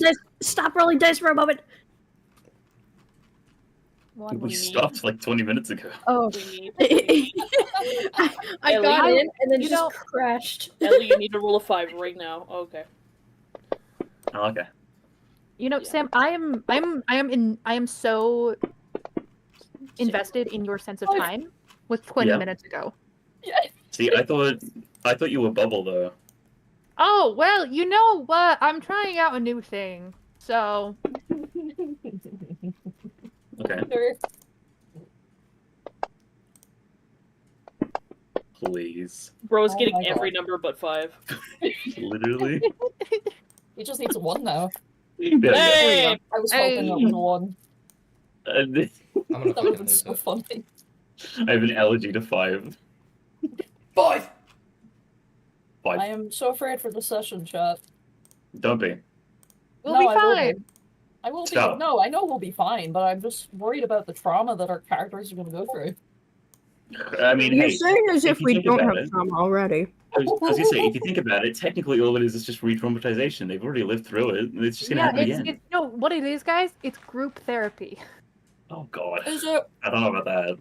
rolling dice. Stop rolling dice for a moment. We stopped like 20 minutes ago. Oh. I Ellie, got in and then you just know- crashed. Ellie, you need to roll a 5 right now. Okay. Oh, okay. You know, Yeah. Sam, I am so invested in your sense of time with 20 Yeah. minutes ago. See, I thought you were Bubble though. Oh, well, you know what? I'm trying out a new thing. So, Okay. Sure. Please. Bro's Oh getting my every God. number but 5. Literally. He just needs one now. There we go. Hey! I was Hey. hoping that was one. I'm gonna That would have fucking been lose so it. funny. I have an allergy to 5. 5! 5. I am so afraid for the session, chat. Don't be. we'll No, be I will fine. be. I will be. Stop. No, I know we'll be fine, but I'm just worried about the trauma that our characters are going to go through. I mean, You're hey, saying as if if you we think don't about have it- trauma already. I was gonna say, if you think about it, technically all it is just re-traumatization. They've already lived through it. And it's just gonna Yeah, happen it's again. no, what it is, guys. It's group therapy. Oh god. Is it? I don't know about that.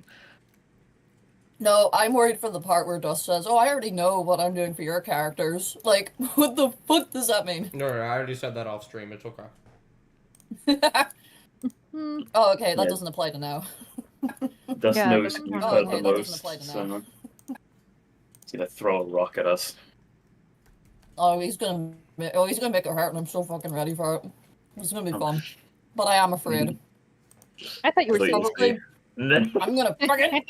No, I'm worried for the part where Dust says, "Oh, I already know what I'm doing for your characters." Like, what the fuck does that mean? No, I already said that off stream. It's okay. Hmm. Oh, okay, that Yeah. doesn't apply to now. Dust Yeah, knows but- who's Oh, hurt okay, the that doesn't most. apply to So he's gonna throw a rock at us. Oh, he's gonna make it hurt, and I'm so fucking ready for it. It's gonna be Oh. fun, but I am afraid. I thought you were So saying. you'll Probably. see. Then I'm gonna fucking.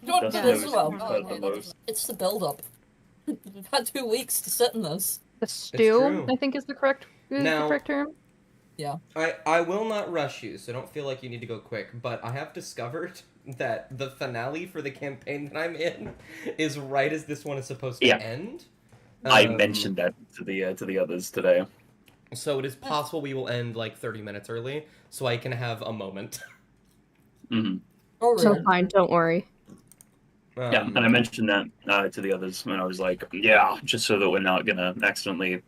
Don't do Dust this knows as well. who's Oh, hurt okay, the that most. doesn't- it's the build-up. We've had 2 weeks to sit in this. The stew, true. I think is the correct Now- term. I will not rush you, so don't feel like you need to go quick, but I have discovered that the finale for the campaign that I'm in is right as this one is supposed to Yeah. end. I Um, mentioned that to the others today. So it is possible we will end like 30 minutes early, so I can have a moment. Hmm. Oh, So really? fine, don't worry. Yeah, and I mentioned that to the others, and I was like, "Yeah, just so that we're not gonna accidentally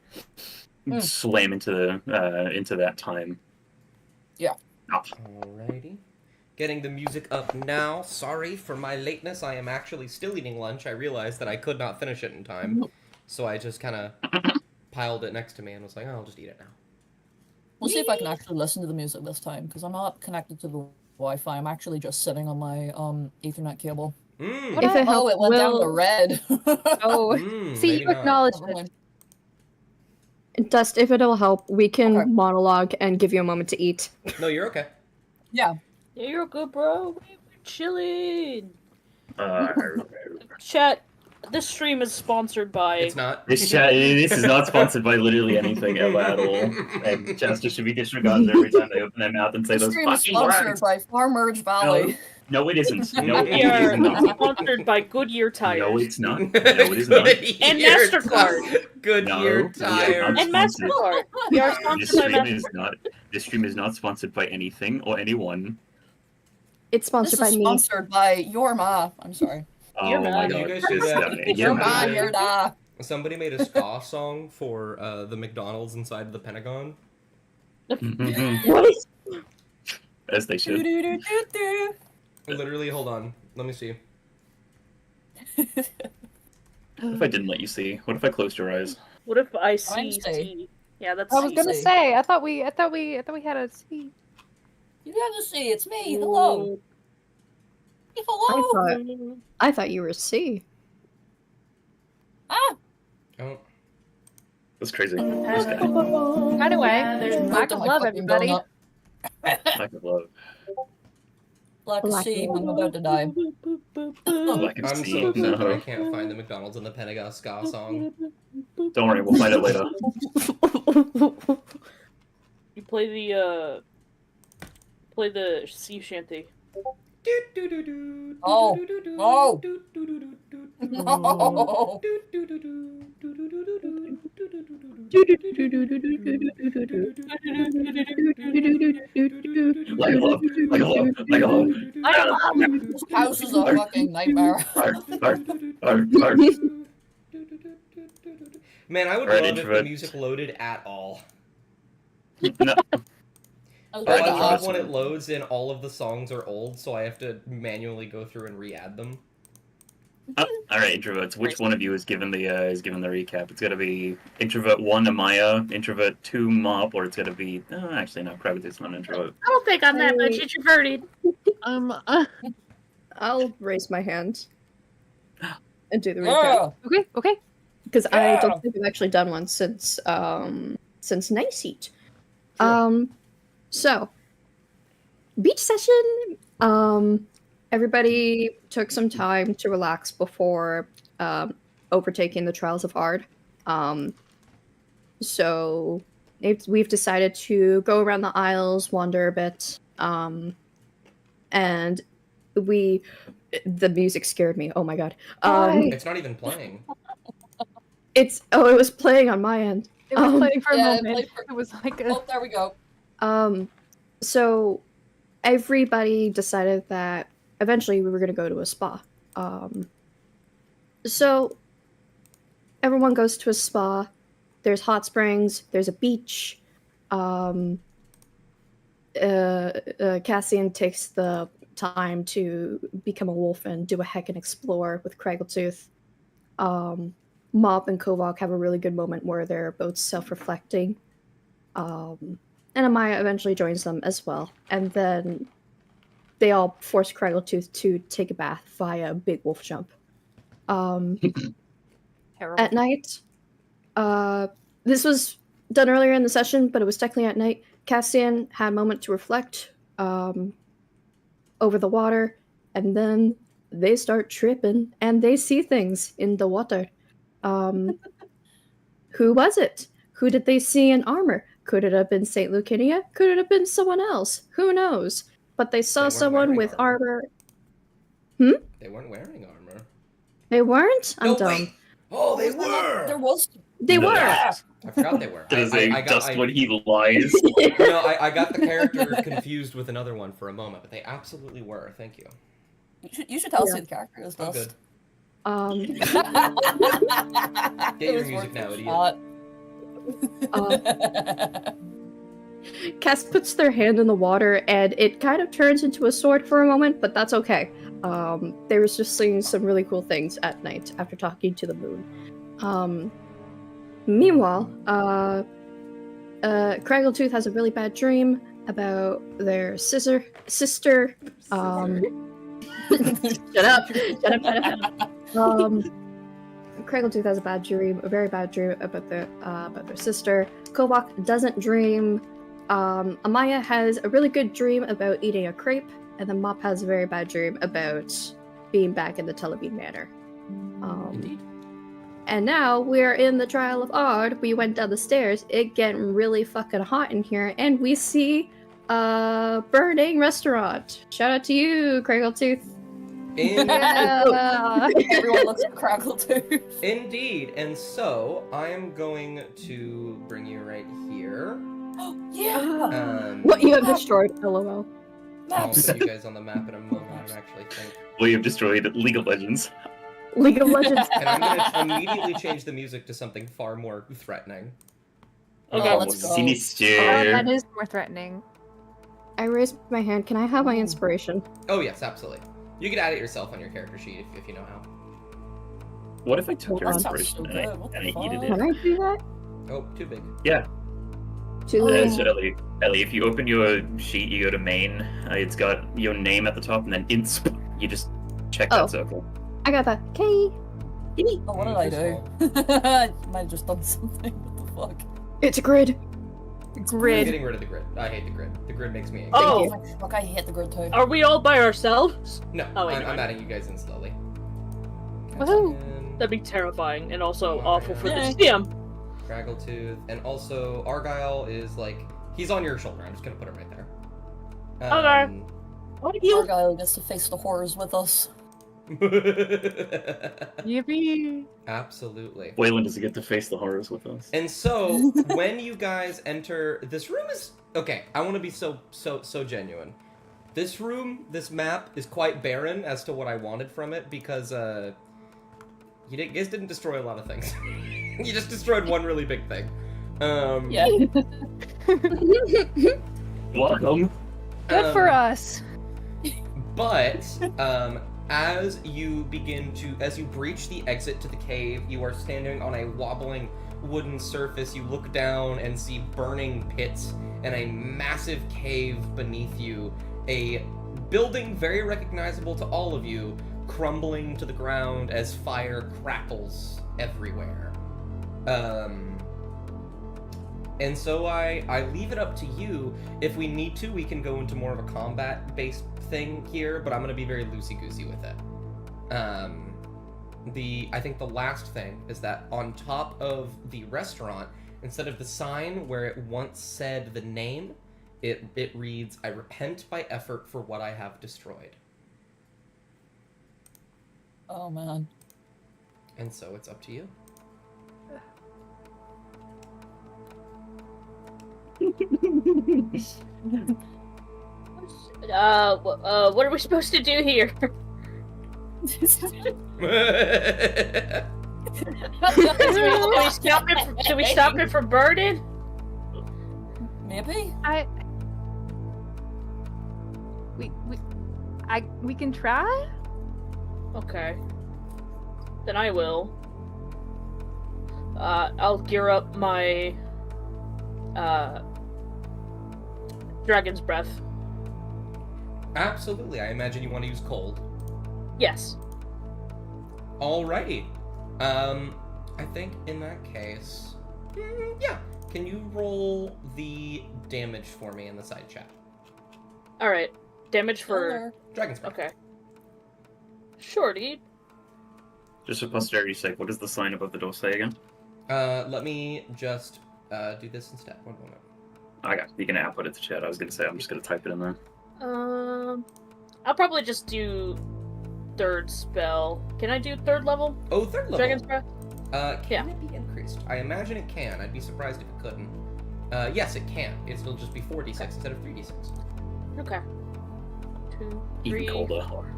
slam into that time." Yeah. Ah, Alrighty. Getting the music up now. Sorry for my lateness. I am actually still eating lunch. I realized that I could not finish it in time. So I just kind of piled it next to me and was like, oh, I'll just eat it now. We'll see if I can actually listen to the music this time, because I'm not connected to the Wi-Fi. I'm actually just sitting on my Ethernet cable. Mmm. If it Oh, helps, it went down to we'll- red. Oh, See, maybe you not. acknowledged Never it. mind. Dust, if it'll help, we can Okay. monologue and give you a moment to eat. No, you're okay. Yeah. Yeah, you're good, bro. We're chilling. Uh, Chat, this stream is sponsored by... It's not. this is not sponsored by literally anything ever at all, and Chester should be disregarded every time they open their mouth and say This those stream is fucking sponsored words. by Farmerge Valley. No, it isn't. No, We it are is not. sponsored by Goodyear Tires. No, it's not. No, it is not. And Goodyear MasterCard. Goodyear No, tires. And MasterCard. We are This sponsored by stream is MasterCard. not. This stream is not sponsored by anything or anyone. It's This sponsored is by me. sponsored by Your Ma. I'm sorry. Oh You're my mad. god! You guys should, This uh, guy. you You're should, Your Ma, mad. Your Da. Somebody made a ska song for the McDonald's inside the Pentagon. What? As they should. Do-do-do-do-do. Literally, hold on. Let me see. What if I didn't let you see? What if I closed your eyes? What if I I'm see... safe. Yeah, that's... I was gonna see. say, I thought we had a C. You have to see, it's me. Hello. Hello. I thought you were C. Ah. Oh. That's crazy. This guy. Anyway, there's Just lack broke of my love, fucking everybody. donut. Lack of love. Lack of Lack C. of I'm about to die. Lack of I'm C. so upset that I No. can't find the McDonald's and the Pentagon ska song. Don't worry, we'll find out later. You play the sea shanty. Oh. Oh. No. Like a love, like a love, like a love. This house is a fucking nightmare. Arr, arr, arr, arr. Man, I would Alright, love if the introvert. music loaded at all. No, I was I about to love ask. when it loads and all of the songs are old, so I have to manually go through and re-add them. all right, introverts. Which one of you is given the recap? It's gonna be introvert 1, Amaya, introvert 2, Mop, or it's gonna be actually no, Krabit's not an introvert. I don't think I'm that much Hey. introverted. I'll raise my hand and do the recap Yeah. Okay, okay. because I Yeah. don't think I've actually done one since Night Seat. Sure. So beach session. Everybody took some time to relax before overtaking the Trials of Ard. So we've decided to go around the Isles, wander a bit, and the music scared me. Oh my god! Why? It's not even playing. It was playing on my end. It was playing for a Yeah, it moment. played for- It was like a... Oh, there we go. So everybody decided that eventually we were going to go to a spa. So everyone goes to a spa. There's hot springs. There's a beach. Cassian takes the time to become a wolf and do a heck and explore with Craggletooth. Mop and Kovok have a really good moment where they're both self-reflecting. And Amaya eventually joins them as well. And then they all force Craggletooth to take a bath via Big Wolf Jump. Terrible. At night, this was done earlier in the session, but it was technically at night. Cassian had a moment to reflect over the water, and then they start tripping, and they see things in the water. Who was it? Who did they see in armor? Could it have been St. Lucinia? Could it have been someone else? Who knows? But they saw weren't someone wearing with armor. armor. They weren't wearing armor. They weren't? I'm No, dumb. wait! Oh, they There were! was. They No. were! Yeah. I forgot they were. Does I a got, dust I, when he lies? no, I got the character confused with another one for a moment, but they absolutely were. Thank you. You should tell us Yeah. who the character is. I'm Dust. good. Get your It was music worth now, a idiot. shot. Cass puts their hand in the water, and it kind of turns into a sword for a moment, but that's okay. They was just seeing some really cool things at night after talking to the moon. Meanwhile, Craggletooth has a really bad dream about their sister. Shut up! Shut up! Craggletooth has a very bad dream about their sister. Kovok doesn't dream. Amaya has a really good dream about eating a crepe, and then Mop has a very bad dream about being back in the Telebean Manor. Indeed. And now we're in the Trial of Ard. We went down the stairs. It getting really fucking hot in here, and we see a burning restaurant. Shout out to you, Craggletooth. Everyone looks at Craggletooth. Indeed. And so, I am going to bring you right here. Yeah. What you have destroyed, lol. I'll Maps. put you guys on the map in a moment and actually think. We have destroyed League of Legends. League of Legends. And I'm going to immediately change the music to something far more threatening. Okay. Oh, let's go. Sinister. that is more threatening. I raised my hand. Can I have my inspiration? Oh, yes, absolutely. You can add it yourself on your character sheet if you know how. What if I took your That sounds inspiration so and good. What the I fuck? eated Can it? I do that? Oh, too big. To So Ellie, if you open your sheet, you go to main. It's got your name at the top, and then insp. You just check Oh. that circle. I got that. Okay. Oh, what did I do? I might have just done something. What the fuck? It's a grid. I'm Grid. getting rid of the grid. I hate the grid. The grid makes me angry. Oh. Fuck, I hate the grid too. Are we all by ourselves? No, Oh, wait, I'm never mind. adding you guys in slowly. Woohoo. That'd be terrifying and also Oh, awful yeah. for the Yay. DM. Craggle and also Argyle is like he's on your shoulder. I'm just gonna put him right there. Okay. What you? Argyle gets to face the horrors with us. Yippee. Absolutely. Waylon doesn't get to face the horrors with us. And so when you guys enter this room is okay. I want to be so genuine. This room, this map is quite barren as to what I wanted from it because You guys didn't destroy a lot of things. You just destroyed one really big thing. Yeah. Welcome. Good for us. But as you breach the exit to the cave, you are standing on a wobbling wooden surface. You look down and see burning pits and a massive cave beneath you. A building very recognizable to all of you, crumbling to the ground as fire crackles everywhere. And so I leave it up to you. If we need to, we can go into more of a combat-based thing here, but I'm going to be very loosey-goosey with it. I think the last thing is that on top of the restaurant, instead of the sign where it once said the name, it reads, "I repent by effort for what I have destroyed." Oh man. And so it's up to you. What are we supposed to do here? Do we stop it from burning? Maybe? We can try? Okay. Then I will. I'll gear up my Dragon's Breath. Absolutely. I imagine you want to use cold. Yes. Alrighty. I think in that case, yeah. Can you roll the damage for me in the side chat? Alright. Damage for... Dragon's Breath. Okay. Sure, dude. Just for posterity's sake, what does the sign above the door say again? Let me just do this instead. One moment. Okay, you can output it to chat. I was going to say, I'm just going to type it in there. I'll probably just do third spell. Can I do third level? Oh, third level. Dragon's Breath? Can it be increased? I imagine it can. I'd be surprised if it couldn't. Yes, it can. It'll just be 4d6 instead of 3d6. Okay. 2, Even 3, colder. 4.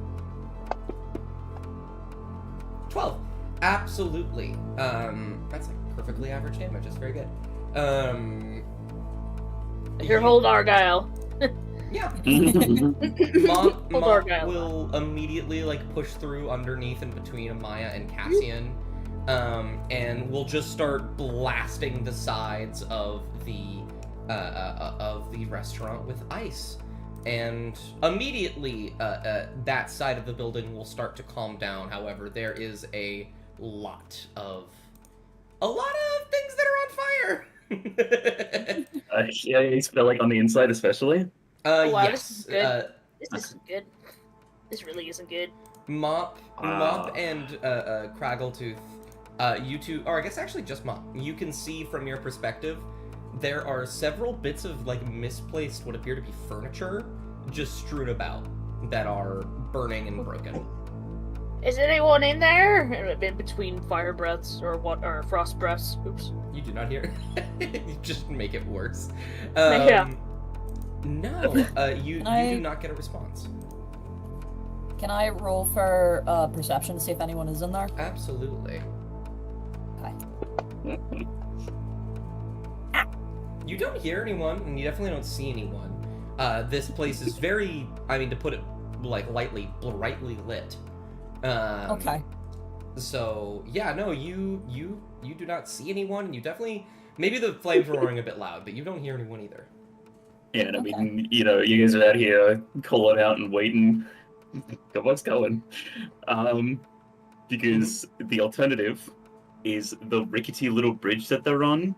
12. Absolutely. That's like perfectly average damage. That's very good. Here, hold Argyle. Yeah. Hold Mom Argyle. will immediately push through underneath and between Amaya and Cassian, and we'll just start blasting the sides of the restaurant with ice. And immediately, that side of the building will start to calm down. However, there is a lot of things that are on fire. Yeah, you feel like on the inside especially. Wow, Yes. this is good. This isn't good. This really isn't good. Mop and Craggletooth, you two, or I guess actually just Mop, you can see from your perspective, there are several bits of misplaced what appear to be furniture just strewn about that are burning and broken. Is anyone in there? In between fire breaths or frost breaths? Oops. You do not hear it. You just make it worse. Yeah. No, you do not get a response. Can I roll for perception to see if anyone is in there? Absolutely. Okay. You don't hear anyone, and you definitely don't see anyone. This place is very, to put it lightly, brightly lit. Okay. So yeah, no, you do not see anyone. You definitely, maybe the flames were roaring a bit loud, but you don't hear anyone either. Yeah, and I mean, you guys are out here calling out and waiting. What's going? Because the alternative is the rickety little bridge that they're on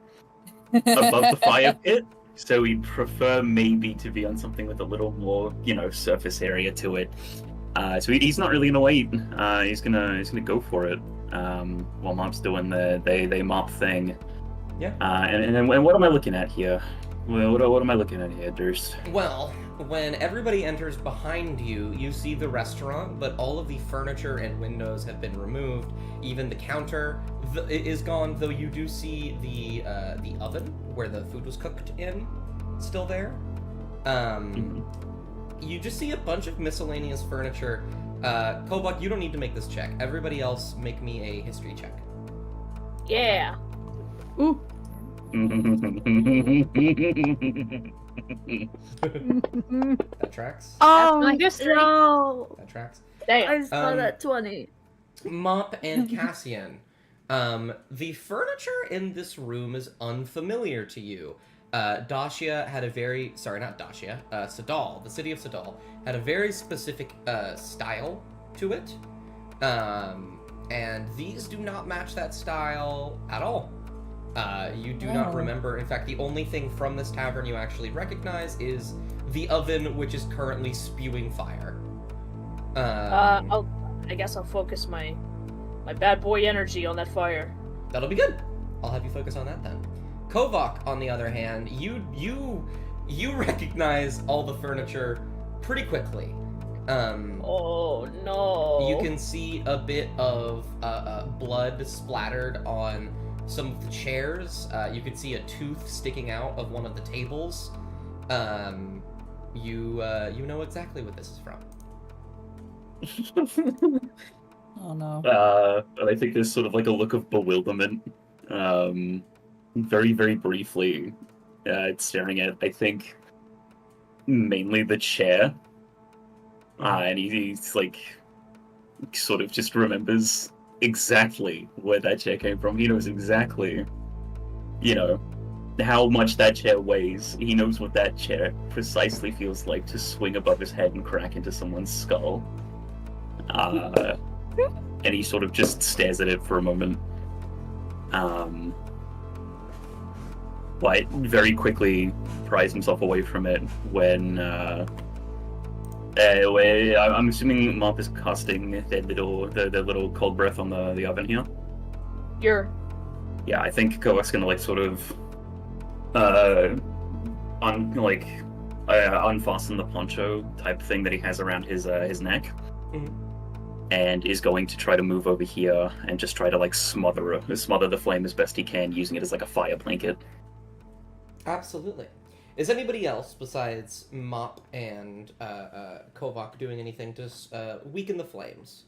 above the fire pit. So we prefer maybe to be on something with a little more, surface area to it. So he's not really gonna wait. He's gonna go for it. While Mop's doing the mop thing. Yeah. And what am I looking at here? What am I looking at here, Durst? Well, when everybody enters behind you, you see the restaurant, but all of the furniture and windows have been removed. Even the counter is gone, though you do see the oven where the food was cooked in still there. You just see a bunch of miscellaneous furniture Kobach, you don't need to make this check. Everybody else, make me a history check. Yeah. Ooh. That tracks. Oh, my history. no. That tracks. Damn. I saw Um, that 20. Mop and Cassian. The furniture in this room is unfamiliar to you. Dacia had a very... Sorry, not Dacia. Sadal, the city of Sadal, had a very specific style to it. And these do not match that style at all. You do not remember... In fact, the only thing from this tavern you actually recognize is the oven, which is currently spewing fire. I guess I'll focus my bad boy energy on that fire. That'll be good. I'll have you focus on that then. Kovak, on the other hand, you recognize all the furniture pretty quickly. Oh no! You can see a bit of blood splattered on some of the chairs. You can see a tooth sticking out of one of the tables. You know exactly what this is from. Oh no. I think there's sort of like a look of bewilderment. Very, very briefly, it's staring at, I think, mainly the chair. And he's like, sort of just remembers exactly where that chair came from. He knows exactly, how much that chair weighs. He knows what that chair precisely feels like to swing above his head and crack into someone's skull. And he sort of just stares at it for a moment. But very quickly pries himself away from it when I'm assuming Mop is casting the little cold breath on the oven here. Yeah, I think Kovak's gonna unfasten the poncho type thing that he has around his neck. Mhm. And is going to try to move over here and just try to smother the flame as best he can, using it as like a fire blanket. Absolutely. Is anybody else besides Mop and Kovak doing anything to weaken the flames?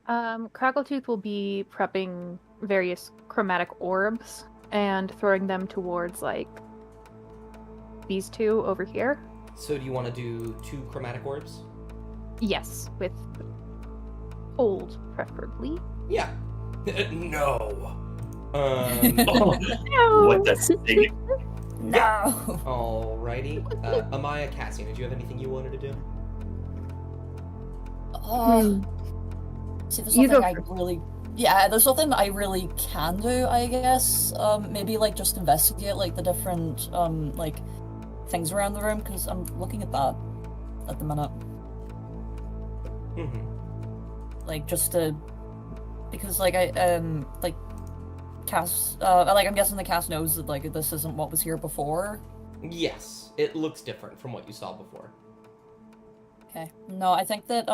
Crackletooth will be prepping various chromatic orbs and throwing them towards these two over here. So do you want to do 2 chromatic orbs? Yes, with old preferably. Yeah. No. Oh, what that's saying. No. Alrighty. Amaya, Cassian, did you have anything you wanted to do? See, there's You nothing go I really... Yeah, there's nothing I really can do, I guess. Maybe, just investigate, the different, things around the room, because I'm looking at that at the minute. Mm-hmm. Just to... Because, Cass... I'm guessing the Cass knows that, this isn't what was here before. Yes, it looks different from what you saw before. Okay. No, I think that,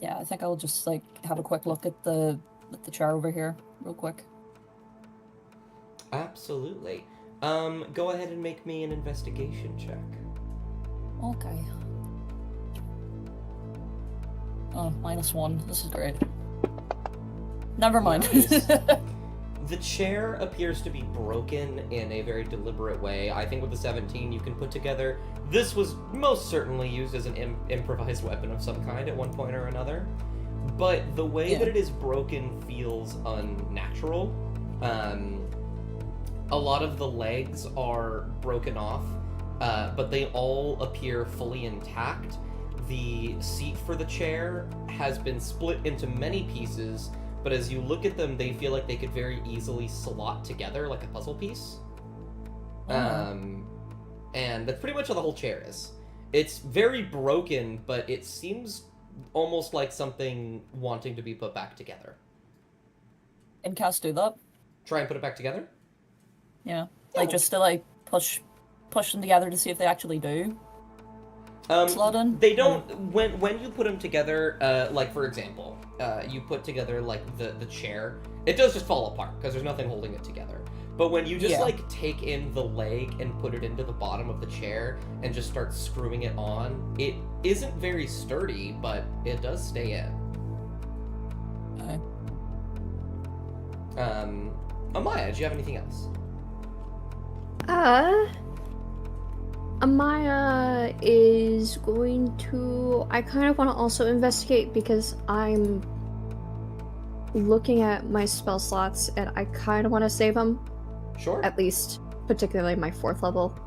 Yeah, I think I'll just, have a quick look at the chair over here, real quick. Absolutely. Go ahead and make me an investigation check. Okay. Oh, -1. This is great. Never mind. Nice. The chair appears to be broken in a very deliberate way. I think with the 17 you can put together, this was most certainly used as an improvised weapon of some kind at one point or another. But the way that it is broken feels unnatural. A lot of the legs are broken off, but they all appear fully intact. The seat for the chair has been split into many pieces, but as you look at them, they feel like they could very easily slot together like a puzzle piece. And that's pretty much how the whole chair is. It's very broken, but it seems almost like something wanting to be put back together. And Cass do that? Try and put it back together? Yeah. Just to push them together to see if they actually do. slot in? They don't. When you put them together, like for example, you put together like the chair, it does just fall apart because there's nothing holding it together. But when you just like take in the leg and put it into the bottom of the chair and just start screwing it on, it isn't very sturdy, but it does stay in. Okay. Amaya, do you have anything else? Amaya is going to... I kind of want to also investigate because I'm looking at my spell slots and I kind of want to save them. Sure. At least, particularly my 4th level.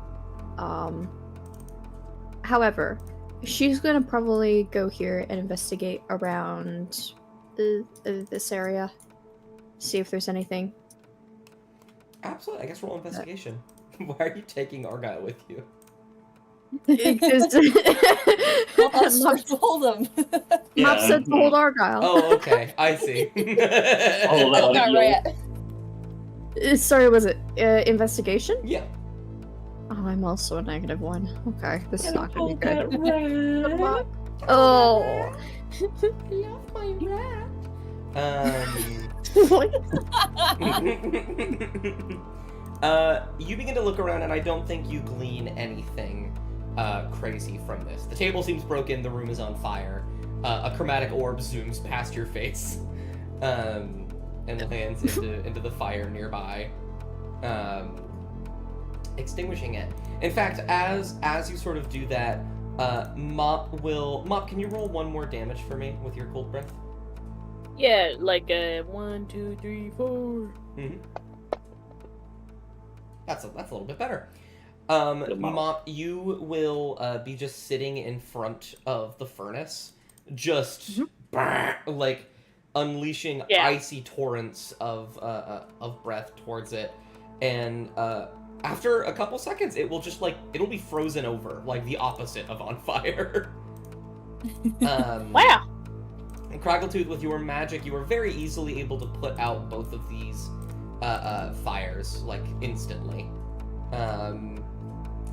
However, she's going to probably go here and investigate around this area. See if there's anything. Absolutely. I guess roll investigation. Why are you taking Argyle with you? Mop told him. Mop said to hold Argyle. Oh, okay. I see. Hold on. Right. Sorry, was it investigation? Yeah. Oh, I'm also a -1. Okay, this is not gonna be good. Oh. Love my rat. You begin to look around, and I don't think you glean anything crazy from this. The table seems broken. The room is on fire. A chromatic orb zooms past your face, and lands into the fire nearby, extinguishing it. In fact, as you sort of do that, Mop, can you roll 1 more damage for me with your cold breath? Yeah, like 1, 2, 3, 4. Mm-hmm. That's a little bit better. Mop, you will be just sitting in front of the furnace, just like unleashing icy torrents of breath towards it, and after a couple seconds, it will just it'll be frozen over, like the opposite of on fire. Wow. And Craggletooth, with your magic, you are very easily able to put out both of these fires, like, instantly.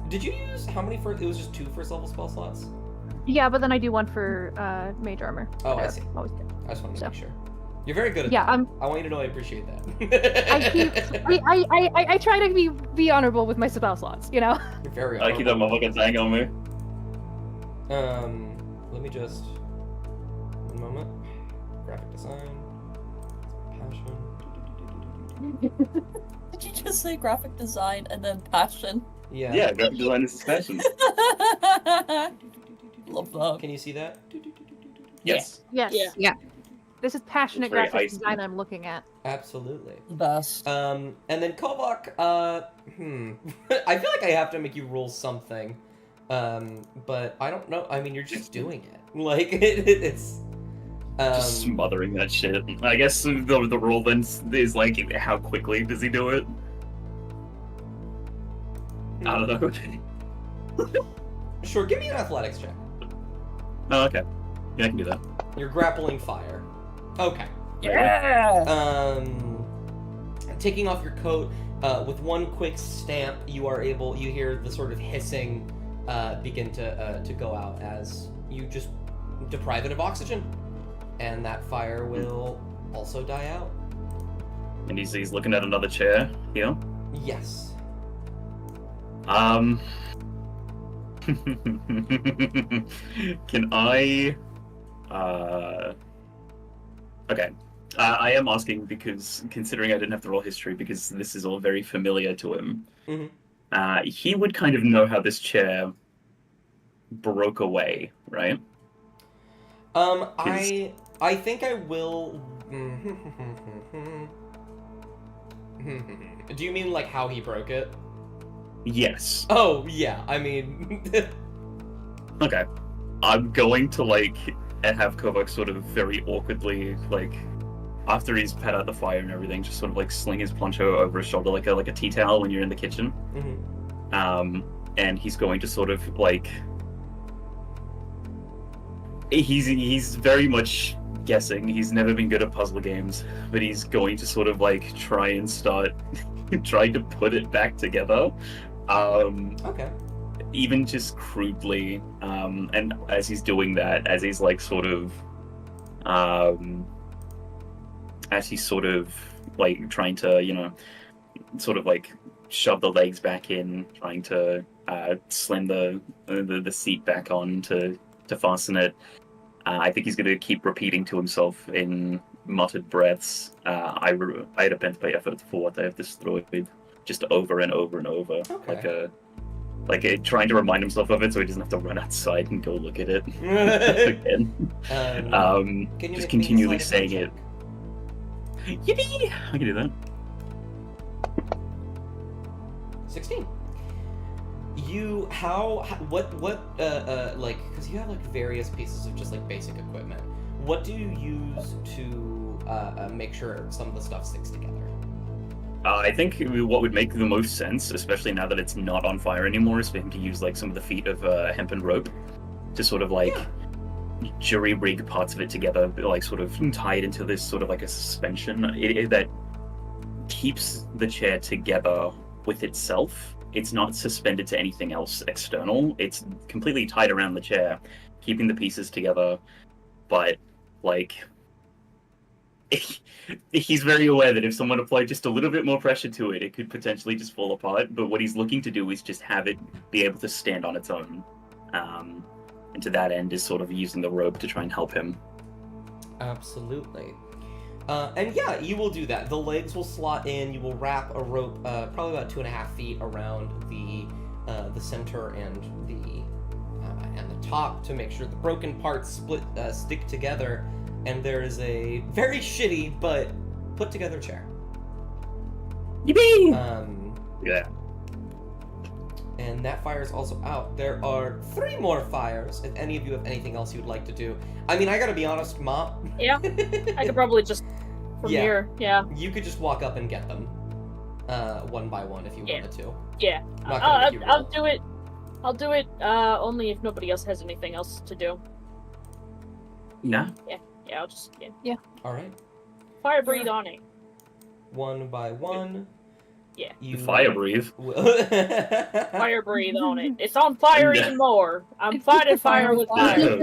Did you use how many it was just 2 first level spell slots? Yeah, but then I do 1 for mage armor. Oh, I see. Always do. I just wanted to make sure. You're very good at Yeah, that. I want you to know I appreciate that. I try to be honorable with my spell slots, you know? You're very I keep that motherfucking thing on me. Let me just... One moment. Graphic design. Passion. Did you just say graphic design and then passion? Yeah. Yeah, graphic design is his passion. Love that. Can you see that? Yes. Yes. Yeah. This is passionate It's very graphic icy. design I'm looking at. Absolutely. The best. And then Kovak, I feel like I have to make you roll something. But I don't know. I mean, you're just doing it. Like, it's... Just smothering that shit. I guess the rule then is like, how quickly does he do it? I don't know. Sure, give me an athletics check. Oh, okay. Yeah, I can do that. You're grappling fire. Okay. Yeah! Taking off your coat, with 1 quick stamp, you hear the sort of hissing begin to go out as you just deprive it of oxygen. And that fire will also die out. And he's looking at another chair here. Yes. Can I... Okay. I am asking because, considering I didn't have to roll history, because this is all very familiar to him, he would kind of know how this chair broke away, right? I think I will... Do you mean, like, how he broke it? Yes. Oh, yeah, I mean... Okay. I'm going to, like, have Kovak sort of very awkwardly, like, after he's put out the fire and everything, just sort of, like, sling his poncho over his shoulder like a tea towel when you're in the kitchen. And he's going to sort of, like... He's very much guessing. He's never been good at puzzle games, but he's going to sort of, like, try and start trying to put it back together. Okay. even just crudely, and as he's doing that, as he's like sort of like trying to, you know, sort of like shove the legs back in, trying to slam the seat back on to fasten it. I think he's going to keep repeating to himself in muttered breaths, I had a bent by effort for what I have destroyed, just over and over and over, Okay. trying to remind himself of it so he doesn't have to run outside and go look at it again. Can you Just make me continually a saying sleight it. of hand Yippee! I can do that. check? 16. Like, because you have like various pieces of just like basic equipment. What do you use to make sure some of the stuff sticks together? I think what would make the most sense, especially now that it's not on fire anymore, is for him to use like some of the feet of hempen rope to sort of like jury rig parts of it together, like sort of tie it into this sort of like a suspension that keeps the chair together with itself. It's not suspended to anything else external. It's completely tied around the chair, keeping the pieces together. But like, he's very aware that if someone applied just a little bit more pressure to it, it could potentially just fall apart. But what he's looking to do is just have it be able to stand on its own. And to that end is sort of using the rope to try and help him. Absolutely. And yeah, you will do that. The legs will slot in. You will wrap a rope, probably about 2.5 feet around the center and the top to make sure the broken parts stick together. And there is a very shitty but put together chair. Yippee! Yeah. And that fire is also out. There are 3 more fires. If any of you have anything else you'd like to do, I mean, I gotta be honest, Mop. Yeah, I could probably just from here. Yeah. You could just walk up and get them, one by one if you wanted to. Yeah. I'm not gonna make you roll. I'll do it. I'll do it. Only if nobody else has anything else to do. Yeah. Yeah. I'll just All right. fire breathe on it. One by one. Yeah. You Fire breathe. Fire breathe on it. It's on fire Yeah. even more. I'm fighting fire with fire.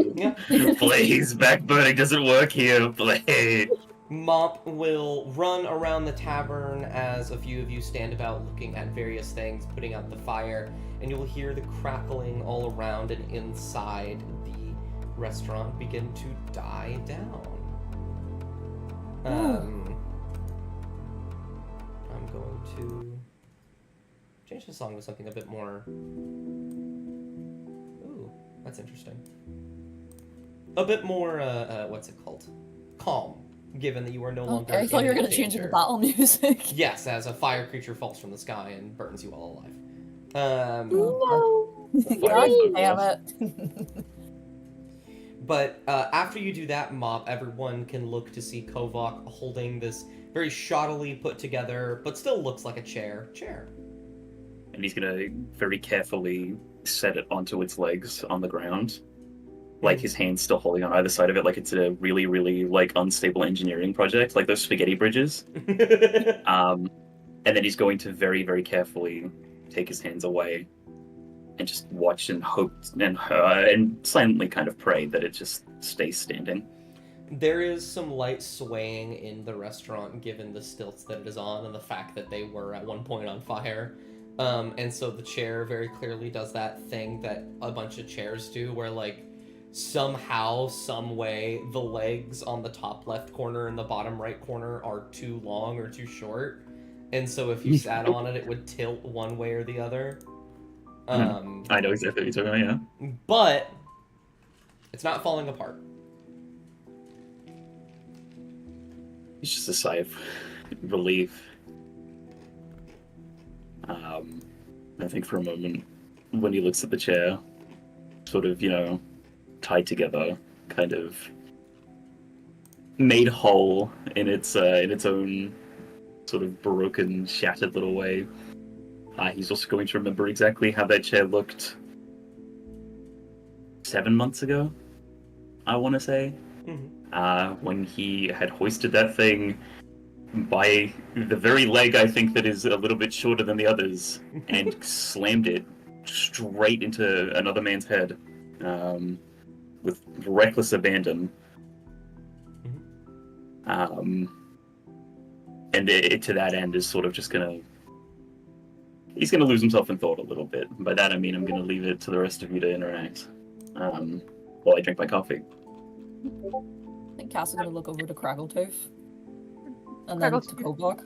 Blaze, backburning doesn't work here. Blaze. Mop will run around the tavern as a few of you stand about looking at various things, putting out the fire, and you will hear the crackling all around and inside the restaurant begin to die down. I'm going to change the song to something a bit more... Ooh, that's interesting. A bit more, what's it called? Calm. Given that you are no longer. Okay, I thought you were in gonna change it to danger. battle music. Yes, as a fire creature falls from the sky and burns you all alive. God damn it. But after you do that, Mop, everyone can look to see Kovak holding this very shoddily put together, but still looks like a chair. And he's gonna very carefully set it onto its legs on the ground. Like his hands still holding on either side of it, like it's a really, really like unstable engineering project, like those spaghetti bridges. And then he's going to very, very carefully take his hands away and just watch and hope and silently kind of pray that it just stays standing. There is some light swaying in the restaurant given the stilts that it is on and the fact that they were at one point on fire. And so the chair very clearly does that thing that a bunch of chairs do where like somehow, some way, the legs on the top left corner and the bottom right corner are too long or too short. And so if you sat on it, it would tilt one way or the other. I know exactly what you're talking about, yeah. But it's not falling apart. It's just a sigh of relief. I think for a moment, when he looks at the chair, sort of, you know, tied together, kind of made whole in its own sort of broken, shattered little way. He's also going to remember exactly how that chair looked 7 months ago, I want to say. When he had hoisted that thing by the very leg I think that is a little bit shorter than the others and slammed it straight into another man's head with reckless abandon. And to that end is sort of just gonna... He's gonna lose himself in thought a little bit. By that I mean I'm gonna leave it to the rest of you to interact while I drink my coffee. I think Cass is gonna look over to Craggletooth. And then to Kovok.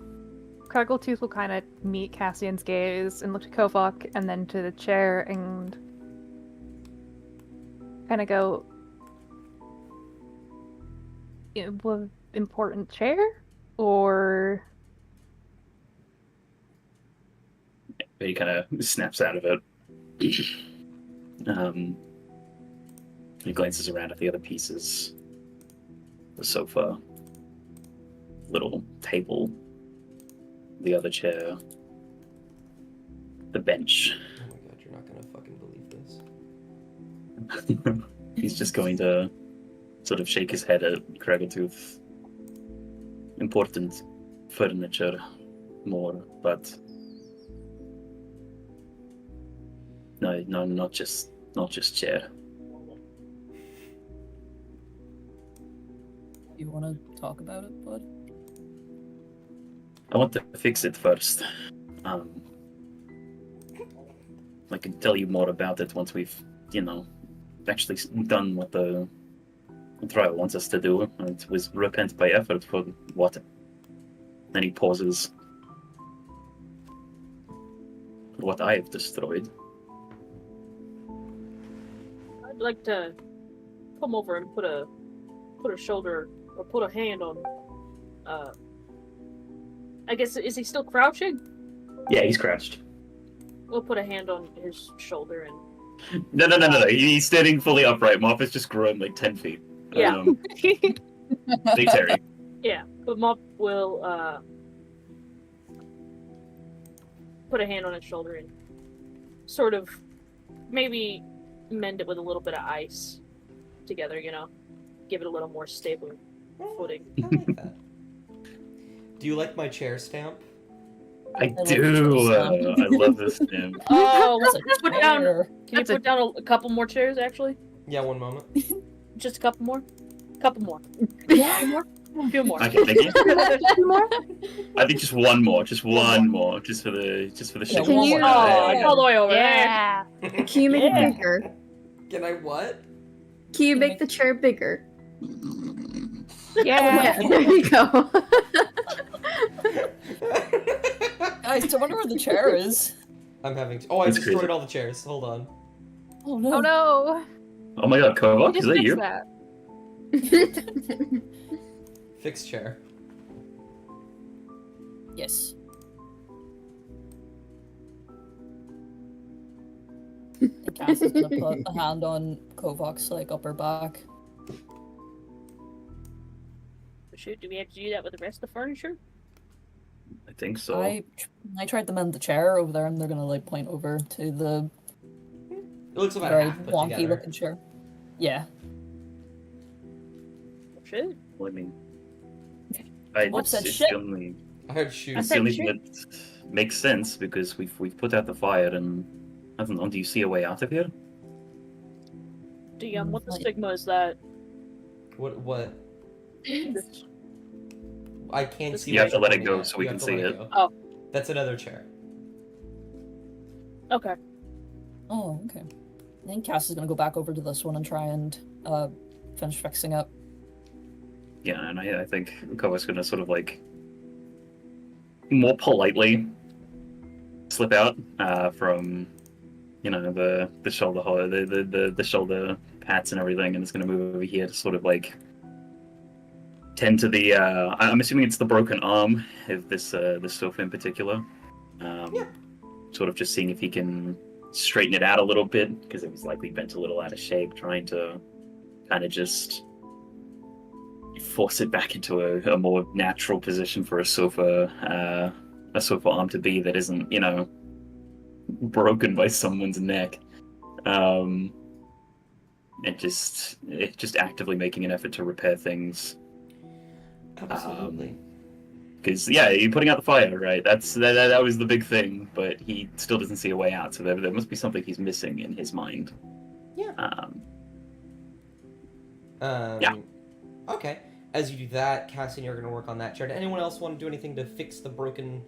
Craggletooth will kind of meet Cassian's gaze and look to Kovok and then to the chair and kind of go, important chair? Or... He kind of snaps out of it. He glances around at the other pieces. The sofa, little table, the other chair, the bench. Oh my god, you're not gonna fucking believe this. He's just going to sort of shake his head at Craggletooth. Important furniture, more, but no, not just chair. You want to talk about it, bud? I want to fix it first. I can tell you more about it once we've, actually done what the trial wants us to do. It was repent by effort for what? Then he pauses. What I have destroyed. I'd like to come over and put a shoulder or put a hand on. I guess, is he still crouching? Yeah, he's crouched. We'll put a hand on his shoulder and. No. He's standing fully upright. Mop has just grown like 10 feet. Yeah. Big Terry. Yeah, but Mop will put a hand on his shoulder and sort of maybe mend it with a little bit of ice together, give it a little more stable footing. I like that. Do you like my chair stamp? I do. I love this stamp. Oh, That's a put down. chair. Can you put down a couple more chairs, actually? Yeah, one moment. Just a couple more? Couple more. Yeah. A few more. Okay, thank you. more? I think just one more, just for the shit. Can you- Oh, it's all the way over Yeah. Can you make it bigger? Can I what? Can you make the chair bigger? Yeah. There you go. Guys, I wonder where the chair is. I'm having. Oh, I That's destroyed crazy. all the chairs. Hold on. Oh no. Oh no. Oh my god, Kovok, Just is that fix you? that. Fix chair. Yes. And Cass is gonna put a hand on Kovok's upper back. Shoot, do we have to do that with the rest of the furniture? I think so. I tried to mend the chair over there, and they're gonna point over to the It looks about very half put wonky together. looking chair. Yeah. Shoot. Well, I mean, What's that it's shit? the only, I heard I shoes. it's the only said thing that makes sense because we've put out the fire and I don't know. Do you see a way out of here? DM, what the Like- stigma is that? What? I can't see. You what have to you're let it pointing go at. so we You can have to see let it. go. Oh. That's another chair. Okay. Oh, okay. I think Cass is gonna go back over to this one and try and finish fixing it. Yeah, and I think Kovok's gonna sort of more politely slip out from the shoulder hollow, the shoulder pats and everything, and it's gonna move over here to sort of tend to the I'm assuming it's the broken arm of this sofa in particular. Sort of just seeing if he can straighten it out a little bit because it was likely bent a little out of shape, trying to kind of just force it back into a more natural position for a sofa arm to be that isn't broken by someone's neck. Just actively making an effort to repair things. Absolutely. Because you're putting out the fire, right? That was the big thing, but he still doesn't see a way out. So there must be something he's missing in his mind. Yeah. Yeah. Okay. As you do that, Cassian, you're gonna work on that chair. Did anyone else want to do anything to fix the broken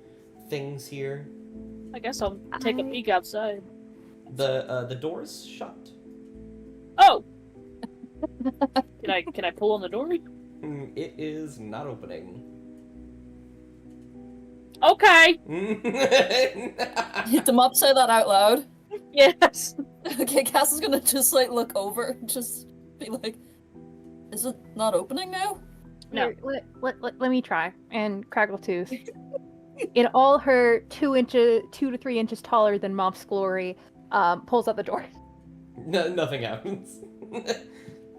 things here? I guess I'll take a peek outside. The door's shut. Oh! Can I pull on the door? It is not opening. Okay! Did Mop say that out loud? Yes! Okay, Cass is gonna just like look over and just be like, is it not opening now? No. Here, let me try. And Craggletooth, in all her 2 to 3 inches taller than Mop's glory, pulls out the door. No, nothing happens.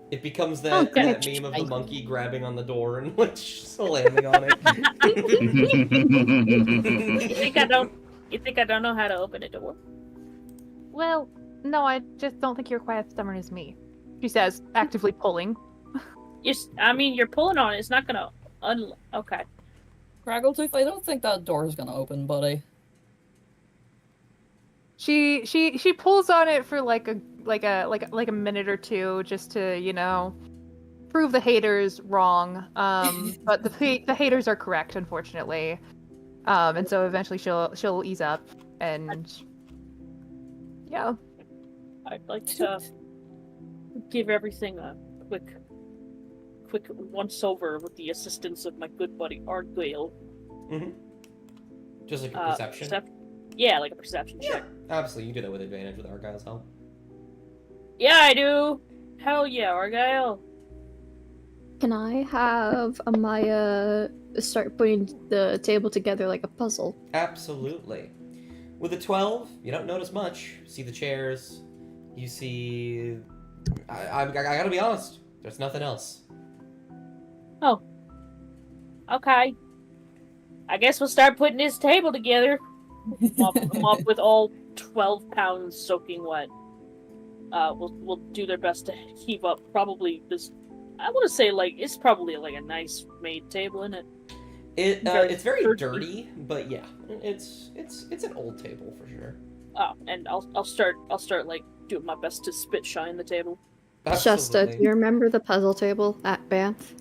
It becomes that meme of the try. monkey grabbing on the door and like slamming on it. You think I don't know how to open a door? Well, no, I just don't think you're quite as stubborn as me. She says, actively pulling. You're pulling on it. It's not gonna okay. Craggletooth, I don't think that door is gonna open, buddy. She pulls on it for like a minute or two just to, prove the haters wrong. But the haters are correct, unfortunately. And so eventually she'll ease up and yeah. I'd like to give everything a quick once over with the assistance of my good buddy Argyle. Mm-hmm. Just like a perception. Yeah, like a perception Yeah, check. absolutely. You do that with advantage with Argyle's help. Yeah, I do. Hell yeah, Argyle. Can I have Amaya start putting the table together like a puzzle? Absolutely. With a 12, you don't notice much. You see the chairs. You see. I gotta be honest. There's nothing else. Okay. I guess we'll start putting this table together. Mop with all 12 pounds soaking wet. We'll do their best to heave up probably this. I want to say it's probably like a nice made table, isn't it? It's very dirty, but yeah, it's an old table for sure. Oh, and I'll start like doing my best to spit shine the table. Shasta, do you remember the puzzle table at Banff?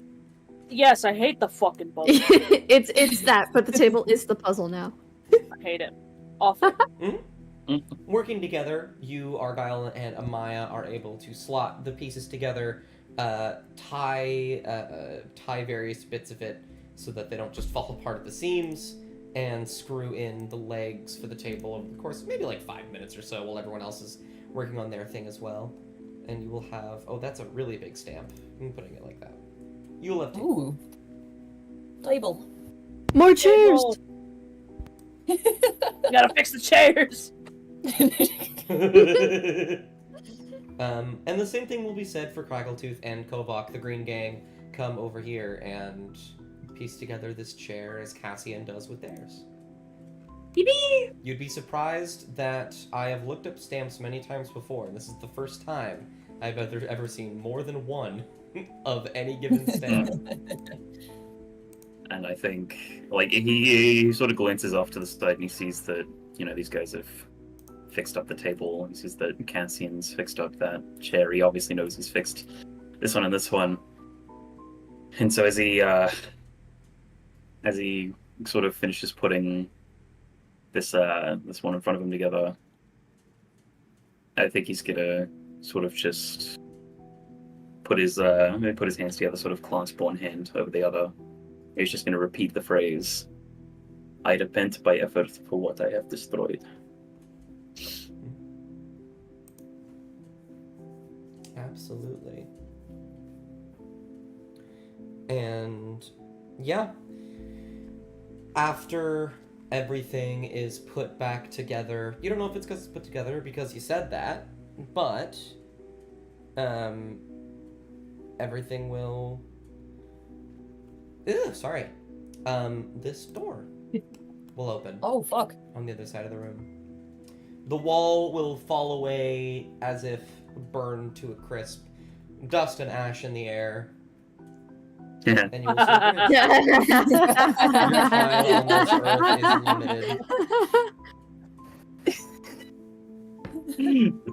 Yes, I hate the fucking puzzle. it's that, but the table is the puzzle now. I hate it. Awful. Working together, you, Argyle, and Amaya are able to slot the pieces together, tie various bits of it so that they don't just fall apart at the seams, and screw in the legs for the table over the course of maybe like 5 minutes or so while everyone else is working on their thing as well. And you will have... Oh, that's a really big stamp. I'm putting it like that. You will have... Ooh. Table. More chairs! Gotta fix the chairs! And the same thing will be said for Craggletooth and Kovak. The Green Gang come over here and piece together this chair as Cassian does with theirs. Yippee! You'd be surprised that I have looked up stamps many times before, and this is the first time I've ever seen more than one of any given stamp. And I think, he sort of glances off to the side and he sees that, these guys have fixed up the table, and he sees that Cassian's fixed up that chair. He obviously knows he's fixed this one and this one. And so as he sort of finishes putting this one in front of him together, I think he's gonna sort of just put his hands together, sort of clasp one hand over the other. He's just gonna repeat the phrase, "I repent by effort for what I have destroyed." Absolutely. And yeah, after everything is put back together, you don't know if it's because it's put together because you said that, but everything will... this door will open. Oh, fuck. On the other side of the room. The wall will fall away as if burned to a crisp. Dust and ash in the air. Yeah. and you will see a Your time on this earth is limited.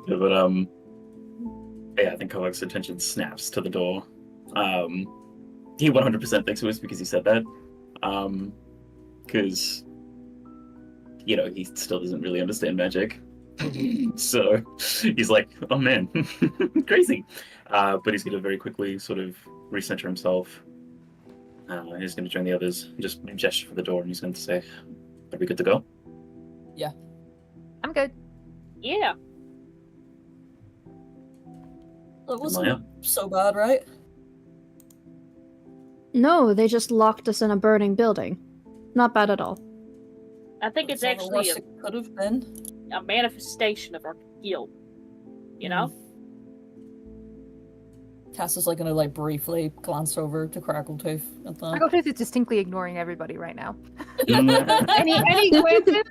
But yeah, I think Kovak's attention snaps to the door. He 100% thinks it was because he said that. Because he still doesn't really understand magic. So he's like, oh man, crazy. But he's gonna very quickly sort of recenter himself. He's gonna join the others, just gesture for the door, and he's gonna say, are we good to go? I'm good. Yeah. It wasn't Maya? so bad, right? No, they just locked us in a burning building. Not bad at all. I think it's not the actually worst it could have been. a manifestation of our guilt. You know? Cass is gonna briefly glance over to Crackletooth at that. Crackletooth is distinctly ignoring everybody right now. Yeah. Any glances?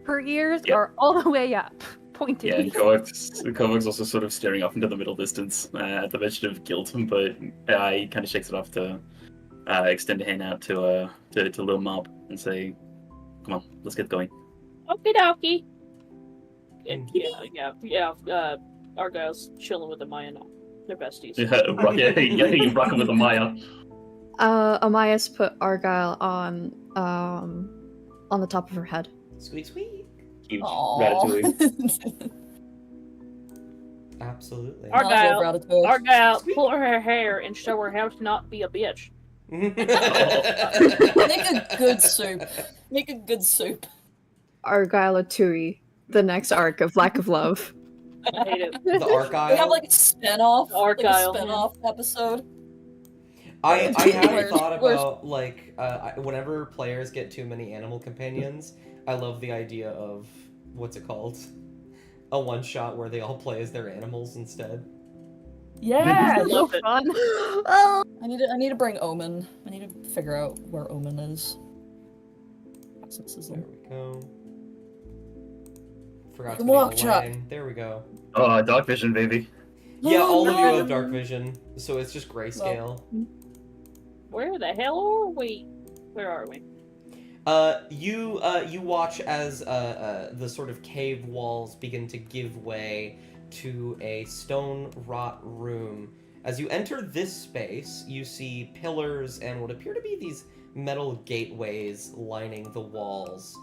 Her ears Yep. are all the way up, pointing. Yeah, and Kovak's also sort of staring off into the middle distance at the mention of guilt, but he kind of shakes it off to extend a hand out to Lil Mob and say, come on, let's get going. Okie dokie. And yeah. Argyle's chilling with Amaya now. They're besties. You rock him with a Maya. Amaya's put Argyle on the top of her head. Squeak, squeak. Huge Aww. ratatouille. Absolutely. Argyle, pull her hair and show her how to not be a bitch. Make a good soup. Make a good soup. Argyle Atui, the next arc of Lack of Love. I hate it. The Argyle. We have a spin-off. Argyle. A spin-off episode. I have Where's- thought about whenever players get too many animal companions, I love the idea of what's it called? A one shot where they all play as their animals instead. Yeah. I love it. Fun. Oh, I need to bring Omen. I need to figure out where Omen is. There we go. Forgot to Come name walk, the Chuck. lane. There we go. Oh, dark vision, baby. Yeah, all of you no. have dark vision, so it's just grayscale. Where the hell are we? Where are we? You watch as the sort of cave walls begin to give way to a stone wrought room. As you enter this space, you see pillars and what appear to be these metal gateways lining the walls.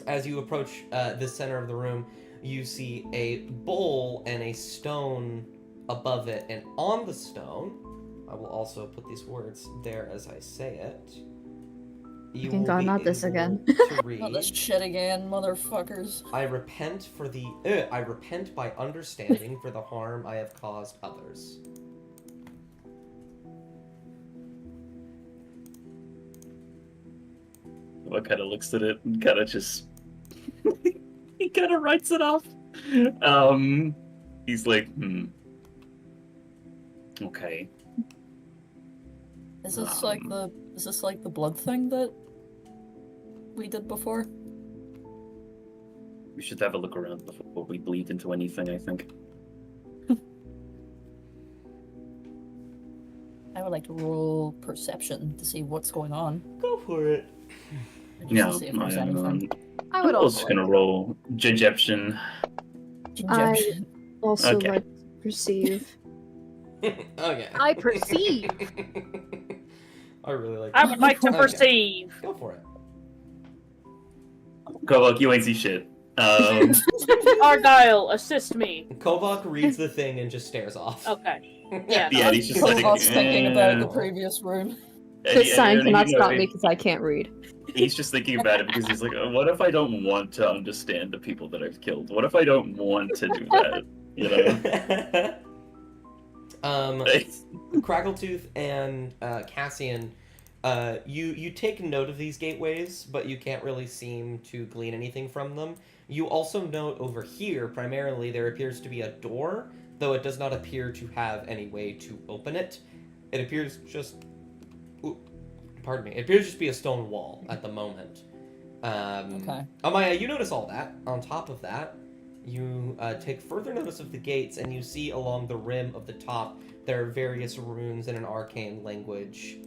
As you approach the center of the room, you see a bowl and a stone above it, and on the stone, I will also put these words there as I say it. You Thank will God, be not this able again. to read, Not this shit again, motherfuckers. I repent I repent by understanding for the harm I have caused others. What kind of looks at it and kind of just he kind of writes it off. He's like, okay. Is this like the blood thing that we did before? We should have a look around before we bleed into anything, I think. I would like to roll perception to see what's going on. Go for it. Just Yeah, to see if there's anything. I would I'm also just gonna roll Jejeption. Injection. also Okay. like to perceive. Okay. I perceive. I really like I would like to Okay. perceive. Go for it. Kovak, you ain't see shit. Argyle, assist me. Kovak reads the thing and just stares off. Okay. Yeah. Yeah, he's just like, Koval's thinking about the eh. previous room. This sign And, cannot you know, stop me because I can't read. He's just thinking about it because he's like, what if I don't want to understand the people that I've killed? What if I don't want to do that? You know? Craggletooth and Cassian, you take note of these gateways, but you can't really seem to glean anything from them. You also note over here, primarily, there appears to be a door, though it does not appear to have any way to open it. It appears just... Pardon me. It appears just to be a stone wall at the moment. Okay. Amaya, you notice all that. On top of that, you take further notice of the gates, and you see along the rim of the top There are various runes in an arcane language,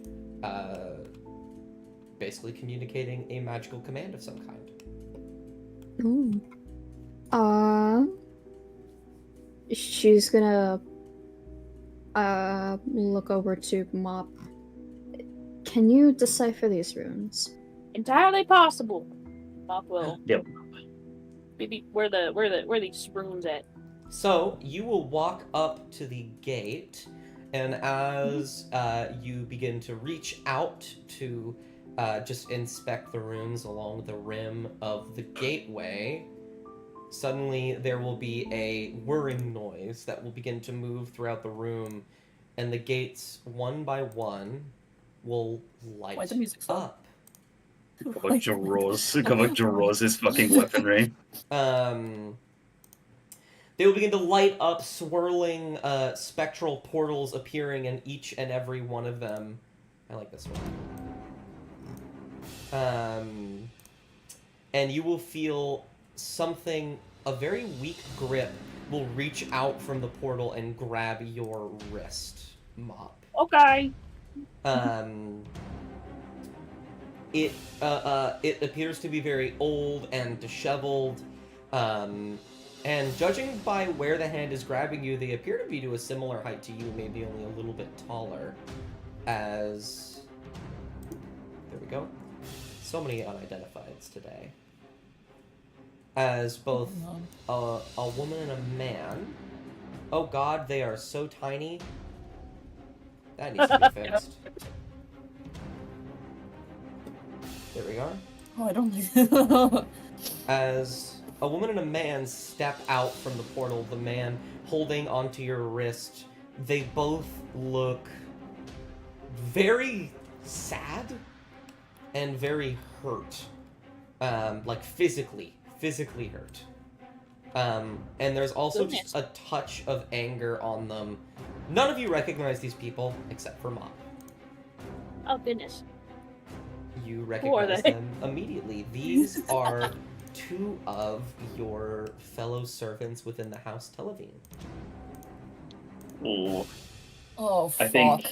basically communicating a magical command of some kind. Ooh. She's gonna look over to Mop. Can you decipher these runes? Entirely possible. Mop will. Yep. Maybe where these runes at? So you will walk up to the gate, and as you begin to reach out to just inspect the runes along the rim of the gateway, suddenly there will be a whirring noise that will begin to move throughout the room, and the gates, one by one, will light Why the music stop? up. Jaroz' fucking weaponry. They will begin to light up, swirling spectral portals appearing in each and every one of them. I like this one. And you will feel something, a very weak grip, will reach out from the portal and grab your wrist, Mop. Okay. It appears to be very old and disheveled, and judging by where the hand is grabbing you, they appear to be to a similar height to you, maybe only a little bit taller. As there we go. So many unidentifieds today. As both a woman and a man. Oh God, they are so tiny. That needs to be fixed. There we are. Oh, I don't like As a woman and a man step out from the portal, the man holding onto your wrist, they both look very sad and very hurt. Like physically hurt. And there's also just a touch of anger on them. None of you recognize these people except for Mop. Oh goodness. You Who are recognize they? them immediately. These are two of your fellow servants within the House Televine. Ooh. Oh, I fuck. think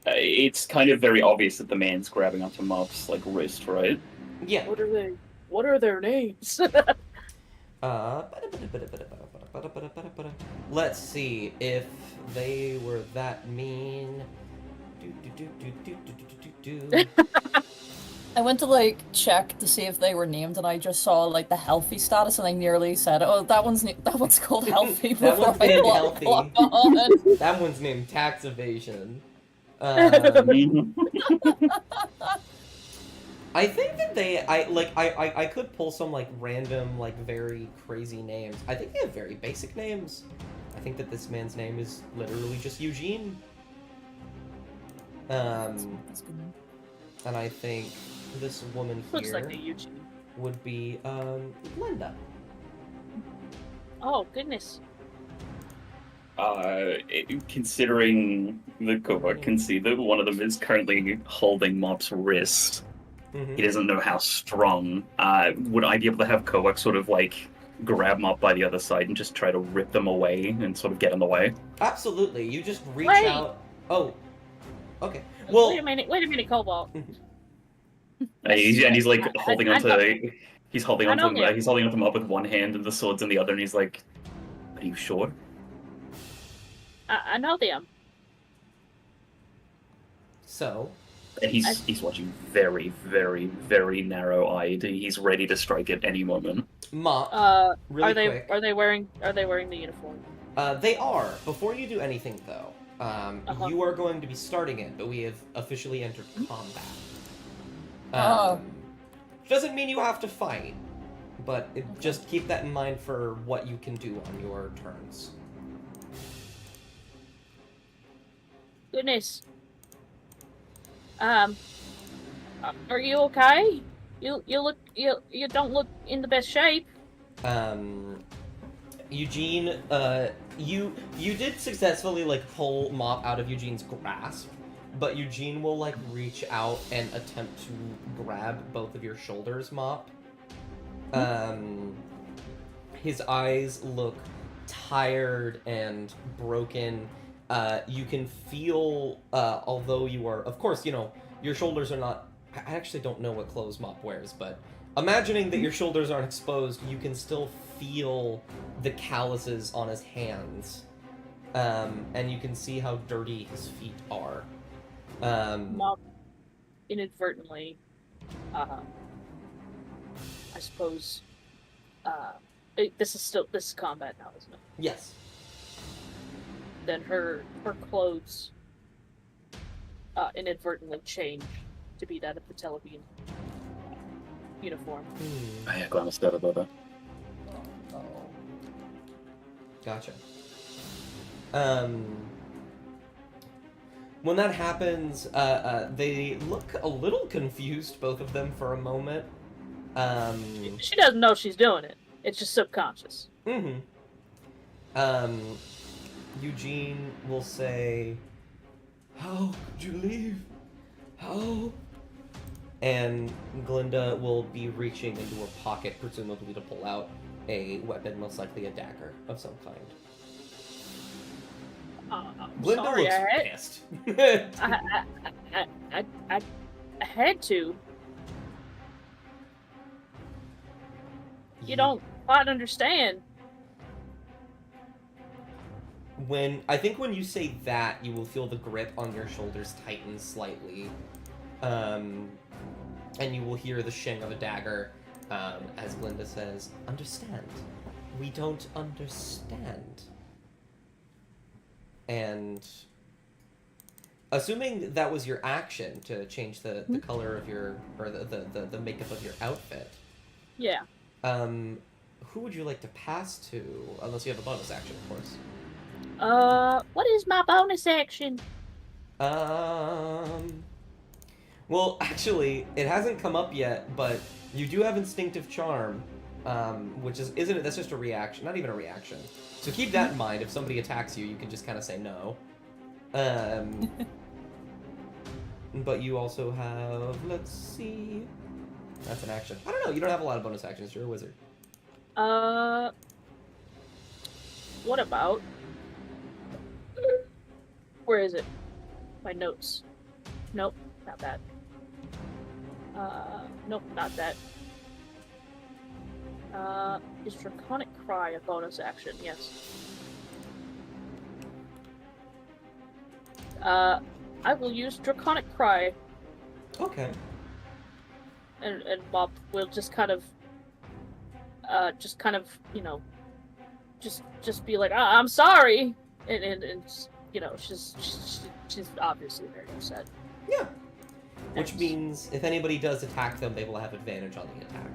it's kind of very obvious that the man's grabbing onto Mop's like wrist, right? Yeah. What are they? What are their names? Let's see if they were that mean. I went to like check to see if they were named, and I just saw like the healthy status, and I nearly said, "Oh, that one's called healthy." That one's before I named logged healthy. on. That one's named tax evasion. I think that I could pull some like random, like very crazy names. I think they have very basic names. I think that this man's name is literally just Eugene. That's good. And I think this woman Looks here like a Eugene. would be Glenda. Oh goodness. Considering the Kovac can see that one of them is currently holding Mop's wrist, he doesn't know how strong. Would I be able to have Kovac sort of like grab Mop by the other side and just try to rip them away and sort of get in the way? Absolutely. You just reach Wait. out. Oh. Okay. Well. Wait a minute, Cobalt. He's like holding onto. He's holding I onto. know him. He's holding onto Mop with one hand and the sword's in the other, and he's like, "Are you sure?" I know them. So. And he's watching very, very, very narrow-eyed. He's ready to strike at any moment. Mop. Really are they quick. are they wearing the uniform? They are. Before you do anything, though, you are going to be starting it, but we have officially entered combat. Doesn't mean you have to fight, but just keep that in mind for what you can do on your turns. Goodness. Are you okay? You don't look in the best shape. Eugene, you did successfully like pull Mop out of Eugene's grasp, but Eugene will like reach out and attempt to grab both of your shoulders, Mop. His eyes look tired and broken, you can feel, although you are, of course, your shoulders are not. I actually don't know what clothes Mop wears, but imagining that your shoulders aren't exposed, you can still feel the calluses on his hands, and you can see how dirty his feet are. Mop inadvertently, I suppose. This is combat now, isn't it? Yes. Then her clothes inadvertently change to be that of the Televian uniform. I glanced at about that. Oh. Gotcha. When that happens, they look a little confused, both of them, for a moment. She doesn't know she's doing it. It's just subconscious. Mm-hmm. Eugene will say, "How could you leave? How?" And Glinda will be reaching into her pocket, presumably to pull out a weapon, most likely a dagger of some kind. Glinda Sorry, looks I pissed. had to. You don't quite understand. I think when you say that, you will feel the grip on your shoulders tighten slightly, and you will hear the shing of a dagger, as Glinda says, "Understand? We don't understand." And assuming that was your action to change the color of your, or the makeup of your outfit, Yeah. who would you like to pass to? Unless you have a bonus action, of course. What is my bonus action? Well, actually, it hasn't come up yet, but you do have Instinctive Charm, which isn't it? That's just a reaction, not even a reaction. So keep that in mind. If somebody attacks you, you can just kind of say no. But you also have, let's see, that's an action. I don't know. You don't have a lot of bonus actions. You're a wizard. What about? Where is it? My notes. Nope, not that. Nope, not that. Is Draconic Cry a bonus action? Yes. I will use Draconic Cry. Okay. And Mop will just kind of, just be like, I'm sorry, and she's obviously very upset. Yeah. Which means if anybody does attack them, they will have advantage on the attack.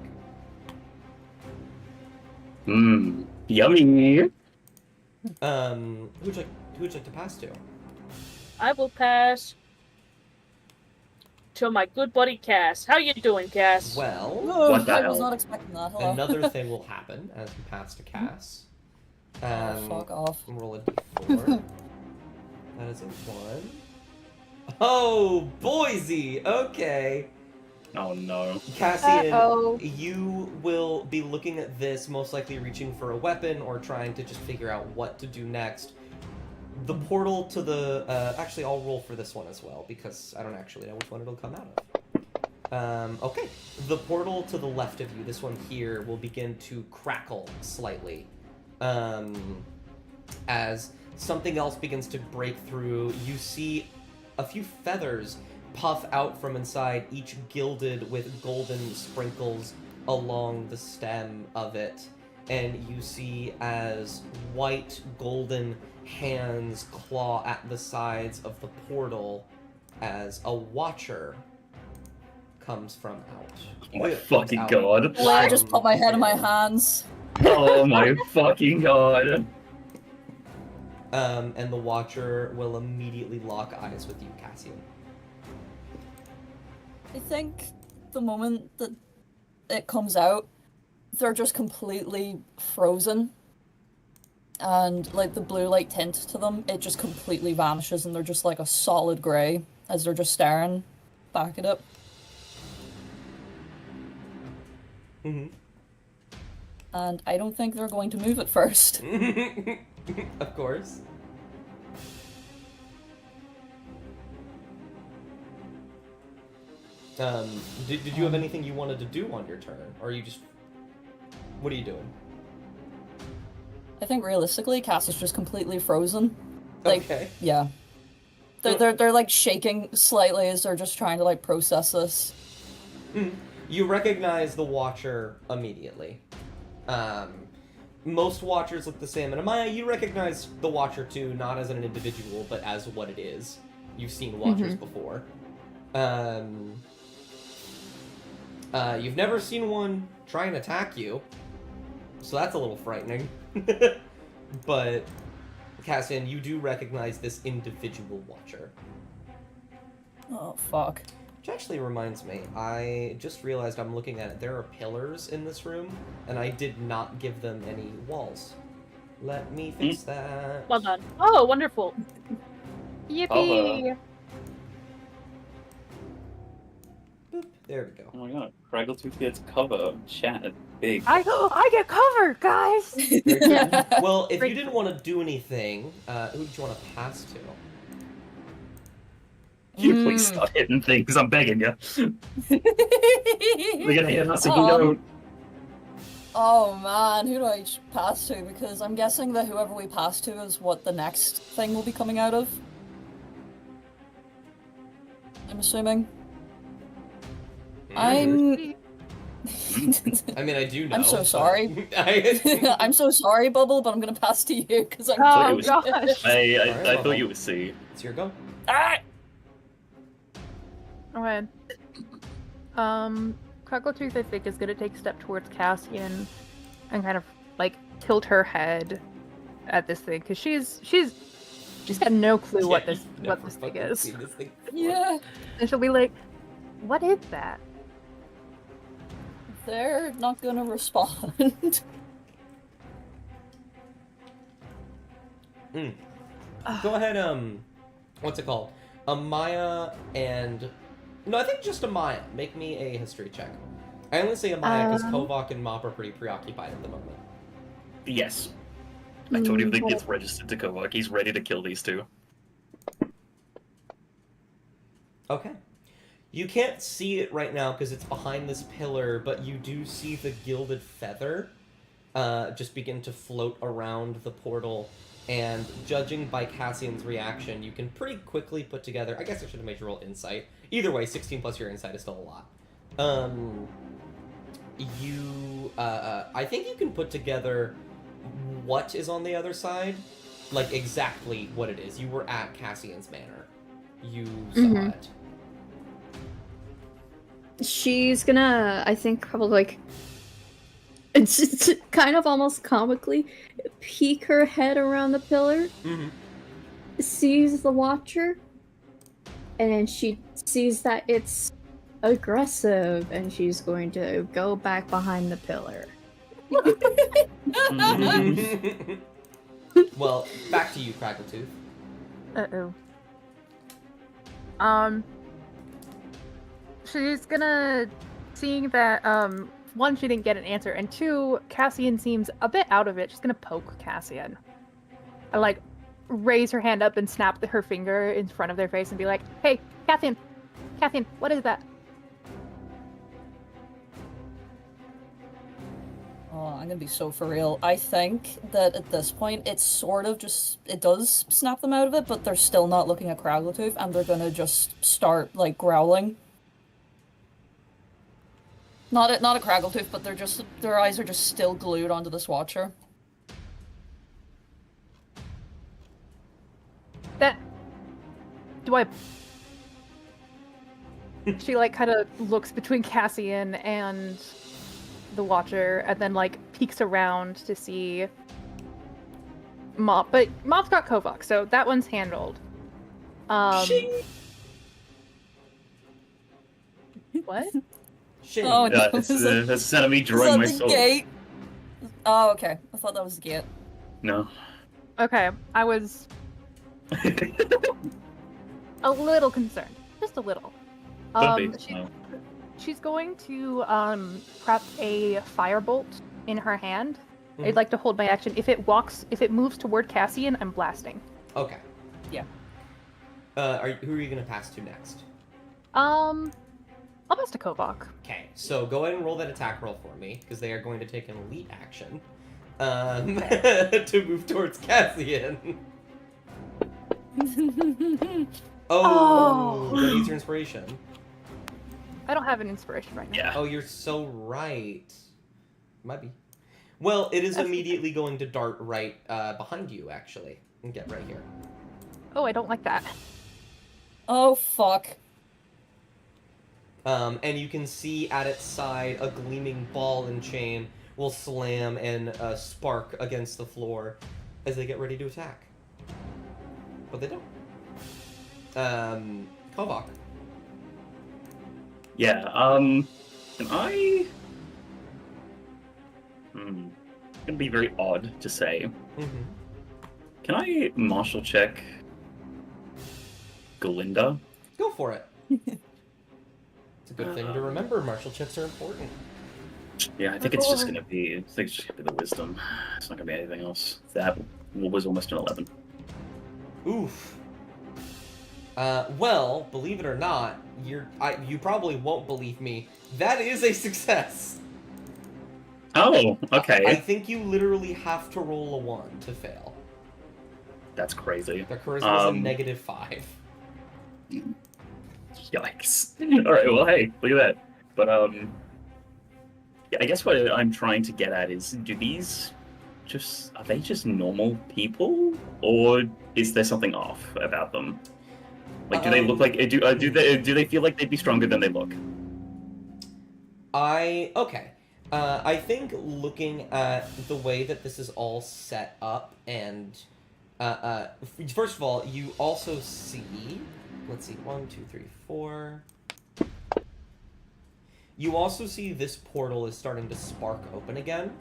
Yummy. Who would you like to pass to? I will pass to my good buddy Cass. How you doing, Cass? Well, What the I was hell? not expecting that. Hello. another thing will happen as you pass to Cass. Oh, fuck off. Roll a d4. That is a 1. Oh, Boise! Okay. Oh no. Cassian, Uh-oh. you will be looking at this, most likely reaching for a weapon or trying to just figure out what to do next. The portal to the... actually, I'll roll for this one as well, because I don't actually know which one it'll come out of. Okay. The portal to the left of you, this one here, will begin to crackle slightly. As something else begins to break through, you see a few feathers puff out from inside, each gilded with golden sprinkles along the stem of it. And you see as white golden hands claw at the sides of the portal as a watcher comes from out. Oh my comes fucking out god. Well, I just put my head in my hands. Oh my fucking god. And the watcher will immediately lock eyes with you, Cassian. I think the moment that it comes out, they're just completely frozen. And, like, the blue light tint to them, it just completely vanishes and they're just like a solid grey as they're just staring back at it. Mm-hmm. And I don't think they're going to move at first. Of course. Did you have anything you wanted to do on your turn, or are you just? What are you doing? I think realistically, Cass is just completely frozen. Like, Okay. yeah. They're like shaking slightly as they're just trying to like process this. You recognize the Watcher immediately. Most Watchers look the same, and Amaya, you recognize the Watcher too, not as an individual, but as what it is. You've seen Watchers before. You've never seen one try and attack you, so that's a little frightening. But, Cassian, you do recognize this individual Watcher. Oh, fuck. Which actually reminds me, I just realized I'm looking at it. There are pillars in this room, and I did not give them any walls. Let me fix that. Well done. Oh, wonderful. Yippee! Boop, there we go. Oh my god, Craggletooth gets cover. Chat big. I get covered, guys. Very good. Well, if you didn't want to do anything, who did you want to pass to? Can you please stop hitting things? I'm begging you. We're gonna hit us if you don't. Oh man, who do I pass to? Because I'm guessing that whoever we pass to is what the next thing will be coming out of. I'm assuming. I mean, I do know. I'm so but- sorry. I I'm so sorry, Bubble, but I'm gonna pass to you because I'm. thought it Oh was- gosh. I Alright, thought you would see. It's your go. Ah! Okay. Craggletooth, I think, is gonna take a step towards Cassian and kind of like tilt her head at this thing because she's got no clue what Yeah, this you've what never this thing fucking is, seen this thing before. Yeah, and she'll be like, "What is that?" they're not gonna respond. Go ahead, what's it called? Amaya and... No, I think just Amaya. Make me a history check. I only say Amaya because Kovak and Mop are pretty preoccupied at the moment. Yes. I told you if it gets registered to Kovak, he's ready to kill these two. Okay. You can't see it right now because it's behind this pillar, but you do see the gilded feather just begin to float around the portal. And judging by Cassian's reaction, you can pretty quickly put together... I guess I should have made you roll insight. Either way, 16 plus your insight is still a lot. I think you can put together what is on the other side. Like, exactly what it is. You were at Cassian's manor. You saw it. She's gonna, I think, probably like, it's kind of almost comically peek her head around the pillar, sees the Watcher, and then she sees that it's aggressive, and she's going to go back behind the pillar. Well, back to you, Craggletooth. She's gonna, seeing that, one, she didn't get an answer, and two, Cassian seems a bit out of it. She's gonna poke Cassian. And, like, raise her hand up and snap her finger in front of their face and be like, "Hey, Cassian! Cassian, what is that?" Oh, I'm gonna be so for real. I think that at this point, it's sort of just... It does snap them out of it, but they're still not looking at Craggletooth, and they're gonna just start, like, growling. Not a Craggletooth, but they're just... Their eyes are just still glued onto this Watcher. That... Do I... She, like, kind of looks between Cassian and the Watcher, and then, like, peeks around to see Mop. But Mop's got Kovak, so that one's handled. What? Shit. Oh, no. That's the sound of me Is drawing that my the soul. gate? Oh, okay. I thought that was the gate. No. Okay, I was a little concerned. Just a little. Don't be. No. She's going to prep a firebolt in her hand. I'd like to hold my action. If it moves toward Cassian, I'm blasting. to Kovok. Okay, so go ahead and roll that attack roll for me, because they are going to take an elite action to move towards Cassian. Oh, that needs your inspiration. I don't have an inspiration right now. Yeah. Oh, you're so right. Might be. Well, it is immediately going to dart right behind you, actually, and get right here. Oh, I don't like that. Oh, fuck. And you can see at its side a gleaming ball and chain will slam and spark against the floor as they get ready to attack. But they don't. Kovok. Yeah, can I... It's gonna be very odd to say. Mm-hmm. Can I martial check Glinda? Go for it. It's a good thing to remember. Martial checks are important. Yeah, I think it's just gonna be the wisdom. It's not gonna be anything else. That was almost an 11. Oof. Well, believe it or not, you probably won't believe me. That is a success. Oh, okay. I think you literally have to roll a 1 to fail. That's crazy. Their charisma is a -5. Yikes. Alright, well, hey, look at that. But, yeah, I guess what I'm trying to get at is, are they just normal people? Or is there something off about them? Like, do they look like, do they feel like they'd be stronger than they look? Okay. I think looking at the way that this is all set up and, first of all, you also see, let's see, 1, 2, 3, 4. You also see this portal is starting to spark open again.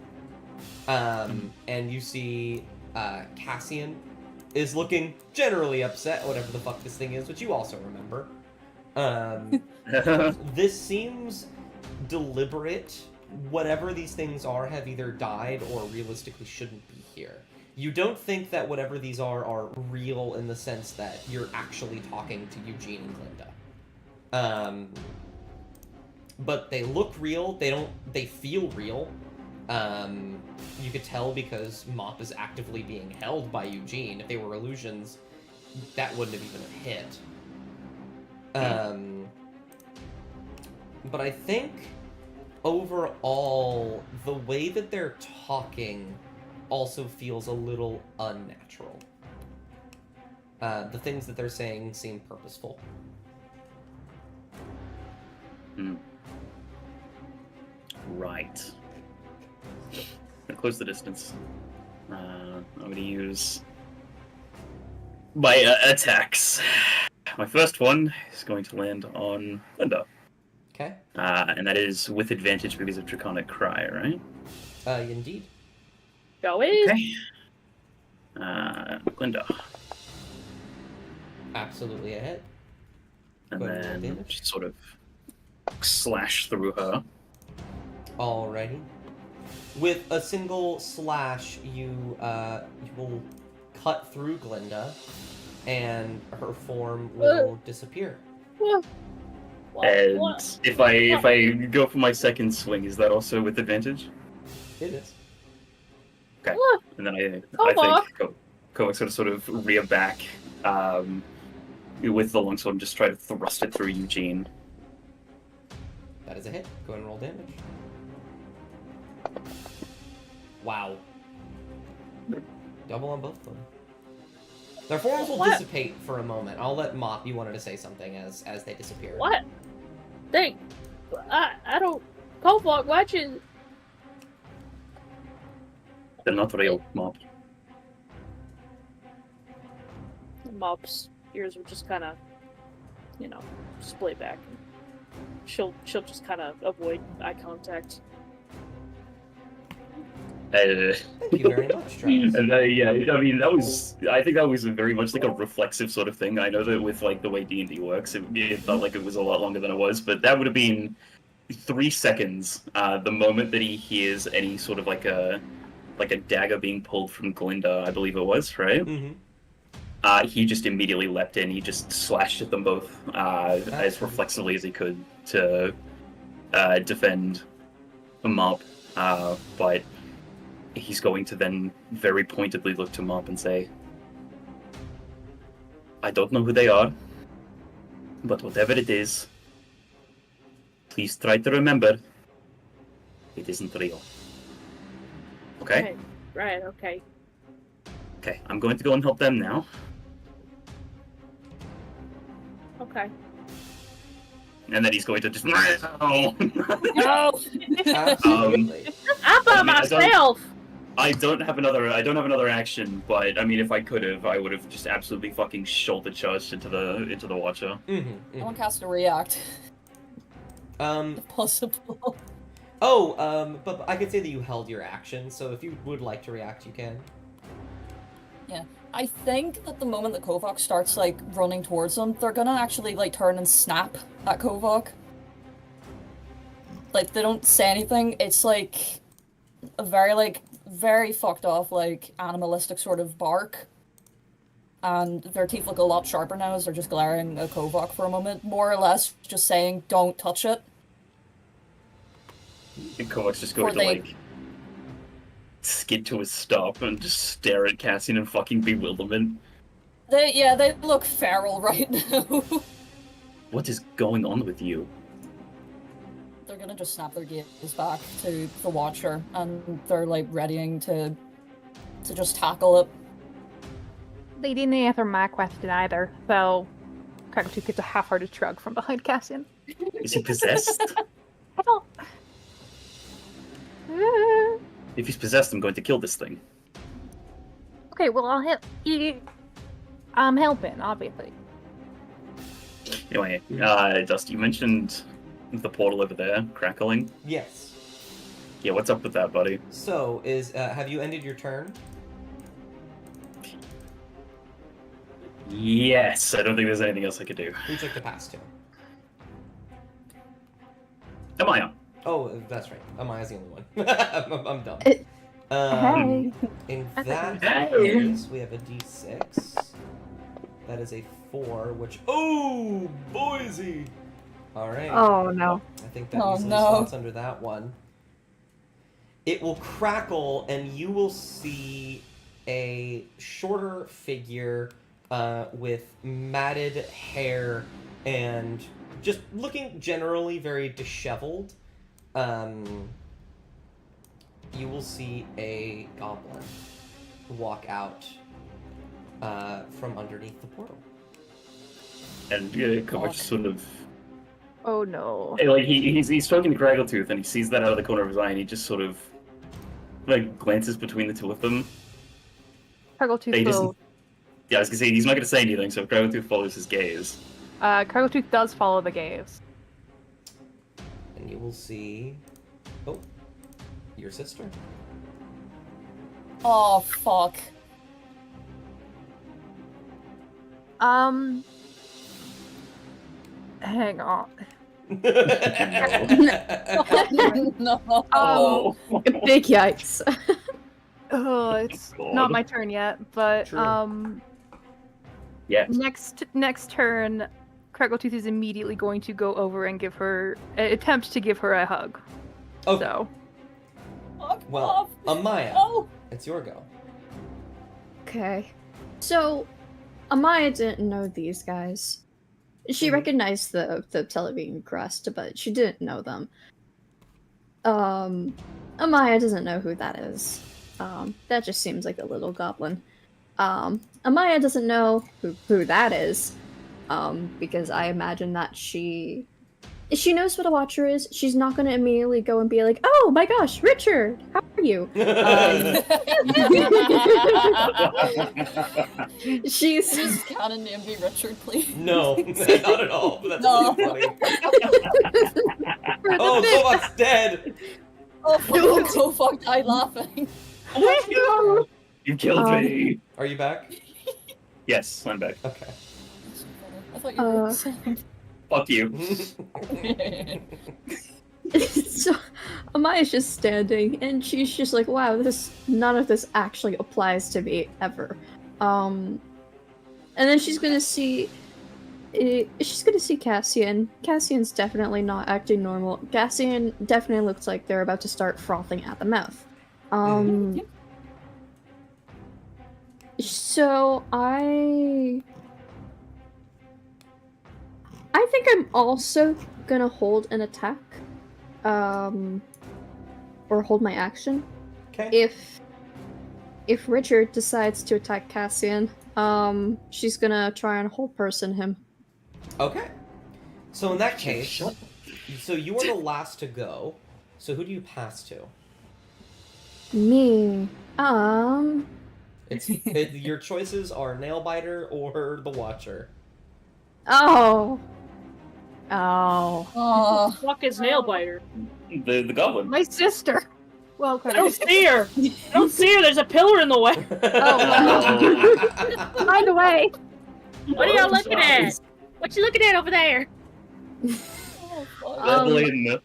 And you see, Cassian is looking generally upset, whatever the fuck this thing is, which you also remember. This seems deliberate. Whatever these things are have either died or realistically shouldn't be here. You don't think that whatever these are real in the sense that you're actually talking to Eugene and Glinda. But they look real, they feel real. You could tell because Mop is actively being held by Eugene. If they were illusions, that wouldn't have even hit. But I think overall, the way that they're talking also feels a little unnatural. The things that they're saying seem purposeful. Right. I'm gonna close the distance. I'm gonna use my attacks. My first one is going to land on Linda. Okay. And that is with advantage because of Draconic Cry, right? Indeed. Shall we? Okay. Linda. Absolutely a hit. And Go ahead and roll then damage. just sort of slash through her. Alrighty. With a single slash, you will cut through Glinda, and her form will disappear. What? And What? if I go for my second swing, is that also with advantage? It is. Okay. What? And then I Kovok. think Kovok's sort of rear back with the longsword and just try to thrust it through Eugene. That is a hit. Go ahead and roll damage. Wow. Double on both of them. Their forms will What? dissipate for a moment. I'll let Mop, you wanted to say something as they disappear. What? Think. I don't. Kovok, watch it. They're not real, Mob. Mop's ears will just kind of, split back. She'll just kind of avoid eye contact. Thank you very much, Travis. And yeah, I mean I think that was very much like a reflexive sort of thing. I know that with like the way D&D works, it felt like it was a lot longer than it was, but that would have been 3 seconds. The moment that he hears any sort of like a dagger being pulled from Glinda, I believe it was, right? Mm-hmm. He just immediately leapt in. He just slashed at them both as reflexively as he could to defend Mop, but he's going to then very pointedly look to Mop and say, I don't know who they are, but whatever it is, please try to remember it isn't real. Okay? Right, okay. Okay, I'm going to go and help them now. Okay. And then he's going to just... No! Absolutely. I'm by myself! I don't have another action, but I mean, if I could have, I would have just absolutely fucking shoulder charged into the Watcher. I want cast a react, Um. if possible. Oh. But I could say that you held your action, so if you would like to react, you can. Yeah. I think that the moment that Kovok starts, like, running towards them, they're gonna actually, like, turn and snap at Kovok. Like, they don't say anything. It's, like, a very fucked off, like, animalistic sort of bark. And their teeth look a lot sharper now as they're just glaring at Kovok for a moment. More or less just saying, don't touch it. And Kovak's just going to, like, skid to a stop and just stare at Cassian in fucking bewilderment. They look feral right now. What is going on with you? They're gonna just snap their gaze back to the Watcher, and they're like readying to just tackle it. They didn't answer my question either, so Crackletooth gets a half-hearted shrug from behind Cassian. Is he possessed? I don't. If he's possessed, I'm going to kill this thing. Okay, well I'll help. I'm helping, obviously. Anyway, Dusty, you mentioned the portal over there crackling. Yes. Yeah, what's up with that, buddy? So, have you ended your turn? Yes, I don't think there's anything else I could do. Who'd you like to pass to? Am I on? Oh, that's right. Amaya's the only one. I'm dumb. Hey. In I thought that you- case, we have a d6. That is a 4, which... Oh, Boise! Alright. Oh no. I think that Oh, easily no. slots under that one. It will crackle, and you will see a shorter figure with matted hair and just looking generally very disheveled. You will see a goblin walk out from underneath the portal. And Kovac sort of... Oh no. Like, he's talking to Craggletooth, and he sees that out of the corner of his eye, and he just sort of, like, glances between the two of them. Crackletooth He will. doesn't... Yeah, I was gonna say, he's not gonna say anything, so Craggletooth follows his gaze. Crackletooth does follow the gaze. And you will see... Oh. Your sister. Oh fuck. Hang on. No. Oh! Big yikes. Oh, it's God. not my turn yet, but True. Yes. next turn, Crackletooth is immediately going to go over and attempt to give her a hug. Okay. So, Fuck Well, off. Amaya, Oh. it's your go. Okay. So, Amaya didn't know these guys. She Mhm. recognized the Television crest, but she didn't know them. Amaya doesn't know who that is. That just seems like a little goblin. Amaya doesn't know who that is. Because I imagine that she knows what a Watcher is. She's not gonna immediately go and be like, "Oh my gosh, Richard, how are you?" She's Just canon name be Richard, please. No, not at all. But that's No. really funny. for the Oh, bit- Kovak's dead! Oh fuck, Kovok died laughing. You killed me! Are you back? Yes, I'm back. Okay. I thought you were saying. Fuck you. So Amaya's just standing, and she's just like, "Wow, none of this actually applies to me ever." And then she's gonna see she's gonna see Cassian. Cassian's definitely not acting normal. Cassian definitely looks like they're about to start frothing at the mouth. So I think I'm also gonna hold an attack, or hold my action. Okay. If Richard decides to attack Cassian, she's gonna try and hold person him. Okay. So in that case, so you are the last to go. So who do you pass to? Me. Your choices are Nailbiter or the Watcher. Oh. Oh, Fuck is Nailbiter? The goblin. My sister. Well, I don't see her. I don't see her. There's a pillar in the way. Oh, by the way. What are y'all looking at? What you looking at over there? Goblin.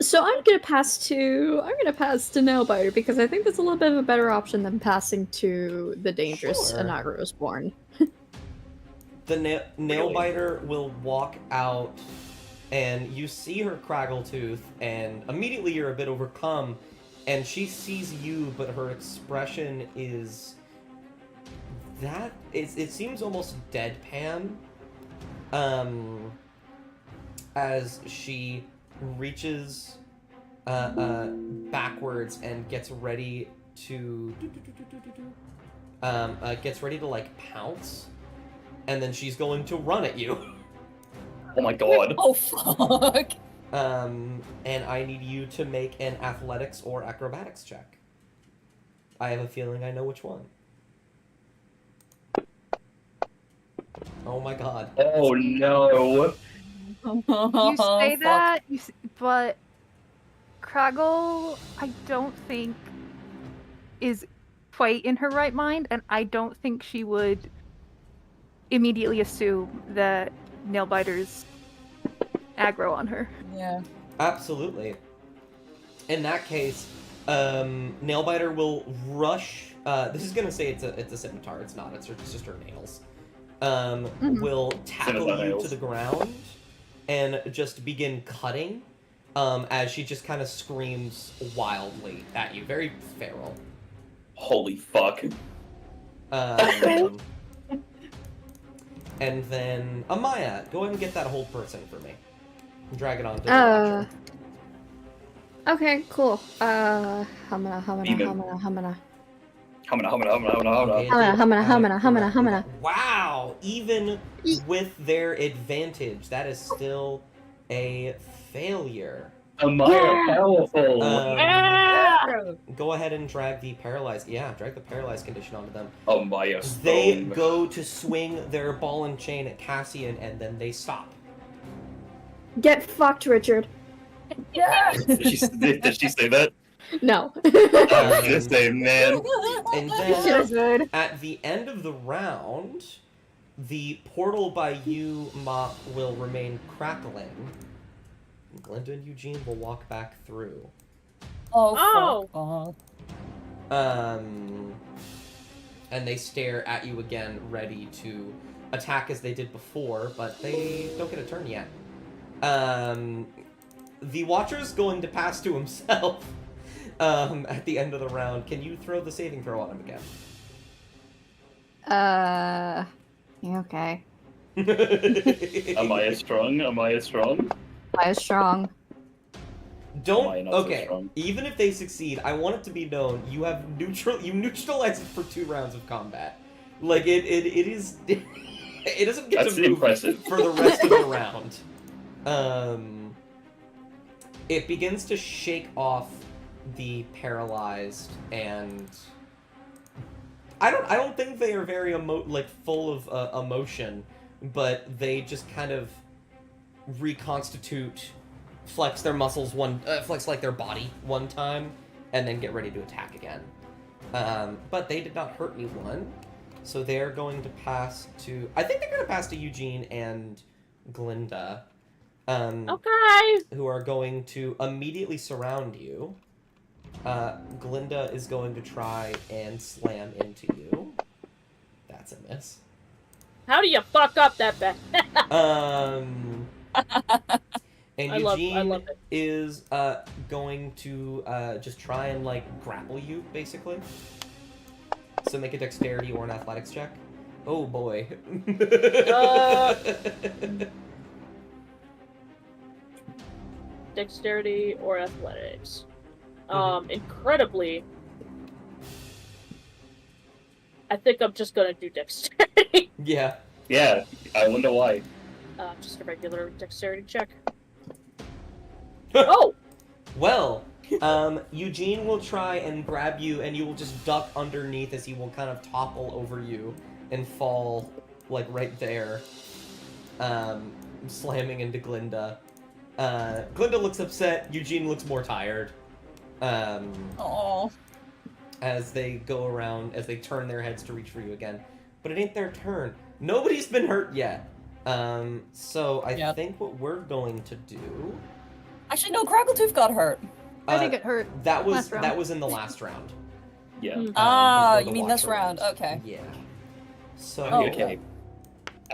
So I'm gonna pass to Nailbiter because I think that's a little bit of a better option than passing to the dangerous Sure. Anagros born. The Nailbiter will walk out, and you see her Craggletooth, and immediately you're a bit overcome, and she sees you, but her expression is it seems almost deadpan, as she reaches backwards and gets ready to like pounce, and then she's going to run at you. Oh my god. oh fuck. And I need you to make an athletics or acrobatics check. I have a feeling I know which one. Oh my god. Oh no. You say Fuck. that, but Craggle, I don't think is quite in her right mind, and I don't think she would immediately assume that Nailbiter's aggro on her. Yeah. Absolutely. In that case, Nailbiter will rush. This is gonna say it's a scimitar. It's not. It's just her nails. Will tackle Scimitar you nails. to the ground and just begin cutting. As she just kind of screams wildly at you, very feral. Holy fuck. And then Amaya, go ahead and get that whole person for me. Drag it on to the Watcher. Okay, cool. Humana. Humana. Wow! Even with their advantage, that is still a failure. Amaya powerful. Go ahead and drag the paralyzed. Yeah, drag the paralyzed condition onto them. Amaya They stone. go to swing their ball and chain at Cassian, and then they stop. Get fucked, Richard. Yeah. Did she say that? No. I was gonna say, man. And Should've then said. at the end of the round, the portal by you, Mop, will remain crackling. Glinda and Eugene will walk back through. Oh. Fuck. And they stare at you again, ready to attack as they did before, but they don't get a turn yet. The Watcher's going to pass to himself at the end of the round. Can you throw the saving throw on him again? Okay. Amaya strong. Amaya strong. I is strong. Don't. Why not so Okay. strong? Even if they succeed, I want it to be known you have you neutralize it for 2 rounds of combat. Like it is. It doesn't get That's to move impressive. for the rest of the round. It begins to shake off the paralyzed, and I don't think they are very full of emotion, but they just kind of reconstitute, flex their muscles flex like their body one time, and then get ready to attack again. But they did not hurt anyone, so they're going to pass to. I think they're going to pass to Eugene and Glinda. Okay. Who are going to immediately surround you. Glinda is going to try and slam into you. That's a miss. How do you fuck up that bad? And I Eugene love it. is going to just try and like grapple you, basically. So make a dexterity or an athletics check. Oh boy. Dexterity or athletics. Mhm. Incredibly, I think I'm just gonna do dexterity. Yeah. Yeah, I wonder why. Just a regular dexterity check. Oh! Well, Eugene will try and grab you, and you will just duck underneath as he will kind of topple over you and fall, like, right there, slamming into Glinda. Glinda looks upset, Eugene looks more tired, Oh. as they go around, as they turn their heads to reach for you again. But it ain't their turn. Nobody's been hurt yet. So I Yep. think what we're going to do... Actually, no, Crackletooth got hurt. I think it hurt. That was Last round. that was in the last round. Yeah. Hmm. Ah, before you the mean watch this round? Okay. Yeah. So Oh. Okay.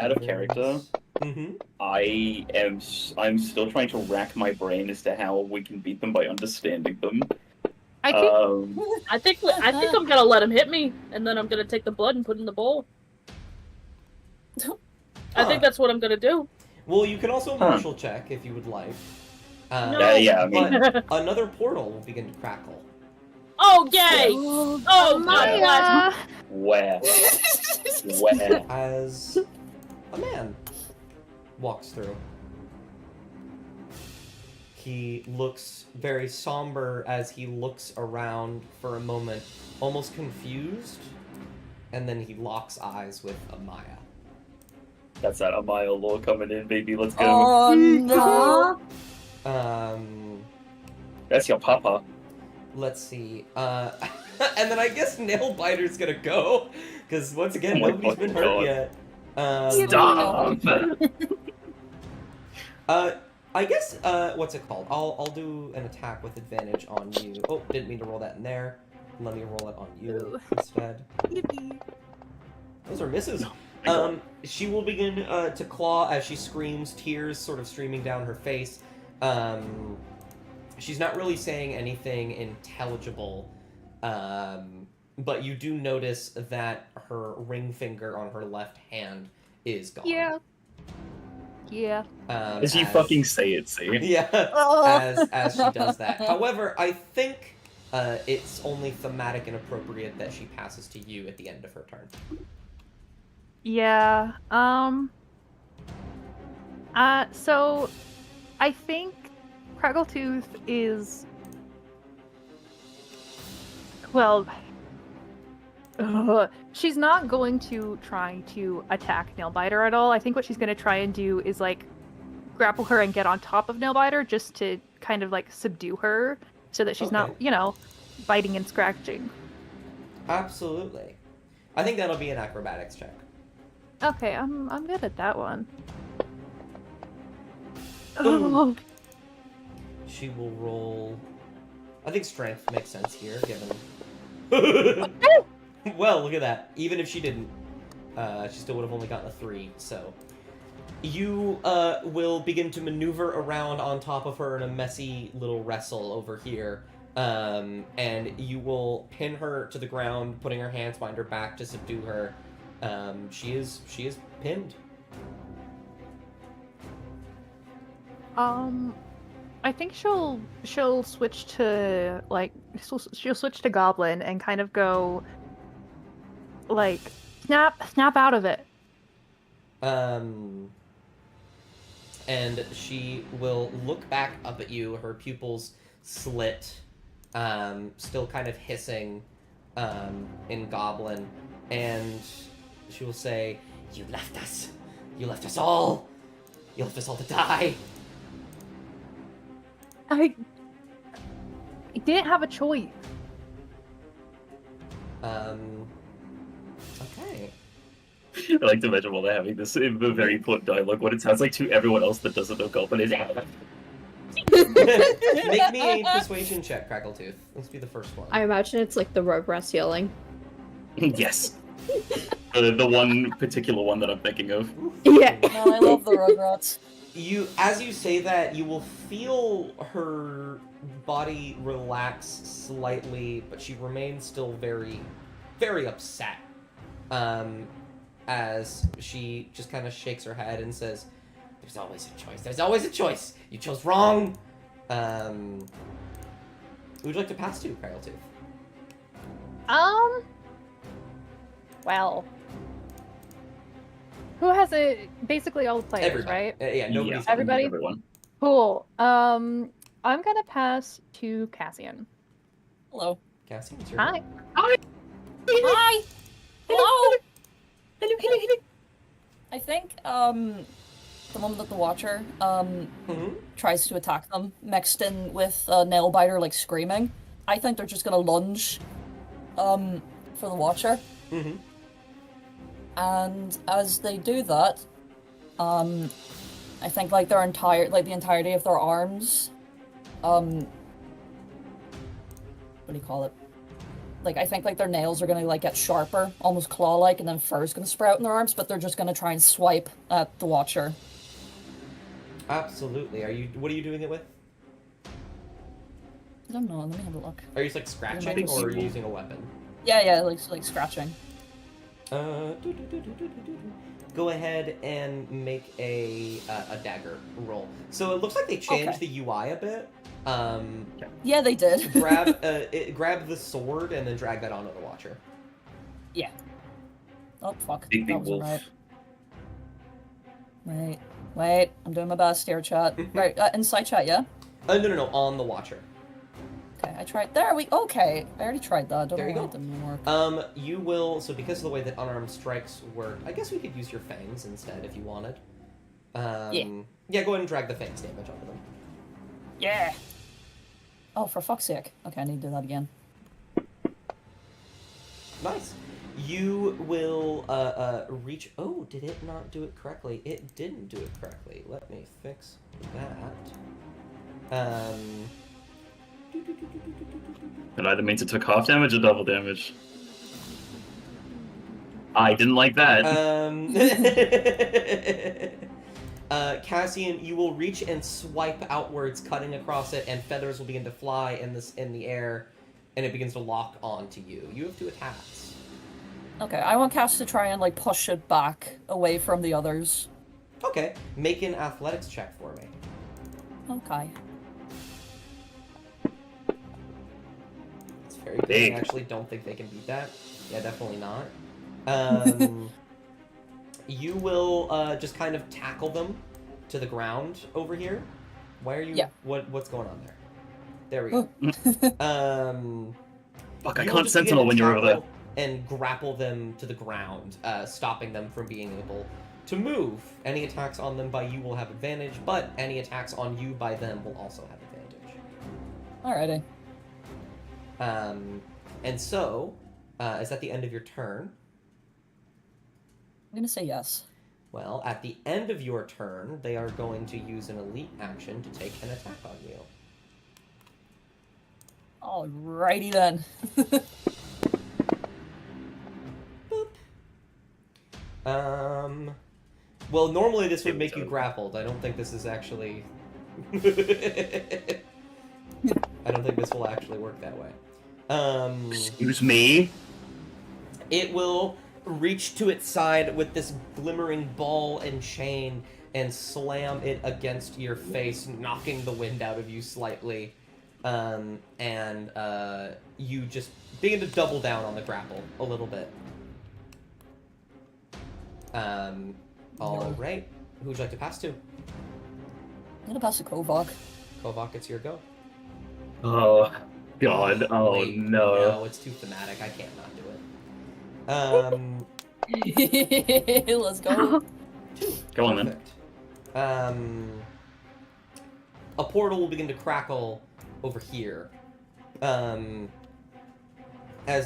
Out of character, Mm-hmm. I'm still trying to rack my brain as to how we can beat them by understanding them. I think I think I'm gonna let him hit me, and then I'm gonna take the blood and put it in the bowl. I think that's what I'm gonna do. Well, you can also martial check if you would like. No. Yeah, I mean, But another portal will begin to crackle. Oh yay! Oh God bless. Maya. where? Where? As a man walks through. He looks very somber as he looks around for a moment, almost confused, and then he locks eyes with Amaya. That's that Amaya law coming in, baby. Let's go. Oh no! That's your papa. Let's see. And then I guess Nailbiter's gonna go, because once again, Oh my nobody's been fucking hurt God. yet. Stop! I guess, what's it called? I'll do an attack with advantage on you. Oh, didn't mean to roll that in there. Let me roll it on you instead. Those are misses. She will begin to claw as she screams, tears sort of streaming down her face. She's not really saying anything intelligible, but you do notice that her ring finger on her left hand is gone. Yeah. Yeah. As you fucking say it, see? Yeah, as she does that. However, I think it's only thematic and appropriate that she passes to you at the end of her turn. Yeah. So I think Craggletooth is she's not going to try to attack Nailbiter at all. I think what she's going to try and do is like grapple her and get on top of Nailbiter just to kind of like subdue her so that she's not, biting and scratching. Absolutely. I think that'll be an acrobatics check. Okay, I'm good at that one. Ooh. Oh, She will roll. I think strength makes sense here, given. Well, look at that. Even if she didn't, she still would have only gotten a 3. So you will begin to maneuver around on top of her in a messy little wrestle over here, and you will pin her to the ground, putting her hands behind her back to subdue her. She is pinned. I think she'll switch to she'll switch to Goblin and kind of go like snap out of it. And she will look back up at you, her pupils slit, still kind of hissing in Goblin, and she will say, "You left us. You left us all. You left us all to die." I didn't have a choice. Okay. I like to imagine while they're having this very important dialogue, what it sounds like to everyone else that doesn't know Goblin is. Make me a persuasion check, Crackletooth. Let's be the first one. I imagine it's like the Rugrats yelling. Yes. The one particular one that I'm thinking of. Yeah. No, I love the Rugrats. As you say that, you will feel her body relax slightly, but she remains still very, very upset. As she just kind of shakes her head and says, "There's always a choice. There's always a choice. You chose wrong." Who would you like to pass to, Cryolltooth? Well, who has it? Basically all the players, Everybody. right? Yeah, nobody's. Yeah, Everybody? Everyone. Cool. I'm gonna pass to Cassian. Hello. Cassie, it's your Hi. Hi. Hello. I think the moment that the Watcher tries to attack them, mixed in with Nailbiter like screaming, I think they're just gonna lunge for the Watcher. Mm-hmm. And as they do that, I think like the entirety of their arms, what do you call it? Like I think like their nails are gonna like get sharper, almost claw-like, and then fur's gonna sprout in their arms, but they're just gonna try and swipe at the Watcher. Absolutely. What are you doing it with? I don't know. Let me have a look. Are you just like scratching, or are you using a weapon? Yeah, like scratching. Go ahead and make a dagger roll. So it looks like they changed Okay. the UI a bit. Yeah, they did. grab the sword and then drag that onto the Watcher. Yeah. Oh fuck. Big That wasn't wolf. right. Wait. I'm doing my best here, chat. Right. Inside chat, yeah. No, on the Watcher. Okay, I tried. Okay, I already tried that. Don't There you know why go. it didn't work. You will. So because of the way that unarmed strikes work, I guess we could use your fangs instead if you wanted. Yeah, go ahead and drag the fangs damage onto them. Yeah. Oh, for fuck's sake. Okay, I need to do that again. Nice. You will reach. Oh, did it not do it correctly? It didn't do it correctly. Let me fix that. It either means it took half damage or double damage. I didn't like that. Cassian, you will reach and swipe outwards, cutting across it, and feathers will begin to fly in the air, and it begins to lock onto you. You have 2 attacks. Okay, I want Cass to try and like push it back away from the others. Okay, make an athletics check for me. Okay. It's very good. Big. I actually don't think they can beat that. Yeah, definitely not. You will just kind of tackle them to the ground over here. Why are you? Yeah. What's going on there? There we go. Fuck, I you will can't just begin sentinel to when you're over there. tackle and grapple them to the ground, stopping them from being able to move. Any attacks on them by you will have advantage, but any attacks on you by them will also have advantage. Alrighty. And so, is that the end of your turn? I'm gonna say yes. Well, at the end of your turn, they are going to use an elite action to take an attack on you. Alrighty then. Well, normally this would make you grappled. I don't think this is actually... I don't think this will actually work that way. Excuse me? It will reach to its side with this glimmering ball and chain and slam it against your face, knocking the wind out of you slightly. You just begin to double down on the grapple a little bit. All right. Who would you like to pass to? I'm gonna pass to Kovok. Kovak, it's your go. Oh, God. Oh, Wait, no. No, it's too thematic. I can't not do it. Let's go. Go on, then. Perfect. A portal will begin to crackle over here. As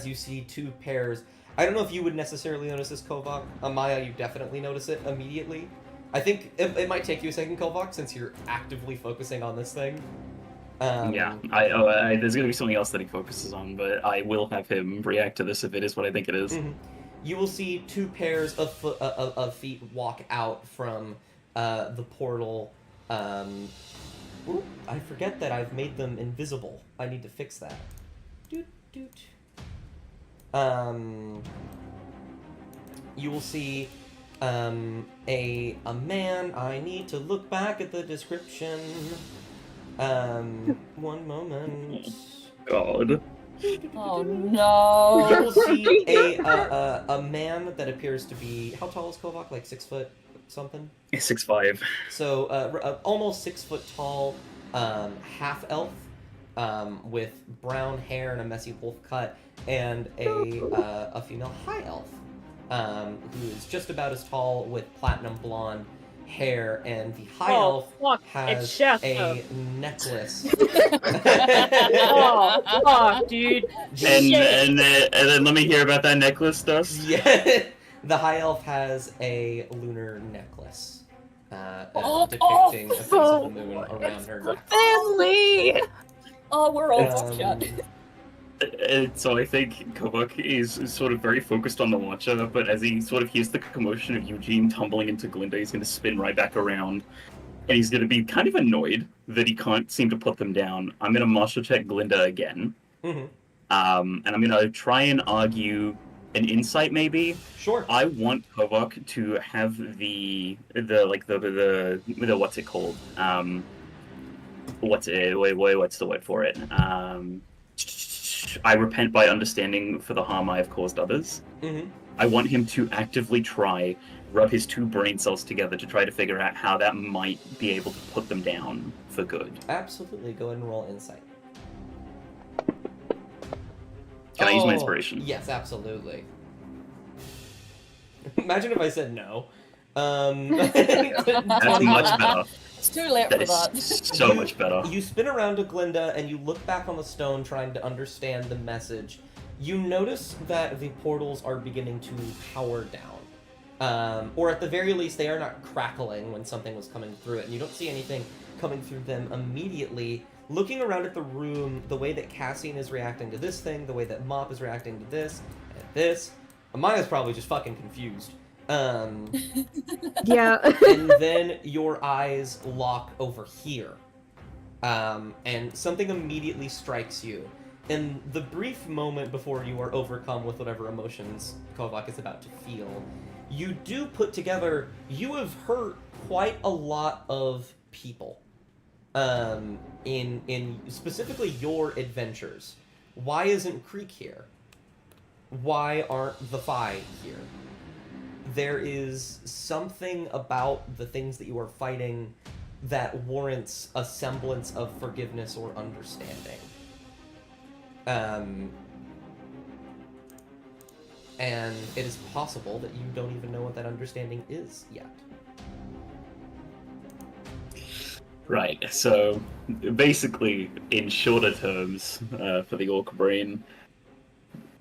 you see 2 pairs. I don't know if you would necessarily notice this, Kovak. Amaya, you definitely notice it immediately. I think it might take you a second, Kovak, since you're actively focusing on this thing. Yeah, there's gonna be something else that he focuses on, but I will have him react to this if it is what I think it is. you will see two pairs of feet walk out from the portal. Ooh, I forget that I've made them invisible. I need to fix that. Doot, doot. You will see a man. I need to look back at the description. One moment. God. Oh You no. will see a man that appears to be, how tall is Kovak? Like 6 foot something? 6'5". So almost 6 foot tall, half elf, with brown hair and a messy wolf cut, and a female high elf, who is just about as tall with platinum blonde hair, and the high elf fuck, has it's Shasta. a necklace. Oh, fuck, dude. And then let me hear about that necklace, Dust. Yeah, the high elf has a lunar necklace, Oh, depicting a phase of the moon around her neck. Family! Oh, we're all shut. So I think Kovak is sort of very focused on the Watcher, but as he sort of hears the commotion of Eugene tumbling into Glinda, he's going to spin right back around, and he's going to be kind of annoyed that he can't seem to put them down. I'm going to martial check Glinda again, Mm-hmm. and I'm going to try and argue an insight maybe. Sure. I want Kovak to have the what's it called? What's the word for it? I repent by understanding for the harm I have caused others. Mm-hmm. I want him to actively rub his two brain cells together to try to figure out how that might be able to put them down for good. Absolutely. Go ahead and roll insight. Can I use my inspiration? Yes, absolutely. Imagine if I said no. That's much better. It's too late That for is that. so much better. You spin around to Glinda and you look back on the stone trying to understand the message. You notice that the portals are beginning to power down. Or at the very least, they are not crackling when something was coming through it. And you don't see anything coming through them immediately. Looking around at the room, the way that Cassian is reacting to this thing, the way that Mop is reacting to this, and this, Amaya's probably just fucking confused. Yeah. And then your eyes lock over here. And something immediately strikes you. In the brief moment before you are overcome with whatever emotions Kovak is about to feel, you do put together, you have hurt quite a lot of people. In specifically your adventures. Why isn't Creek here? Why aren't the Phi here? There is something about the things that you are fighting that warrants a semblance of forgiveness or understanding. And it is possible that you don't even know what that understanding is yet. Right, so basically, in shorter terms, for the orc brain,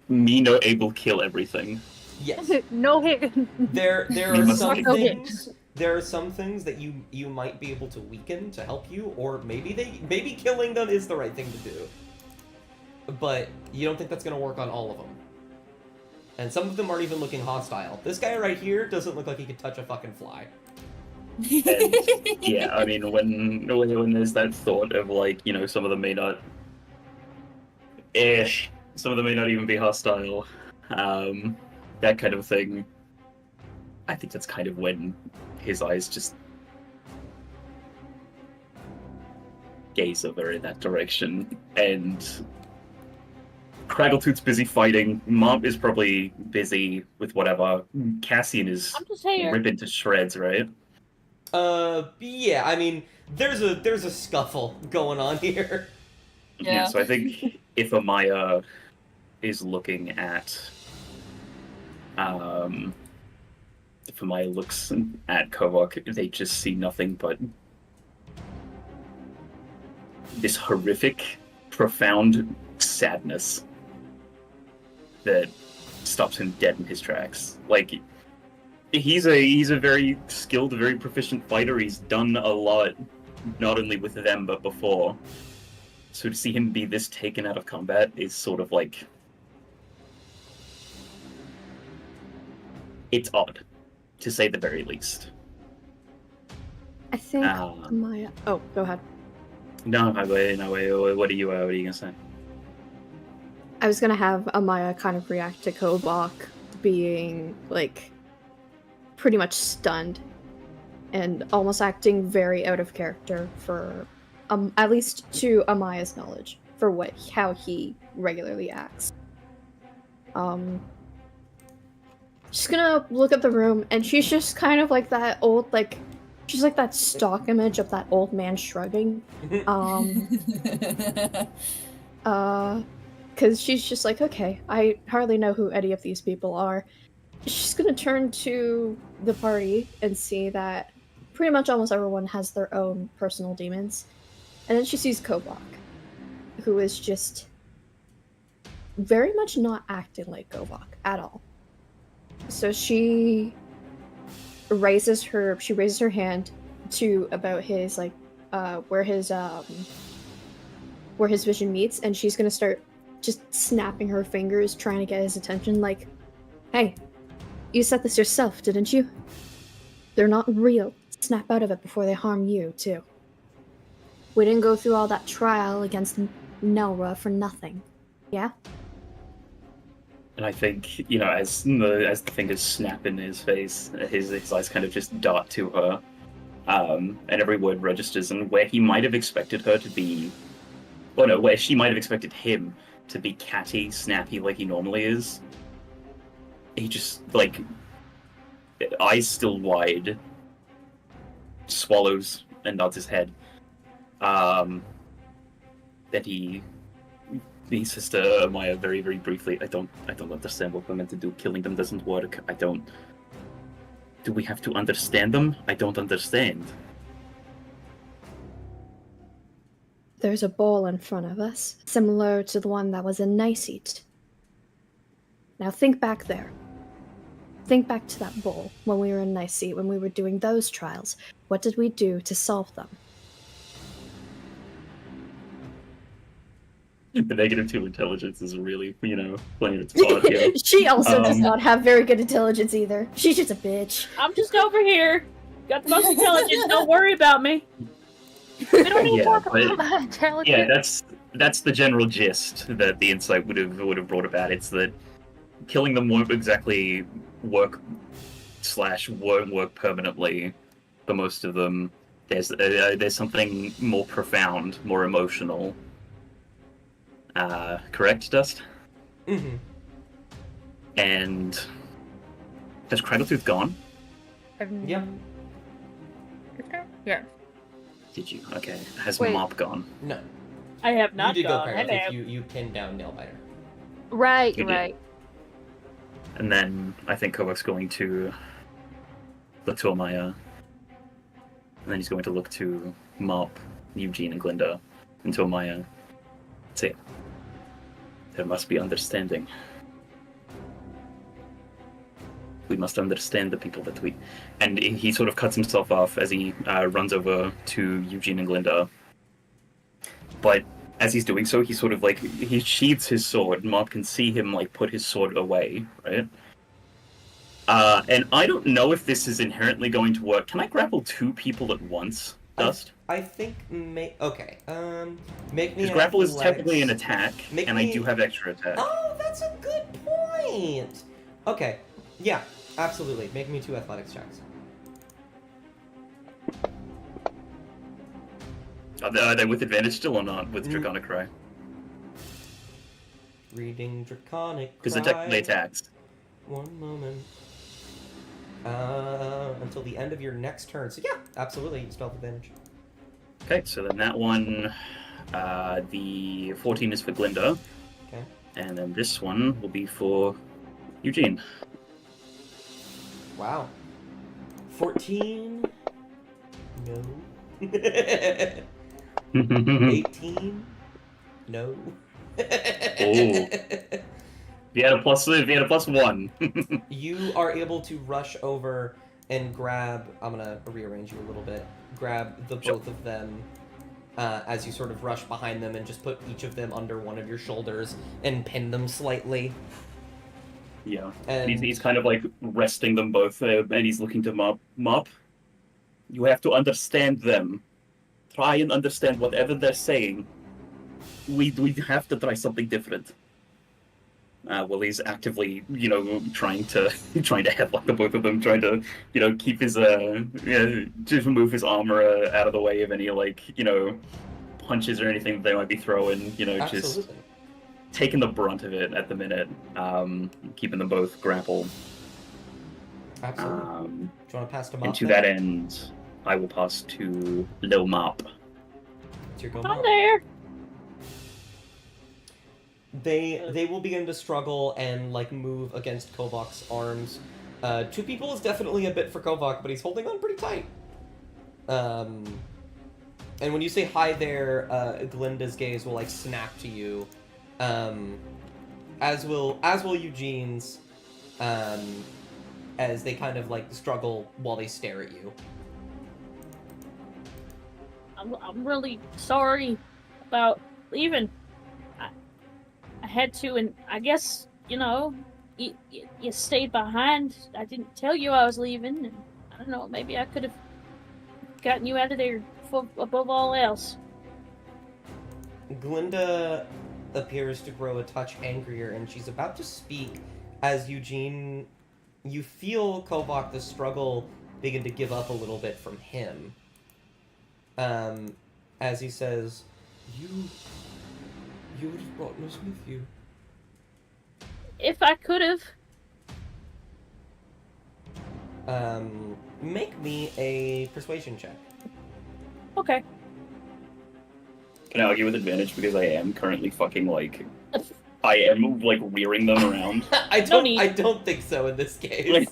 me not able to kill everything. Yes. No hit. There You are must some not- things. There are some things that you might be able to weaken to help you, or maybe killing them is the right thing to do. But you don't think that's gonna work on all of them. And some of them aren't even looking hostile. This guy right here doesn't look like he could touch a fucking fly. And, yeah, I mean, when there's that thought of, like, you know, some of them may not even be hostile, that kind of thing, I think that's kind of when his eyes just gaze over in that direction, and Craggletooth's busy fighting, Mop is probably busy with whatever, Cassian is I'm just here. ripping to shreds, right? Yeah, I mean, there's a scuffle going on here. Yeah. So I think if Amaya is looking at, if Amaya looks at Kovak, they just see nothing but this horrific, profound sadness that stops him dead in his tracks. Like, he's a very skilled, very proficient fighter. He's done a lot, not only with them but before. So to see him be this taken out of combat is sort of like it's odd, to say the very least. I think Maya. Oh, go ahead. No, wait. What are you gonna say? I was gonna have Amaya kind of react to Kobach being like pretty much stunned and almost acting very out of character for at least to Amaya's knowledge for how he regularly acts. She's gonna look at the room and she's just kind of like that old she's like that stock image of that old man shrugging. Because she's just like, okay, I hardly know who any of these people are. She's gonna turn to the party and see that pretty much almost everyone has their own personal demons. And then she sees Kobach, who is just very much not acting like Kobach at all. So she raises her hand to about his where his vision meets, and she's gonna start just snapping her fingers trying to get his attention like, hey, you said this yourself, didn't you? They're not real. Snap out of it before they harm you, too. We didn't go through all that trial against Nelra for nothing. Yeah? And I think, as the fingers snap in his face, his eyes kind of just dart to her, and every word registers, and where he might have expected her to be, where she might have expected him to be catty, snappy like he normally is, he just, eyes still wide, swallows and nods his head. Then he says to Maya very, very briefly, I don't understand what we're meant to do. Killing them doesn't work. Do we have to understand them? I don't understand. There's a bowl in front of us, similar to the one that was in Niceet. Now think back there. Think back to that bowl when we were in Niceet, when we were doing those trials. What did we do to solve them? The -2 intelligence is really, playing its part here. She also does not have very good intelligence either. She's just a bitch. I'm just over here. Got the most intelligence. Don't worry about me. We don't need to Yeah, talk but- about that intelligence. Yeah, that's the general gist that the insight would have brought about. It's that killing them won't exactly work / won't work permanently for most of them. There's something more profound, more emotional. Correct, Dust? Mm-hmm. And has Cradletooth gone? Yeah. Yeah. Did you? Okay. Has Wait. Mop gone? No. I have not you did gone. go Hello. Cradletooth. You pinned down Nailbiter. Right, You did. right. And then I think Kovac's going to look to Amaya. And then he's going to look to Mop, Eugene, and Glinda. And to Amaya. Say, there must be understanding. We must understand the people that we... And he sort of cuts himself off as he runs over to Eugene and Glinda. But as he's doing so, he sort of he sheathes his sword. Mop can see him put his sword away, right? And I don't know if this is inherently going to work. Can I grapple 2 people at once, Dust? I think okay. Make me Because grapple is athletics. technically an attack, Make and me- I do have extra attack. Oh, that's a good point. Okay. Yeah, absolutely. Make me 2 athletics checks. Are they with advantage still or not with Draconic Cry? Reading Draconic Because Cry. they're technically attacks. One moment. Until the end of your next turn. So yeah, absolutely, you still have advantage. Okay, so then that one, the 14 is for Glinda. Okay. And then this one will be for Eugene. Wow. 14. No. 18. No. If you had a plus 1. You are able to rush over and grab. I'm gonna rearrange you a little bit. Grab the both of them as you sort of rush behind them and just put each of them under one of your shoulders and pin them slightly. Yeah. And He's kind of like resting them both, and he's looking to Mop. Mop, you have to understand them. Try and understand whatever they're saying. We have to try something different. Well, he's actively, trying to headlock the both of them, trying to, keep his just move his armor out of the way of any punches or anything that they might be throwing. Just absolutely. taking the brunt of it at the minute, keeping them both grappled. Absolutely. Do you want to pass to Mop? And to then? that end, I will pass to Lil Mop. It's your go, I'm Mop. there. They will begin to struggle and like move against Kovok's arms. 2 people is definitely a bit for Kovok, but he's holding on pretty tight. And when you say hi there, Glinda's gaze will like snap to you, as will Eugene's, as they kind of like struggle while they stare at you. I'm really sorry about leaving. I had to, and I guess, you stayed behind. I didn't tell you I was leaving, and I don't know, maybe I could have gotten you out of there above all else. Glinda appears to grow a touch angrier, and she's about to speak as Eugene, you feel Kovok, the struggle, begin to give up a little bit from him. As he says, You would have brought us with you. If I could have. Make me a persuasion check. Okay. Can I argue with advantage because I am currently fucking I am rearing them around. I No need. don't think so in this case.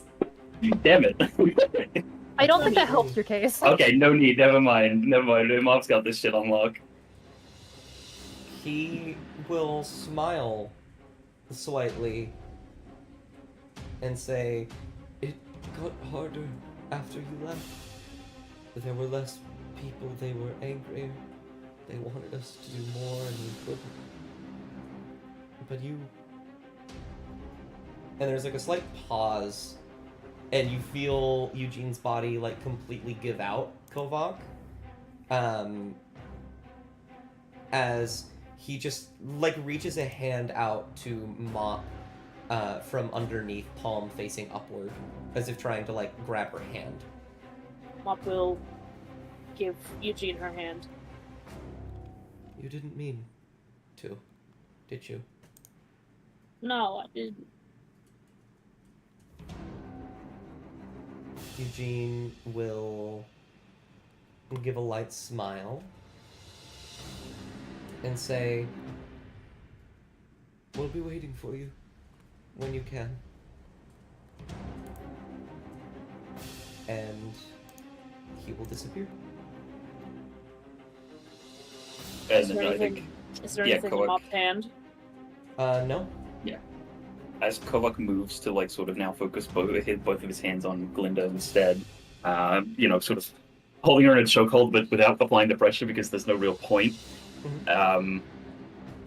Damn it. I don't think that helps your case. Okay, no need. Never mind. Mop's got this shit on lock. He will smile slightly and say, It got harder after you left. There were less people, they were angrier. They wanted us to do more and we couldn't. But you... And there's a slight pause, and you feel Eugene's body completely give out Kovok. As he just reaches a hand out to Mop from underneath, palm facing upward, as if trying to grab her hand. Mop will give Eugene her hand. You didn't mean to, did you? No, I didn't. Eugene will give a light smile and say, We'll be waiting for you when you can. And he will disappear. And Is there then I anything, think is there yeah, anything in Kovok. Mop's hand? No. as Kovak moves to sort of now focus both of his hands on Glinda instead, sort of holding her in a chokehold, but without applying the pressure because there's no real point.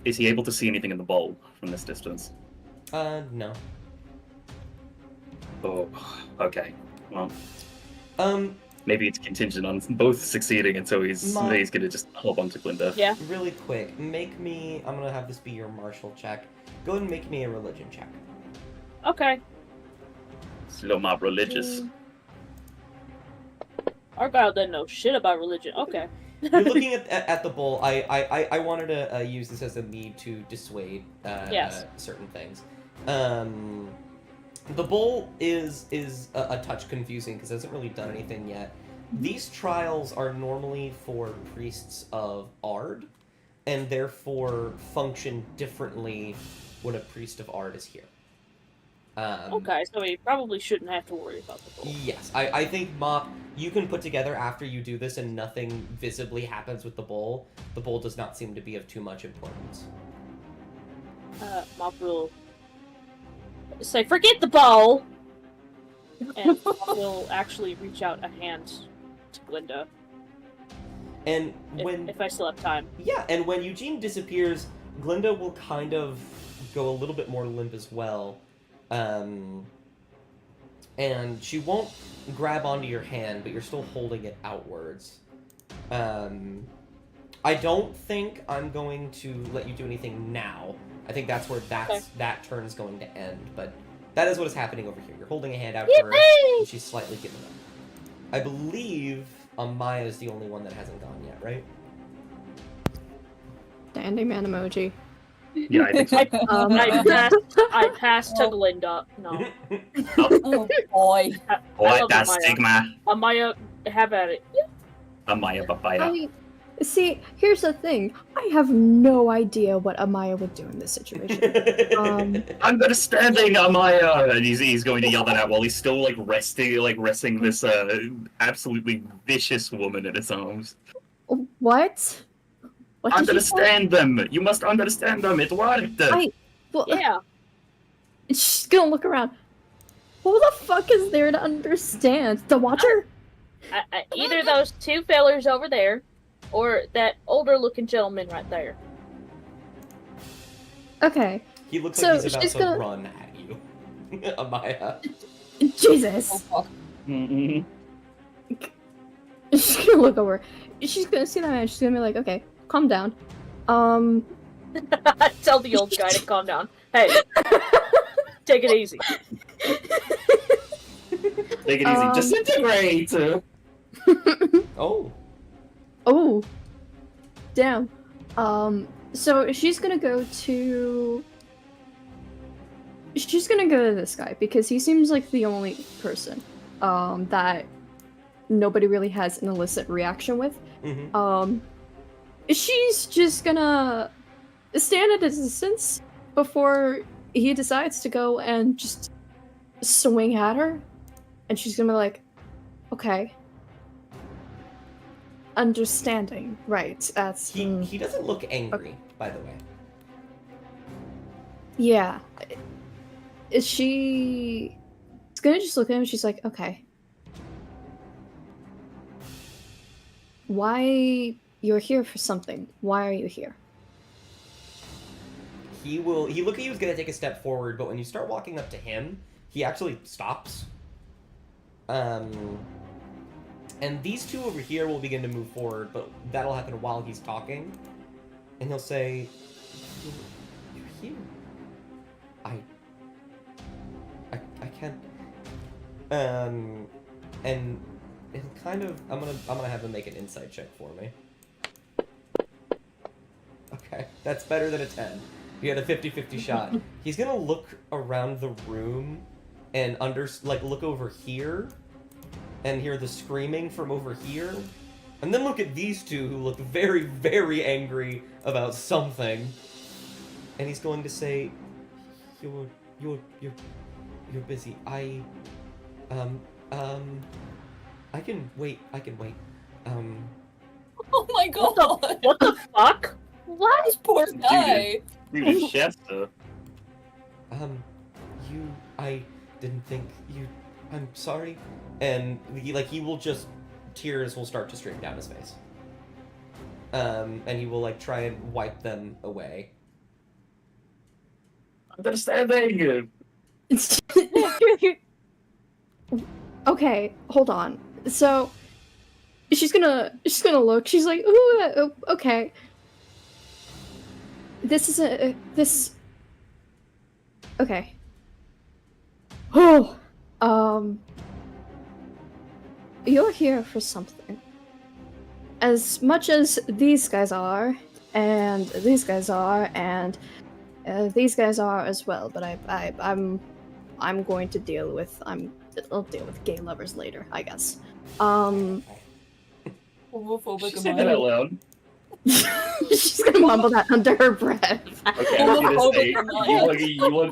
Is he able to see anything in the bowl from this distance? No. Oh, okay. Well, Maybe it's contingent on both succeeding, and so he's gonna just hold on to Glinda. Yeah. really quick, I'm gonna have this be your martial check. Go ahead and make me a religion check. Okay. Slow mob religious. Argyle doesn't know shit about religion. Okay. You're looking at the bowl. I wanted to use this as a mead to dissuade Yes. certain things. The bowl is a touch confusing because it hasn't really done anything yet. These trials are normally for priests of Ard, and therefore function differently when a priest of Ard is here. Okay, so we probably shouldn't have to worry about the bowl. Yes, I think Mop, you can put together after you do this and nothing visibly happens with the bowl. The bowl does not seem to be of too much importance. Mop will say, "Forget the bowl," and Mop will actually reach out a hand to Glinda And when if I still have time. yeah, and when Eugene disappears, Glinda will kind of go a little bit more limp as well. And she won't grab onto your hand, but you're still holding it outwards. I don't think I'm going to let you do anything now. I think that's where that turn's going to end, but that is what is happening over here. You're holding a hand out to her, and she's slightly giving up. I believe Amaya is the only one that hasn't gone yet, right? Standing man emoji. Yeah, I think so. I passed to Glinda. No. Oh boy. I What love that Amaya. stigma? Amaya, have at it. Yeah. Amaya Papaya. See, here's the thing. I have no idea what Amaya would do in this situation. Understanding Amaya! And he's going to yell that out while he's still resting this absolutely vicious woman in his arms. What? What did you say? Understand them! You must understand them! It worked! Well, Yeah. she's gonna look around. Who the fuck is there to understand? The Watcher? Either those two fellers over there, or that older-looking gentleman right there. Okay. He looks So like he's about she's to gonna- run at you. Amaya. Jesus. Oh fuck. Mm-mm. She's gonna look over. She's gonna see that man. She's gonna be like, okay, calm down. Tell the old guy to calm down. Hey, take it easy. Take it easy. Disintegrate! Oh. Oh. Damn. So she's gonna go to... She's gonna go to this guy, because he seems like the only person, that nobody really has an illicit reaction with. Mm-hmm. She's just gonna stand at a distance before he decides to go and just swing at her. And she's gonna be like, okay. Understanding. Right, that's... He doesn't look angry, by the way. Yeah. Is she... It's gonna just look at him, she's like, okay. Why... You're here for something. Why are you here? He look at you, is gonna take a step forward, but when you start walking up to him, he actually stops. And these two over here will begin to move forward, but that'll happen while he's talking. And he'll say, You're here. I can't. And it'll kind of, I'm gonna have him make an insight check for me. Okay, that's better than a 10. You had a 50-50 shot. He's gonna look around the room and look over here and hear the screaming from over here, and then look at these two who look very, very angry about something. And he's going to say, You're busy. I can wait. Oh my god. What the fuck? What? This poor guy. Even Shasta. I didn't think you. I'm sorry. And he will just, tears will start to stream down his face. And he will try and wipe them away. Understanding! Okay, hold on. So she's gonna look. She's like, ooh, okay. This is this. Okay. Oh, you're here for something. As much as these guys are, and these guys are, and these guys are as well. But I'm going to deal with. I'll deal with gay lovers later, I guess. Homophobic She said that out loud. She's gonna mumble that under her breath. Okay, I was gonna say, you are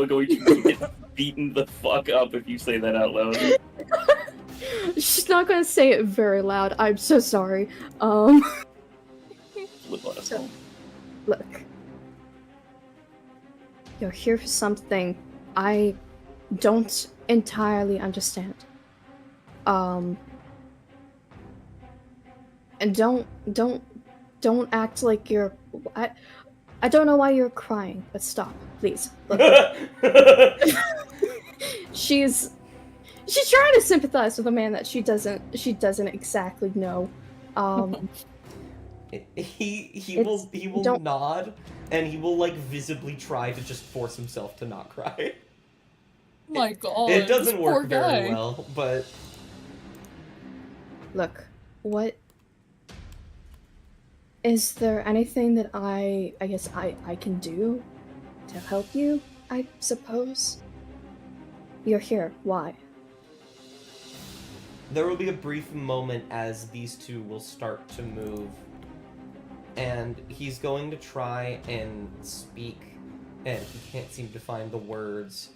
going to get beaten the fuck up if you say that out loud. She's not gonna say it very loud. I'm so sorry. So, look. You're here for something I don't entirely understand. And don't act like you're. I I don't know why you're crying, but stop, please. Look, she's trying to sympathize with a man that she doesn't exactly know. He will nod, and he will like visibly try to just force himself to not cry. My God, It doesn't this poor work very guy. well, but Look, what is there anything that I guess I can do to help you? I suppose. You're here. Why? there will be a brief moment as these two will start to move, and he's going to try and speak, and he can't seem to find the words,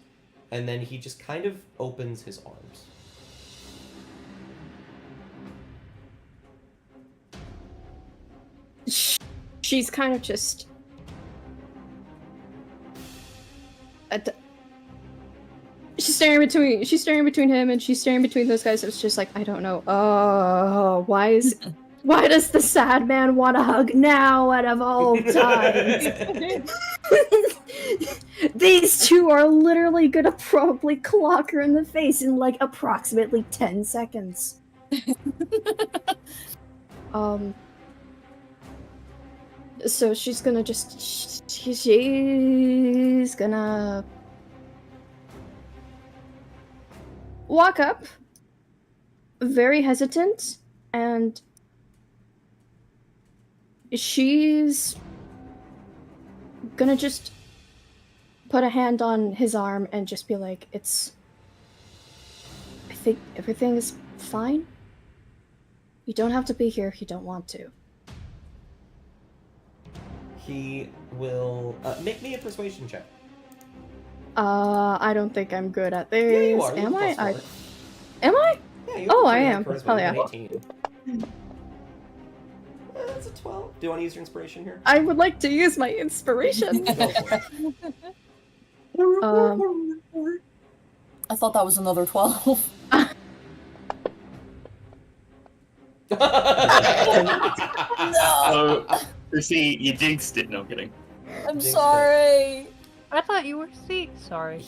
and then he just kind of opens his arms. She's kind of just she's staring between him and she's staring between those guys. It's just like, I don't know. Oh, why does the sad man want a hug now out of all times? These two are literally gonna probably clock her in the face in like approximately 10 seconds. So she's gonna just she's gonna walk up, very hesitant, and she's gonna just put a hand on his arm and just be like, I think everything is fine. You don't have to be here if you don't want to. He will make me a persuasion check. I don't think I'm good at this. Yeah, you are. Am You I? have +4. Am I? Yeah, you Oh, have I pretty high am. charisma, Hell you have yeah. 18. That's a 12. Do you want to use your inspiration here? I would like to use my inspiration. Go for it. I thought that was another 12. Oh, you see, you jinxed it. No, I'm kidding. I'm Jinx sorry. I thought you were sorry.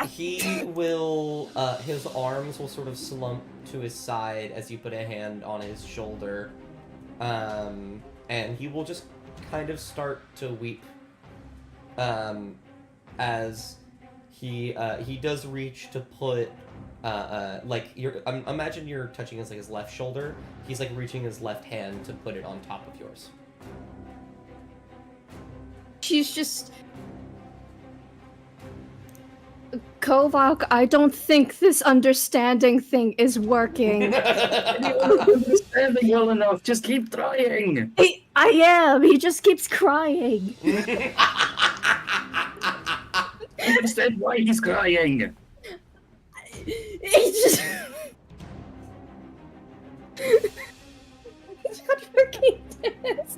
He will, his arms will sort of slump to his side as you put a hand on his shoulder, and he will just kind of start to weep, as he does reach to put, like, imagine you're touching his left shoulder, he's, like, reaching his left hand to put it on top of yours. She's just... Kovalk, I don't think this understanding thing is working. Understanding well enough. Just keep trying. I am. He just keeps crying. Understand why he's crying. He just... He's got freaking tits.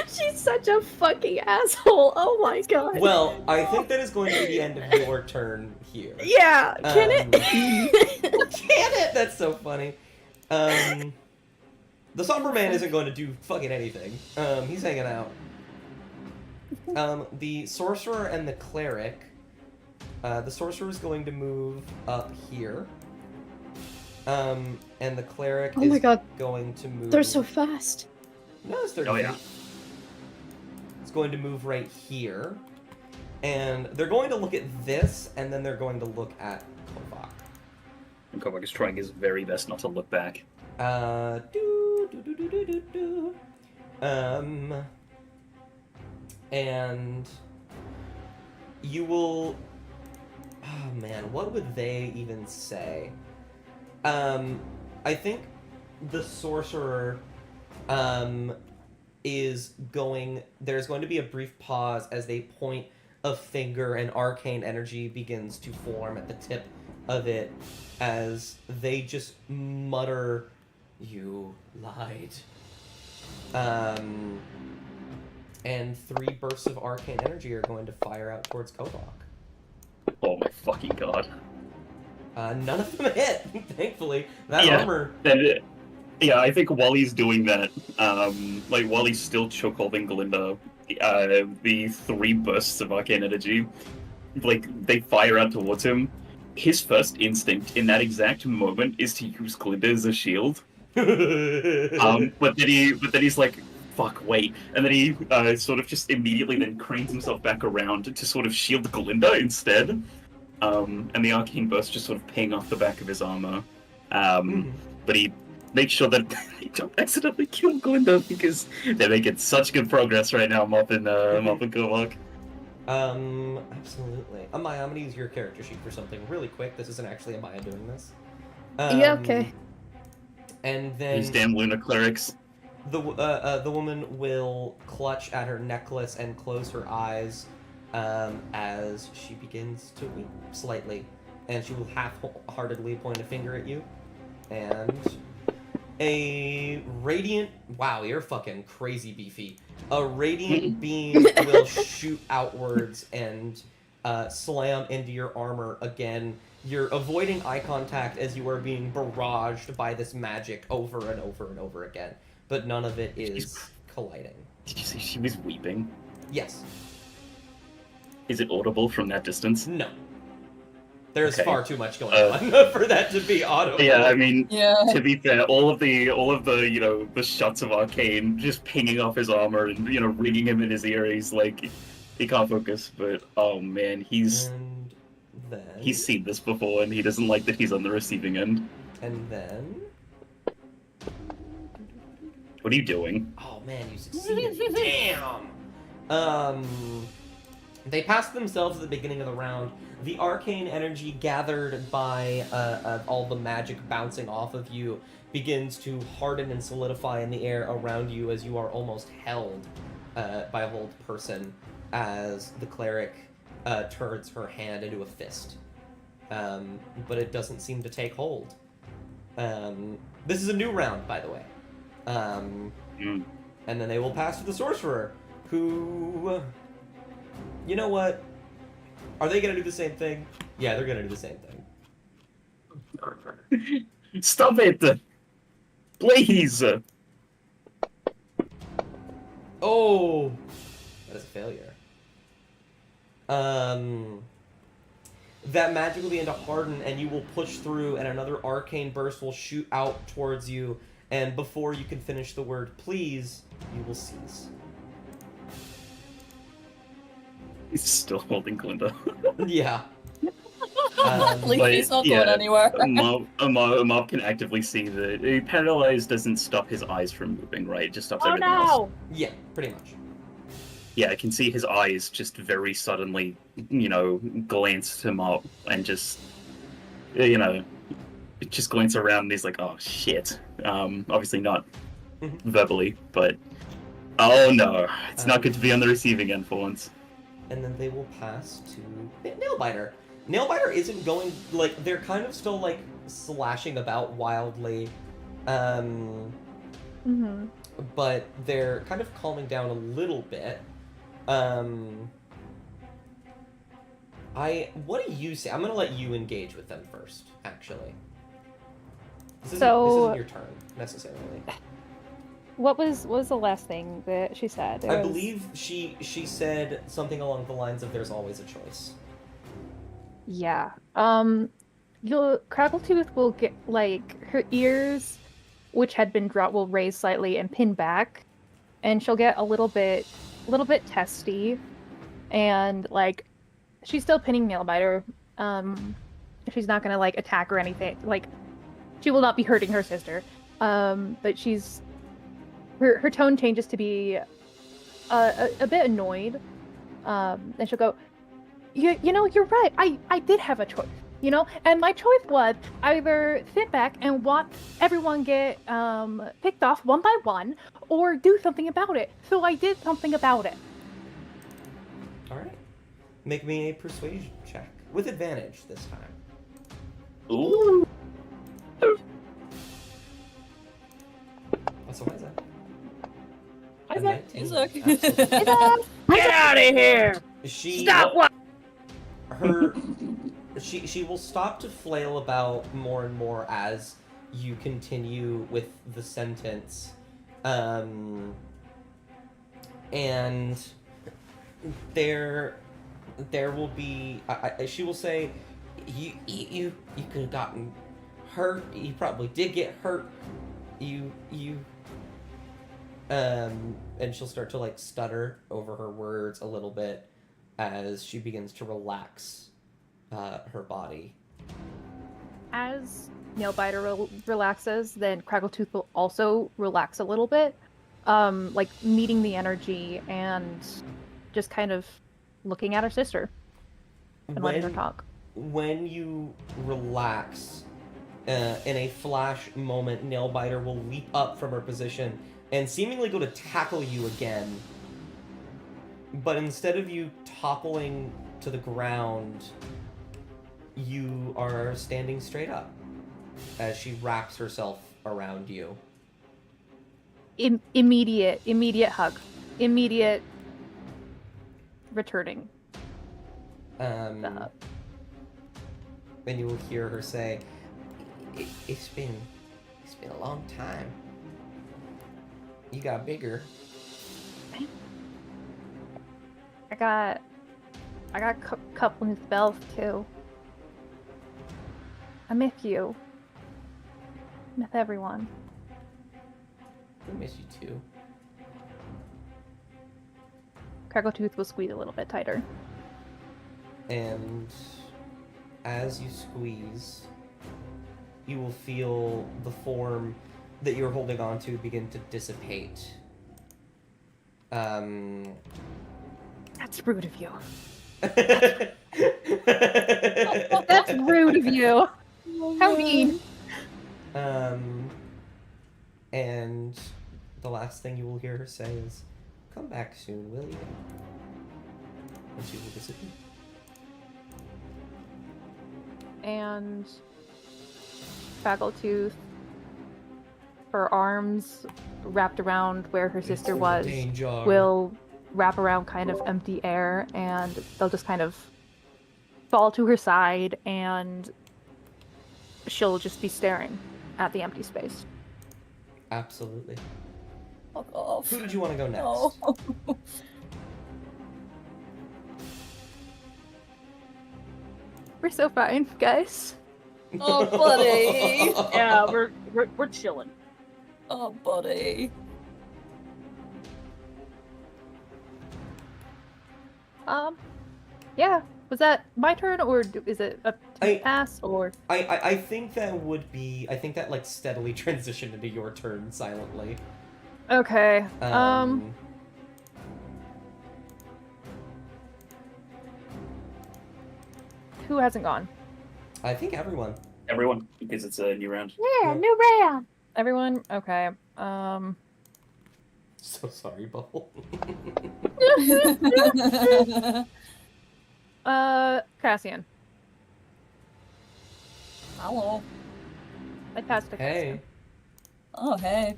She's such a fucking asshole. Oh my god. Well, I think that is going to be the end of your turn here. Yeah, can it? Can it? That's so funny. The Somber Man isn't going to do fucking anything. He's hanging out. The Sorcerer and the Cleric. The Sorcerer is going to move up here. And the Cleric Oh my is god, going to move... they're so fast. No, it's 30 Oh, yeah. feet. It's going to move right here. And they're going to look at this, and then they're going to look at Kovac. And Kovac is trying his very best not to look back. And you will... Oh man, what would they even say? I think the Sorcerer is going... There's going to be a brief pause as they point a finger and arcane energy begins to form at the tip of it as they just mutter, "You lied." And 3 bursts of arcane energy are going to fire out towards Kovac. Oh my fucking god. None of them hit, thankfully. That Yeah. armor... Yeah, I think while he's doing that, like while he's still chokeholding Glinda, the 3 bursts of arcane energy, like they fire out towards him. His first instinct in that exact moment is to use Glinda as a shield. But then he's like, "Fuck, wait!" And then he sort of just immediately then cranes himself back around to sort of shield Glinda instead. And the arcane burst just sort of ping off the back of his armor. But he makes sure that they don't accidentally kill Glinda because they're making such good progress right now, Mop and Kovac. Absolutely. Amaya, I'm gonna use your character sheet for something really quick. This isn't actually Amaya doing this. Yeah, okay. And then These damn Luna clerics. the woman will clutch at her necklace and close her eyes as she begins to weep slightly, and she will half-heartedly point a finger at you, and a radiant... Wow, you're fucking crazy beefy. A radiant beam will shoot outwards and slam into your armor again. You're avoiding eye contact as you are being barraged by this magic over and over and over again, but none of it is colliding. Did you say she was weeping? Yes. Is it audible from that distance? No. There's Okay. far too much going on for that to be audible. Yeah, I mean, Yeah. to be fair, all of the the shots of Arcane just pinging off his armor and ringing him in his ear. He's like, he can't focus. But oh man, he's seen this before, and he doesn't like that he's on the receiving end. And then... What are you doing? Oh man, you succeeded. Damn! They passed themselves at the beginning of the round. The arcane energy gathered by all the magic bouncing off of you begins to harden and solidify in the air around you as you are almost held by a hold person as the cleric turns her hand into a fist. But it doesn't seem to take hold. This is a new round, by the way. And then they will pass to the sorcerer, who... You know what? Are they gonna do the same thing? Yeah, they're gonna do the same thing. Stop it! Please! Oh! That is a failure. That magic will begin to harden, and you will push through, and another arcane burst will shoot out towards you, and before you can finish the word please, you will cease. He's still holding Glinda. Yeah. Leafy's not going anywhere. Mob can actively see that paralyzed doesn't stop his eyes from moving, right? It just stops Oh everything else. no! Yeah, pretty much. Yeah, I can see his eyes just very suddenly, glance to Mob and just, just glance around and he's like, oh shit. Obviously not verbally, but oh no, it's not good to be on the receiving end for once. And then they will pass to Nailbiter. Nailbiter isn't going, like, they're kind of still, like, slashing about wildly. But they're kind of calming down a little bit. What do you say? I'm gonna let you engage with them first, actually. This isn't your turn, necessarily. What was the last thing that she said? I believe she said something along the lines of "There's always a choice." Yeah. Craggletooth will get, like, her ears, which had been dropped, will raise slightly and pin back, and she'll get a little bit testy, and, like, she's still pinning Nailbiter. She's not gonna, like, attack or anything. Like, she will not be hurting her sister. But she's... Her tone changes to be a bit annoyed, and she'll go, you know, you're right, I did have a choice, and my choice was either sit back and watch everyone get picked off one by one, or do something about it, so I did something about it. Alright. Make me a persuasion check, with advantage this time. Ooh. What's the that? Isaac. Absolutely. Get out of here! Stop! What? She will stop to flail about more and more as you continue with the sentence. And there will be. She will say, you could have gotten hurt. You probably did get hurt. And she'll start to like stutter over her words a little bit as she begins to relax her body. As Nailbiter relaxes, then Craggletooth will also relax a little bit, like meeting the energy and just kind of looking at her sister and letting her talk. When you relax, in a flash moment, Nailbiter will leap up from her position and seemingly go to tackle you again. But instead of you toppling to the ground, you are standing straight up as she wraps herself around you. Immediate hug. Immediate returning. And you will hear her say, It's been a long time. You got bigger. I got couple new spells too. I miss you. Miss everyone. I miss you too. Craggletooth will squeeze a little bit tighter. And as you squeeze, you will feel the form that you're holding on to begin to dissipate. That's rude of you. That's rude of you. How mean. And the last thing you will hear her say is, "Come back soon, will you?" And she will disappear. And Craggletooth, her arms wrapped around where her sister was, Danger. will wrap around kind of empty air, and they'll just kind of fall to her side, and she'll just be staring at the empty space. Absolutely. Fuck off. Who did you want to go next? No. We're so fine, guys. Oh, buddy. Yeah, we're chilling. Oh, buddy. Yeah. Was that my turn, or is it up to I- pass, or? I think that would be. I think that like steadily transitioned into your turn silently. Okay. Who hasn't gone? I think everyone. Everyone, because it's a new round. Yeah, new round. Everyone? Okay. So sorry, Bubble. Cassian. Hello. I passed to Hey. Cassian. Oh, hey.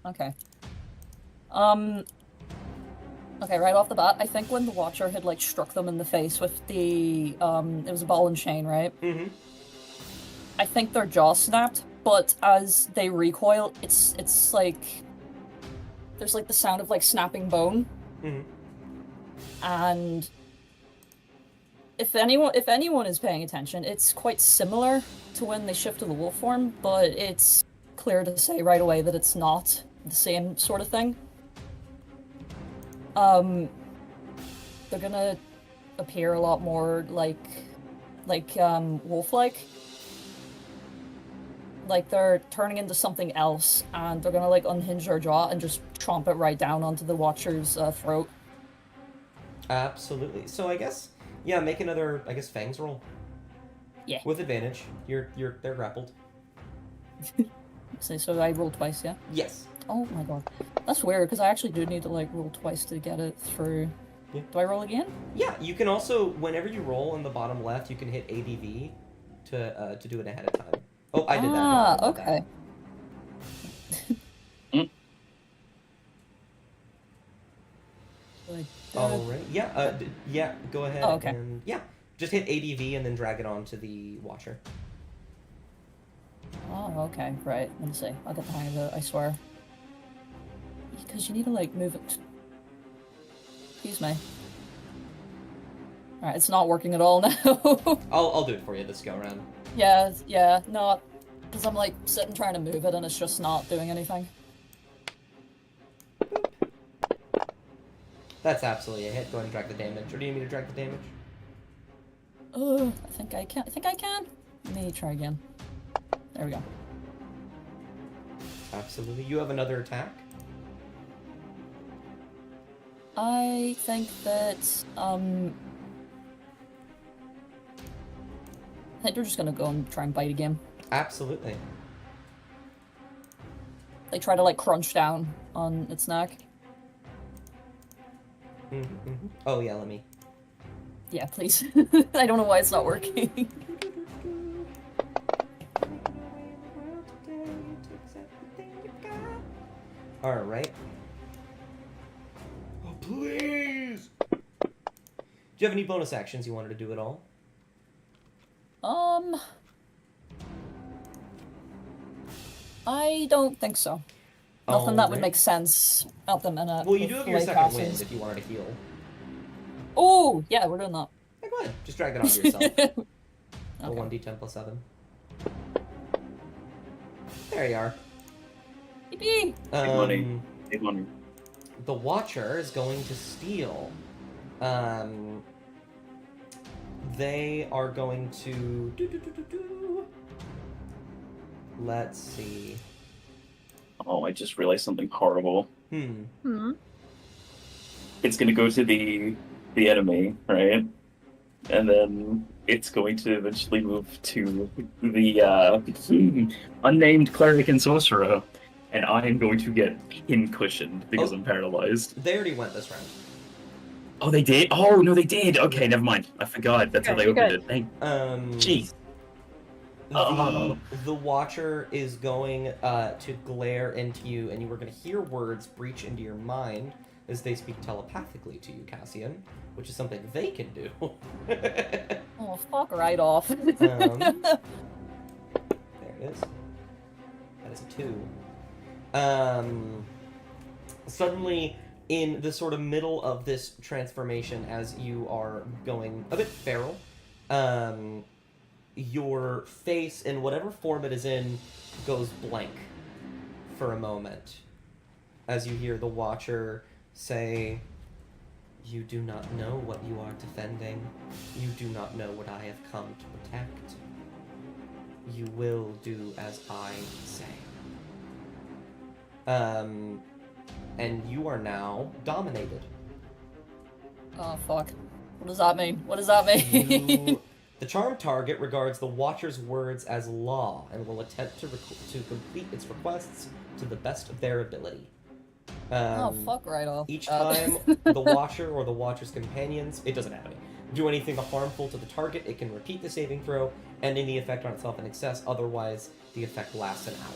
Okay. Okay, right off the bat, I think when the Watcher had, like, struck them in the face with the, it was a ball and chain, right? Mm-hmm. I think their jaw snapped, but as they recoil, it's like... There's, like, the sound of, like, snapping bone. Mm-hmm. And... If anyone is paying attention, it's quite similar to when they shift to the wolf form, but it's clear to say right away that it's not the same sort of thing. They're gonna appear a lot more like wolf-like. Like they're turning into something else, and they're gonna like unhinge their jaw and just chomp it right down onto the Watcher's throat. Absolutely. So I guess, yeah, make another, I guess, fangs roll. Yeah. With advantage. They're grappled. So I rolled twice, yeah? Yes. Oh my god. That's weird, because I actually do need to like roll twice to get it through. Yeah. Do I roll again? Yeah, you can also, whenever you roll in the bottom left, you can hit ADV to do it ahead of time. Oh, I did that. Ah, Don't worry about okay. that. Alright. Yeah, yeah, go ahead Oh, okay. and, yeah, just hit ADV and then drag it onto the Watcher. Oh, okay, right. Let me see. I'll get the hang of it, I swear. Because you need to, like, move it. Excuse me. Alright, it's not working at all now. I'll do it for you this go around. yeah, no. Because I'm, like, sitting trying to move it and it's just not doing anything. That's absolutely a hit. Go ahead and drag the damage. Or do you need me to drag the damage? I think I can. Let me try again. There we go. Absolutely. You have another attack? I think that, I think we're just gonna go and try and bite again. Absolutely. They try to, like, crunch down on its neck. Oh, yeah, let me. Yeah, please. I don't know why it's not working. Alright. Oh, please! Do you have any bonus actions you wanted to do at all? I don't think so. Nothing that would Alright. make sense at the minute. Well, you do with have your late second passes. wind if you wanted to heal. Oh, yeah, we're doing that. Yeah, go ahead. Just drag that onto yourself. The Okay. 1d10 plus 7. There you are. Yippee! money. Big money. The Watcher is going to steal. They are going to... Let's see. Oh, I just realized something horrible. Hmm. It's gonna go to the enemy, right? And then it's going to eventually move to the unnamed cleric and sorcerer, and I am going to get pin-cushioned because I'm paralyzed. They already went this round. Oh, they did? Oh, no, they did! Okay, never mind. I forgot. That's how they Okay, opened good. it. Thank Jeez. The Watcher is going to glare into you, and you are going to hear words breach into your mind as they speak telepathically to you, Cassian, which is something they can do. Oh, fuck right off. There it is. That is a 2. Suddenly, in the sort of middle of this transformation, as you are going a bit feral, your face, in whatever form it is in, goes blank for a moment. As you hear the Watcher say, "You do not know what you are defending. You do not know what I have come to protect. You will do as I say." And you are now dominated. Oh, fuck. What does that mean? What does that mean? The charmed target regards the Watcher's words as law and will attempt to complete its requests to the best of their ability. Oh, fuck right off. Each time the Watcher or the Watcher's companions, it doesn't have any, do anything harmful to the target, it can repeat the saving throw, ending the effect on itself in excess. Otherwise, the effect lasts an hour.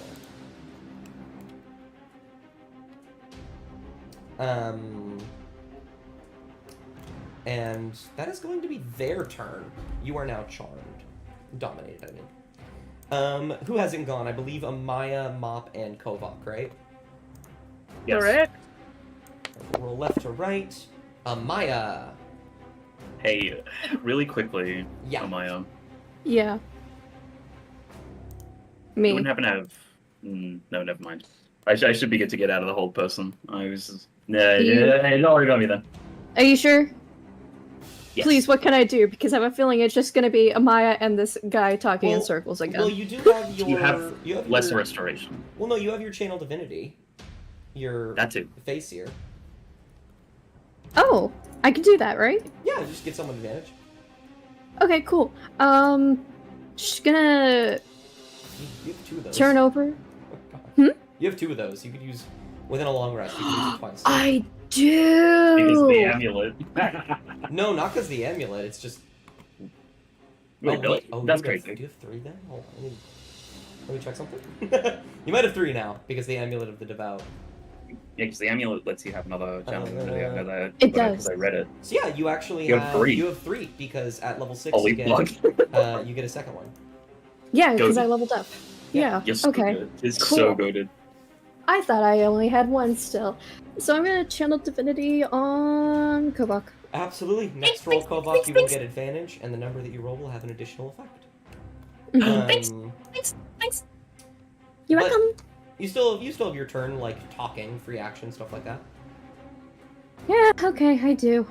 And that is going to be their turn. You are now charmed. Dominated, I mean. Who hasn't gone? I believe Amaya, Mop, and Kovak, right? Yes. Correct. Roll left to right. Amaya. Hey, really quickly, Yeah. Amaya. Yeah. You Me. wouldn't happen to have... no, never mind. I should be good to get out of the whole person. I was... Don't worry about me then. Are you sure? Yes. Please, what can I do? Because I have a feeling it's just gonna be Amaya and this guy talking in Well- circles again. Well, you do have your... You have lesser your, restoration. Well, no, you have your Channel Divinity. Your That too. face here. Oh, I can do that, right? Yeah, just get someone advantage. Okay, cool. Just gonna You have 2 of those. turn over. Oh, God. Hmm? You have 2 of those. You could use... Within a long rest, you can use it twice. I do. Because of the amulet. No, not because the amulet. It's just... Wait, really? That's you have, crazy. do you have 3 then? Hold on, let me check something. You might have 3 now, because the Amulet of the Devout. Yeah, because the amulet lets you have another channel. It does. Because I read it. So yeah, you actually You have 3. You have 3, because at level 6 Holy you get, fuck. you get a second one. Yeah, because Go. I leveled up. Yeah. You're so Okay. good. It's Cool. so good. I thought I only had one still. So I'm gonna channel divinity on Kovak. Absolutely. Next roll, Kovak, you will get advantage, and the number that you roll will have an additional effect. Thanks. You're but- welcome. You still have your turn, like talking, free action, stuff like that. Yeah, okay, I do.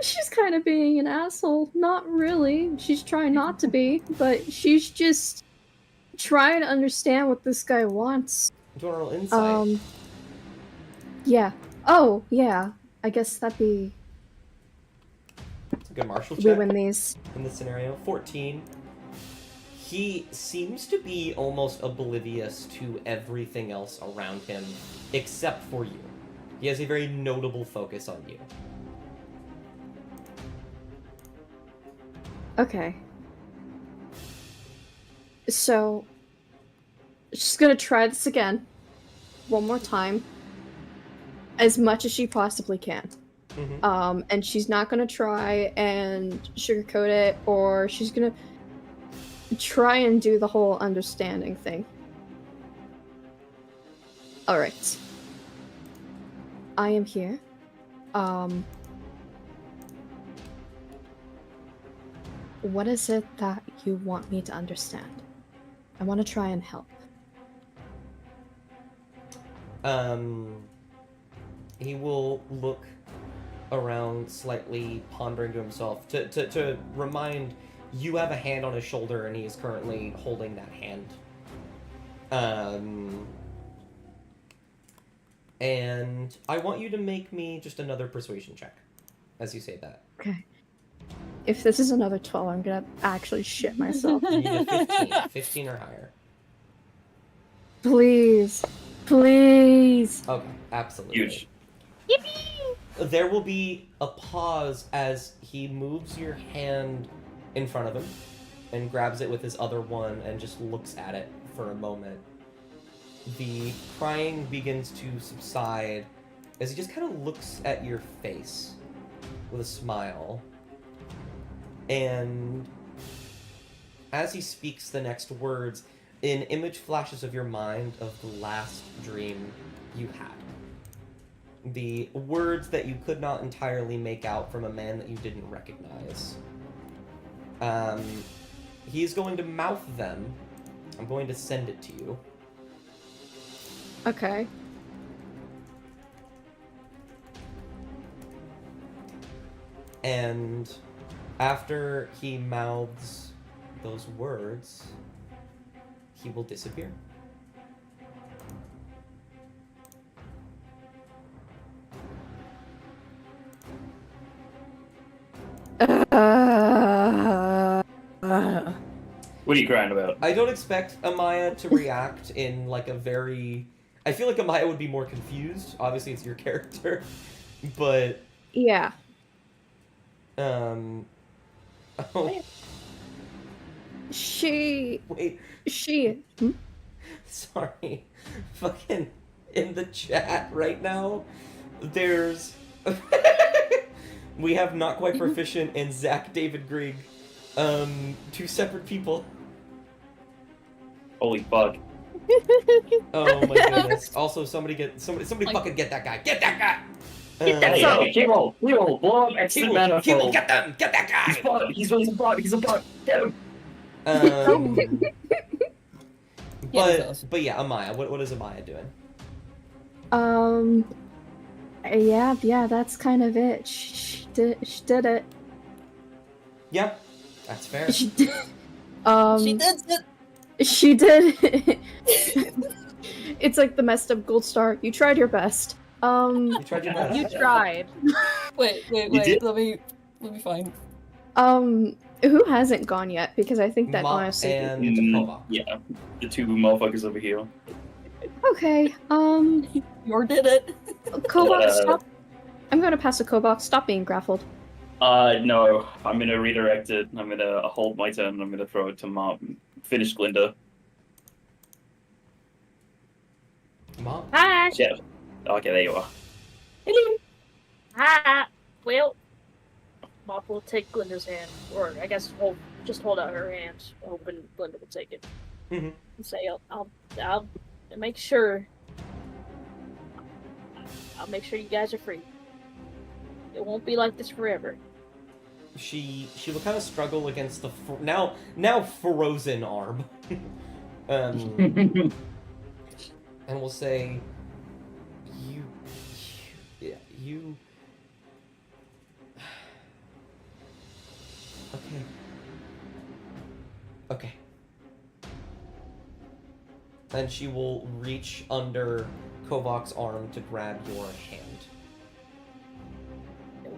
She's kind of being an asshole. Not really. She's trying not to be, but she's just trying to understand what this guy wants. Do you want to roll insight? Yeah. Oh, yeah. I guess that'd be. It's a good martial We check win these. in this scenario. 14. He seems to be almost oblivious to everything else around him, except for you. He has a very notable focus on you. Okay. So, she's gonna try this again. One more time. As much as she possibly can. Mm-hmm. And she's not gonna try and sugarcoat it, or she's gonna try and do the whole understanding thing. Alright. I am here. What is it that you want me to understand? I want to try and help. He will look around slightly, pondering to himself. To remind, you have a hand on his shoulder, and he is currently holding that hand. And I want you to make me just another persuasion check, as you say that. Okay. If this is another 12, I'm gonna actually shit myself. You need a 15. 15 or higher. Please. Please. Okay, absolutely. Huge. There will be a pause as he moves your hand in front of him and grabs it with his other one and just looks at it for a moment. The crying begins to subside as he just kind of looks at your face with a smile. And as he speaks the next words, an image flashes of your mind of the last dream you had. The words that you could not entirely make out from a man that you didn't recognize. He's going to mouth them. I'm going to send it to you. Okay. And after he mouths those words, he will disappear. What are you crying about? I don't expect Amaya to react in like a very... I feel like Amaya would be more confused. Obviously, it's your character. But, Yeah. oh, She. wait, Hmm? sorry. Fucking in the chat right now, there's... we have not quite proficient and Zach David Grigg. Two separate people. Holy fuck. Oh my goodness. Also, somebody Like- fucking get that guy. Get that guy! Hey, Kimo, blow up extra manifold. Kimo, get them! Get that He's guy! bot. He's a bot. He's a bot. Get him. But yeah, Amaya. What is Amaya doing? Yeah, that's kind of it. She did it. Yeah, that's fair. She did. She did it. She did. It's like the messed up gold star. You tried your best. You tried your best. You tried. Wait. You did? Let me find. Who hasn't gone yet? Because I think that Ma honestly. and Kovak. Yeah, the two motherfuckers over here. Okay. Yor did it. Kobach, stop. I'm gonna pass a Kobach. Stop being grappled. No, I'm gonna redirect it. I'm gonna hold my turn. And I'm gonna throw it to Mom. Finish Glinda. Mom. Hi. Yeah. Okay, there you are. Hi. Well, Mop will take Glinda's hand, or I guess just hold out her hand, hoping Glinda will take it. Mhm. And say, I'll make sure. I'll make sure you guys are free. It won't be like this forever. She will kind of struggle against the now frozen arm, and will say, you. Okay. And she will reach under Kovak's arm to grab your hand. It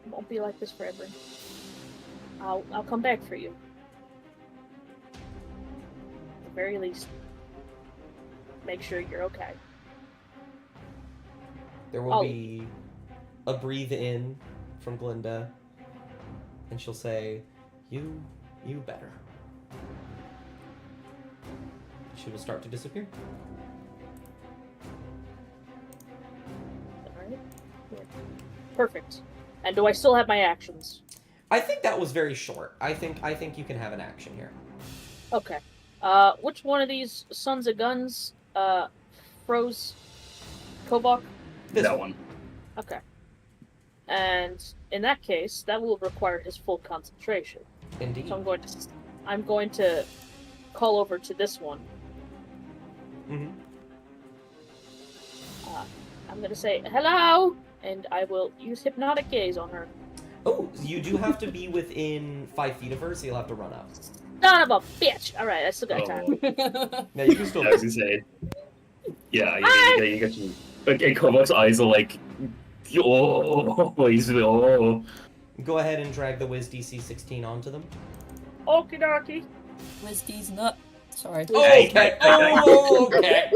won't be like this forever. I'll come back for you. At the very least, make sure you're okay. There will be a breathe in from Glinda, and she'll say, You better. She will start to disappear. Alright. Yeah. Perfect. And do I still have my actions? I think that was very short. I think you can have an action here. Okay. Which one of these sons of guns froze Kovak? This one. Okay. And in that case, that will require his full concentration. Indeed. So I'm going to call over to this one. Mm-hmm. I'm going to say hello, and I will use hypnotic gaze on her. Oh, you do have to be within 5 feet of her, so you'll have to run up. Son of a bitch! Alright, I still got time. Now you can still. I was gonna say. Yeah, you got you. Okay, Kovak's eyes are like. Oh, he's oh. Go ahead and drag the Wiz DC 16 onto them. Okie dokie. Whiskey's nut. Sorry. Okay. Oh, okay.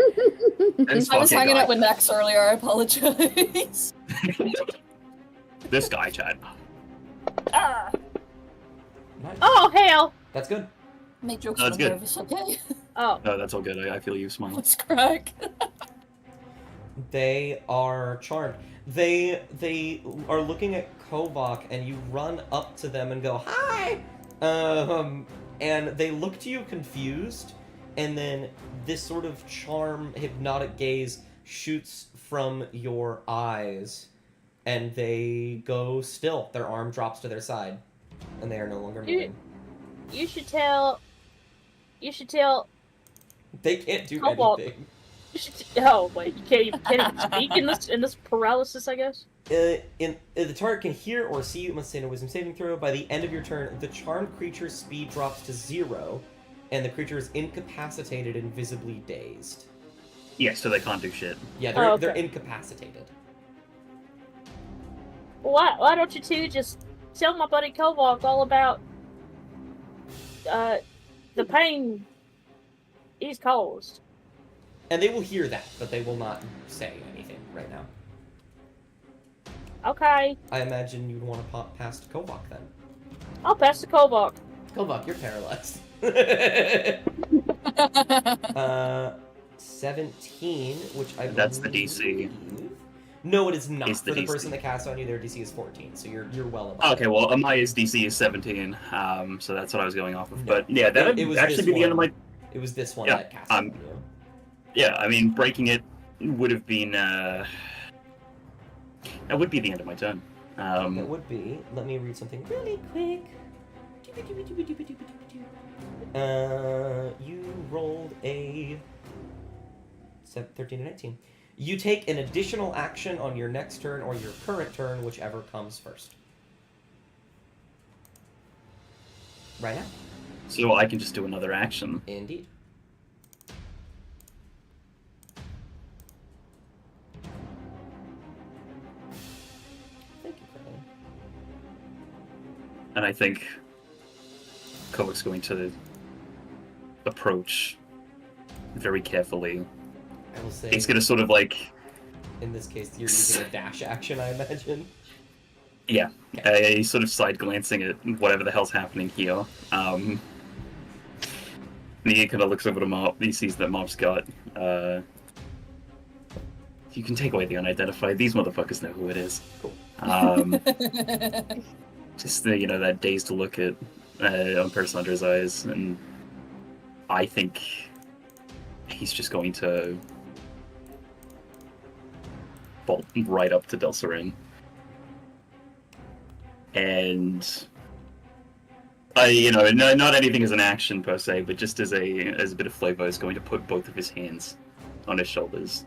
I was hanging out with Nex earlier, I apologize. This guy, Chad. Ah. Nice. Oh, hell! That's good. Make jokes That's when I'm good. nervous, okay? Oh. No, that's all good. I feel you smile. What's crack? They are charmed. They are looking at Kovak, and you run up to them and go, "Hi!" And they look to you confused, and then this sort of charm, hypnotic gaze shoots from your eyes, and they go still. Their arm drops to their side, and they are no longer moving. You should tell. They can't do Kovak. anything. Oh wait, you can't even speak in this paralysis, I guess. The target can hear or see you. Must say a wisdom saving throw. By the end of your turn, the charmed creature's speed drops to 0, and the creature is incapacitated and visibly dazed. Yeah, so they can't do shit. Yeah, Oh, they're okay. incapacitated. Why don't you two just tell my buddy Kovak all about the pain he's caused? And they will hear that, but they will not say anything right now. Okay, I imagine you'd want to pop past Kovak then. I'll pass to Kovak. Kovak, you're paralyzed. 17, which I That's the believe- DC. No, it is not. It's the For the DC. person that casts on you, their DC is 14, so you're well above. Okay, well, Amaya's DC is 17, so that's what I was going off of. But yeah, that It would was actually this be the end of one. my. It was this one Yeah, that cast on you. Yeah, I mean, breaking it would have been. That would be the end of my turn. It would be. Let me read something really quick. You rolled a 13 and 19. You take an additional action on your next turn or your current turn, whichever comes first. Right now? So I can just do another action. Indeed. Thank you, Crane. And I think Kovak's going to approach very carefully. I will say, He's going to sort of like. in this case, you're using a dash action, I imagine. Yeah, he's sort of side glancing at whatever the hell's happening here. And he kind of looks over to Mop. He sees that Mop's got. You can take away the unidentified. These motherfuckers know who it is. Cool. Um, just the, that dazed look at on Persandra's eyes, and I think he's just going to bolt right up to Delsarin. And not anything as an action per se, but just as a bit of flavor, is going to put both of his hands on his shoulders.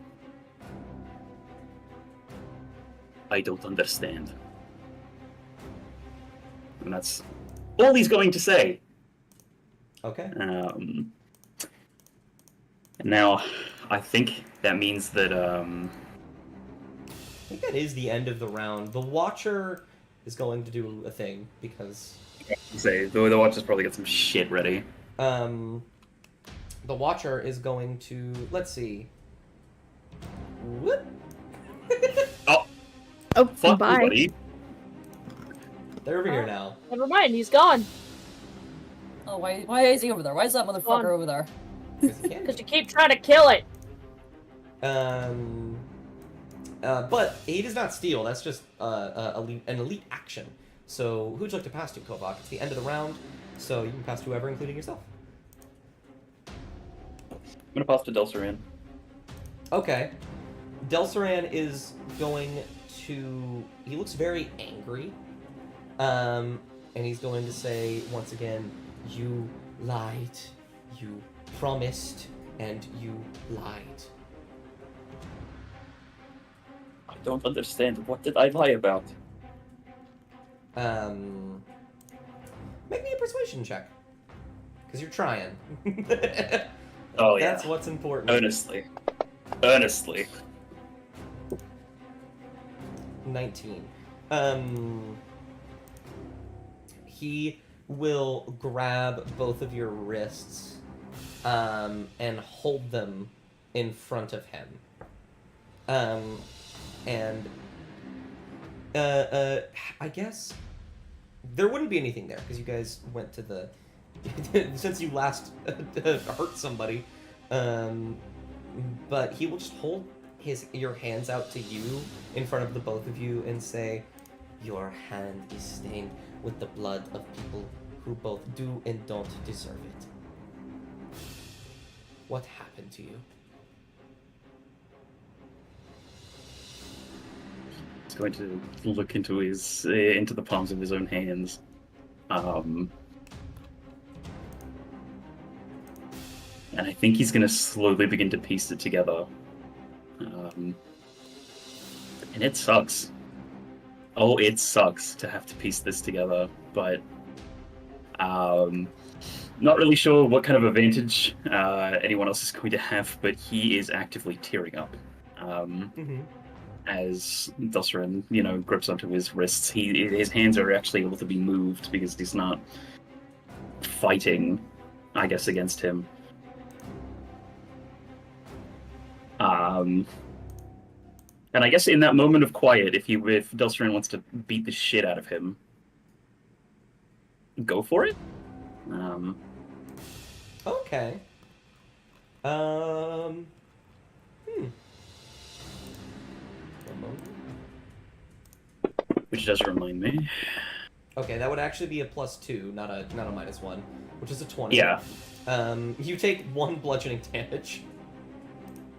I don't understand. And that's all he's going to say. Okay. Now, I think that means that I think that is the end of the round. The Watcher is going to do a thing because the Watcher's probably got some shit ready. the Watcher is going to, let's see. Whoop. Oh, Fuck bye. you, buddy. They're over here now. Never mind, he's gone. Oh, why is he over there? Why is that motherfucker over there? 'Cause he can. Because you keep trying to kill it. But he does not steal. That's just an elite action. So who'd you like to pass to, Kovak? It's the end of the round, so you can pass to whoever, including yourself. I'm gonna pass to Delsarin. Okay. Delsaran is going to... He looks very angry. And he's going to say, once again, you lied. You promised, and you lied. I don't understand. What did I lie about? Make me a persuasion check. Because you're trying. Oh, yeah. That's what's important. Earnestly. 19. He will grab both of your wrists and hold them in front of him. I guess there wouldn't be anything there because you guys went to the since you last hurt somebody. But he will just hold your hands out to you in front of the both of you and say, "Your hand is stained with the blood of people who both do and don't deserve it. What happened to you?" He's going to look into the palms of his own hands. And I think he's going to slowly begin to piece it together. And it sucks. Oh, it sucks to have to piece this together, but not really sure what kind of advantage anyone else is going to have, but he is actively tearing up. As Delsarin, grips onto his wrists. His hands are actually able to be moved because he's not fighting, I guess, against him. And I guess in that moment of quiet, if Delsarin wants to beat the shit out of him, go for it. Okay. One moment. Which does remind me. Okay, that would actually be a +2, not a -1, which is a 20. Yeah, You take 1 bludgeoning damage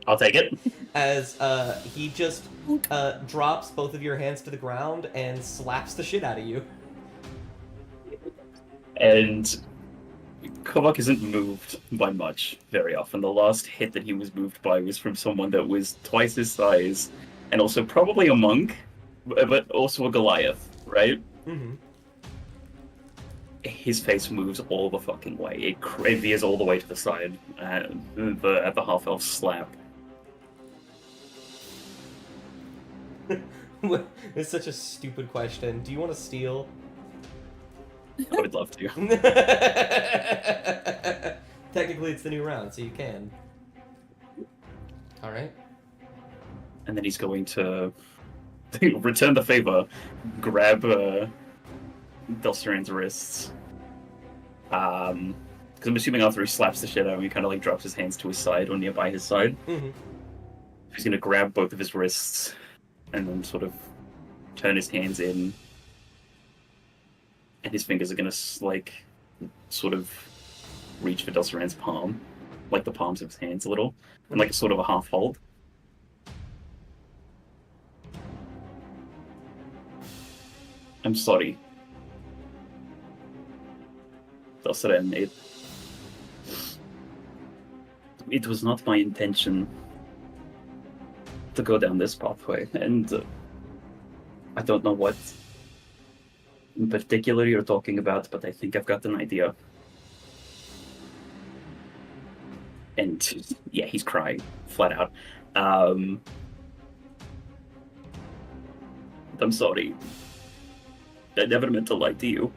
I'll take it. as he just drops both of your hands to the ground and slaps the shit out of you. And Kovak isn't moved by much very often. The last hit that he was moved by was from someone that was twice his size, and also probably a monk, but also a Goliath, right? Mm-hmm. His face moves all the fucking way. It veers all the way to the side at the half-elf slap. It's such a stupid question. Do you want to steal? I would love to. Technically, it's the new round, so you can. All right. And then he's going to return the favor, grab Delsarin's wrists. Because I'm assuming after he slaps the shit out of him, he kind of drops his hands to his side or nearby his side. Mm-hmm. He's going to grab both of his wrists and then sort of turn his hands in, and his fingers are gonna like sort of reach for Delsaran's palm, like the palms of his hands a little, and like sort of a half hold. I'm sorry, Delsaran. It was not my intention to go down this pathway, and I don't know what in particular you're talking about, but I think I've got an idea. And yeah, he's crying flat out. I'm sorry. I never meant to lie to you.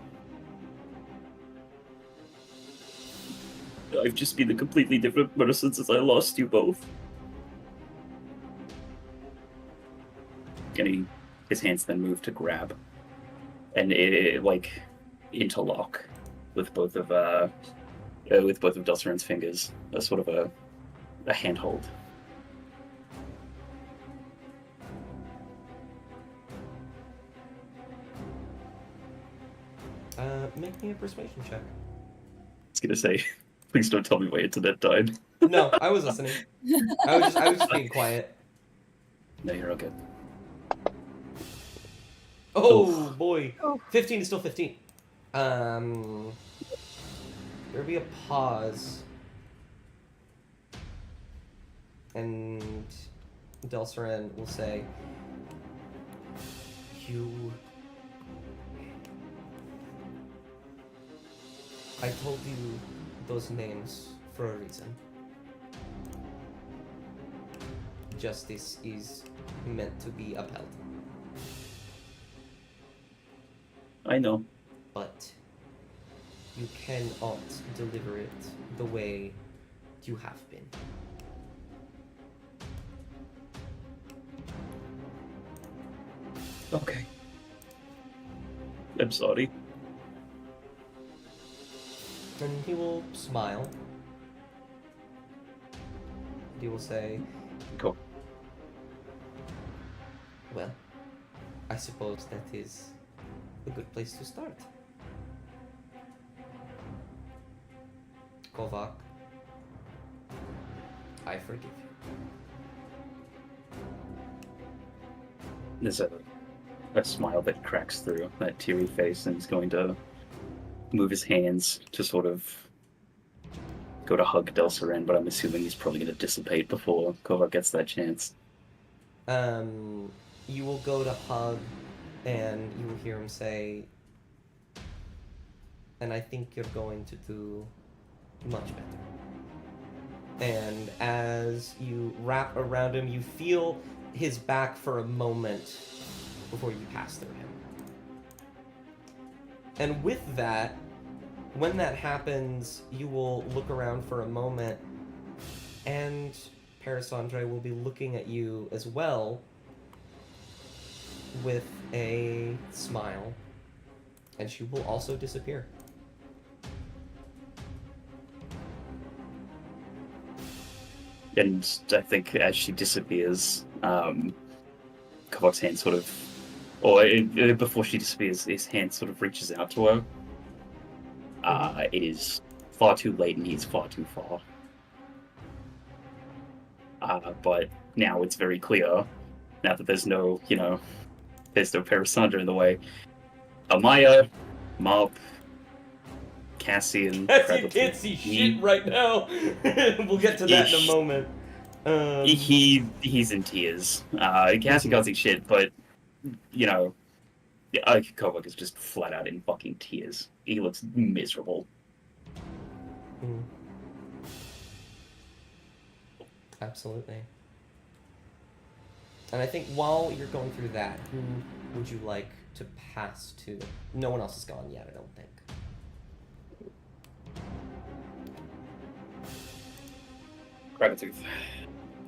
I've just been a completely different person since I lost you both. And his hands then move to grab, and it like interlock with both of Delsaran's fingers, a sort of a handhold. Make me a persuasion check. I was gonna say, please don't tell me my internet died. No, I was listening. I was just being quiet. No, you're okay. Oh boy, Oh. 15 is still 15. There'll be a pause, and Delsaran will say, I told you those names for a reason. Justice is meant to be upheld. I know. But you cannot deliver it the way you have been. Okay. I'm sorry. And he will smile. He will say, Cool. well, I suppose that is a good place to start. Kovac, I forgive you. There's a smile that cracks through that teary face, and he's going to move his hands to sort of go to hug Delsaran, but I'm assuming he's probably going to dissipate before Kovac gets that chance. You will go to hug, and you will hear him say, and I think you're going to do much better. And as you wrap around him, you feel his back for a moment before you pass through him. And with that, when that happens, you will look around for a moment, and Parasandre will be looking at you as well with a smile, and she will also disappear. And I think as she disappears, Kovac's hand sort of, or before she disappears, his hand sort of reaches out to her. It is far too late and he's far too far. But now it's very clear, now that there's no, there's no Parasandra in the way. Amaya, Mop, Cassian... You can't see shit right now. We'll get to that in a moment. He's in tears. Cassian can't see shit, but, Kovac is just flat out in fucking tears. He looks miserable. Mm. Absolutely. And I think while you're going through that, who would you like to pass to? No one else is gone yet, I don't think. Craggletooth.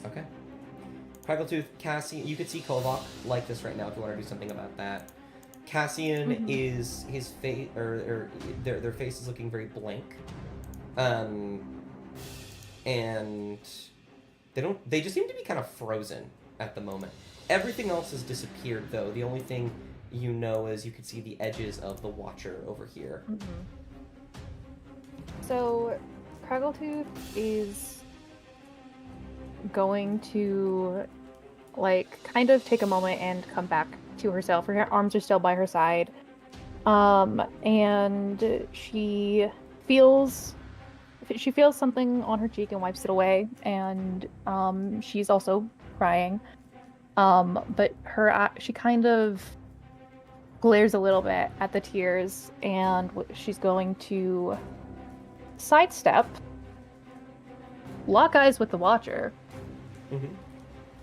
Okay. Craggletooth, Cassian, you could see Kovac like this right now if you want to do something about that. Cassian is his face, or their face is looking very blank, and they just seem to be kind of frozen at the moment. Everything else has disappeared, though. The only thing you know is you can see the edges of the Watcher over here. So, Craggletooth is going to, like, kind of take a moment and come back to herself. Her arms are still by her side. And she feels something on her cheek and wipes it away. And, she's also crying. But she kind of glares a little bit at the tears, and she's going to sidestep, lock eyes with the Watcher,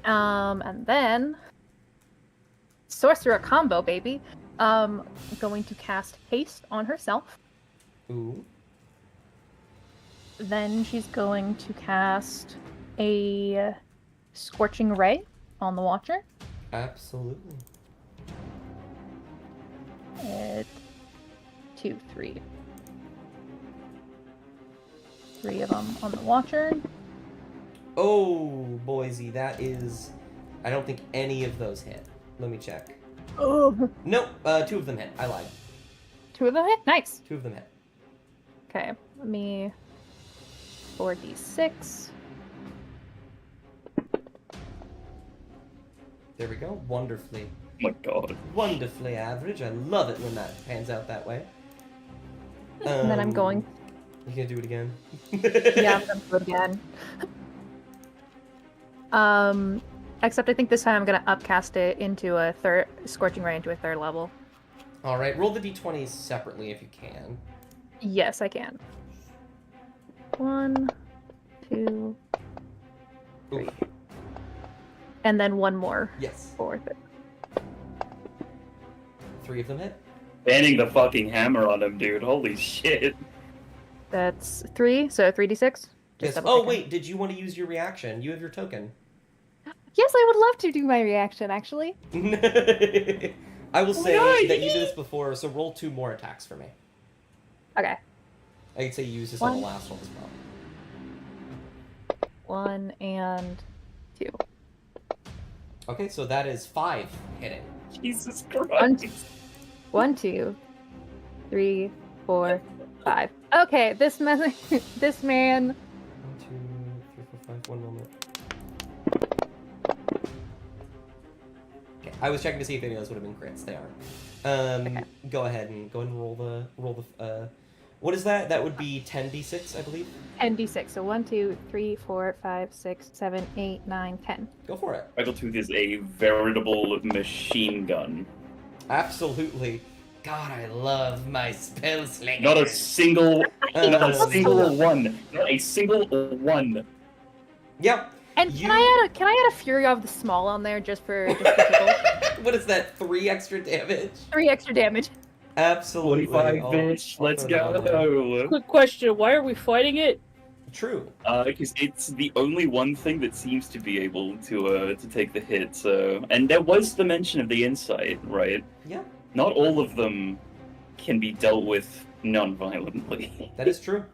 and then sorcerer combo, baby. Going to cast haste on herself. Ooh. Then she's going to cast a scorching ray on the Watcher. Absolutely. 2, 3. 3 of them on the Watcher. Oh, Boise, that is... I don't think any of those hit. Let me check. Oh. Nope, 2 of them hit. I lied. 2 of them hit? Nice. 2 of them hit. Okay, let me... 4d6. There we go. Wonderfully. Oh my god. Wonderfully average. I love it when that pans out that way. And then I'm going... You gonna do it again? Yeah, I'm gonna do it again. Except I think this time I'm gonna upcast it into a third... Scorching Ray into a 3rd level. Alright, roll the d20s separately if you can. Yes, I can. 1, 2, 3. Ooh. And then 1 more. Yes. 4th. 3 of them hit. Banning the fucking hammer on him, dude. Holy shit. That's 3, so 3d6. Just Yes. double Oh, checking. wait, did you want to use your reaction? You have your token. Yes, I would love to do my reaction, actually. I will say God, that you did this before, so roll 2 more attacks for me. Okay. I'd say you use this on the 1. last one as well. 1 and 2. Okay, so that is 5 hitting. Jesus Christ. 1, 2, 3, 4, 5. Okay, this man. 1, 2, 3, 4, 5. 1 moment. Okay, I was checking to see if any of those would have been crits. They are. Okay. Go ahead and roll the. What is that? That would be 10d6, I believe. 10d6. So 1, 2, 3, 4, 5, 6, 7, 8, 9, 10. Go for it. Raggletooth is a veritable machine gun. Absolutely. God, I love my spell slinger. Not a single, not a Um, single one. Not a single one. Yep. And You- can I add a Fury of the Small on there just for tickle? What is that? 3 extra damage? 3 extra damage. Absolutely. 45, I'll- bitch. I'll Let's throw that on there. go. Quick question: why are we fighting it? True. Because it's the only one thing that seems to be able to take the hit. So, and there was the mention of the insight, right? Yeah, Not all of them can be dealt with non-violently. that is true.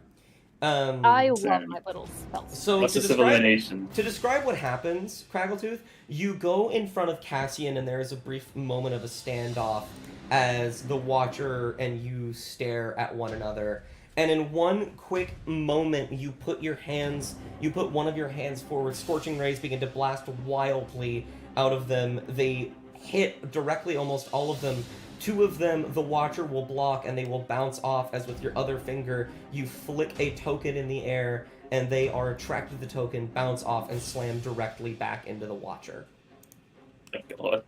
I love Damn. my little spells. So What's to the civil describe, elimination? to describe what happens, Craggletooth, you go in front of Cassian and there is a brief moment of a standoff as the Watcher and you stare at one another. And in one quick moment, you put one of your hands forward. Scorching rays begin to blast wildly out of them. They hit directly almost all of them. 2 of them, the Watcher will block and they will bounce off as with your other finger, you flick a token in the air and they are attracted to the token, bounce off, and slam directly back into the Watcher. Oh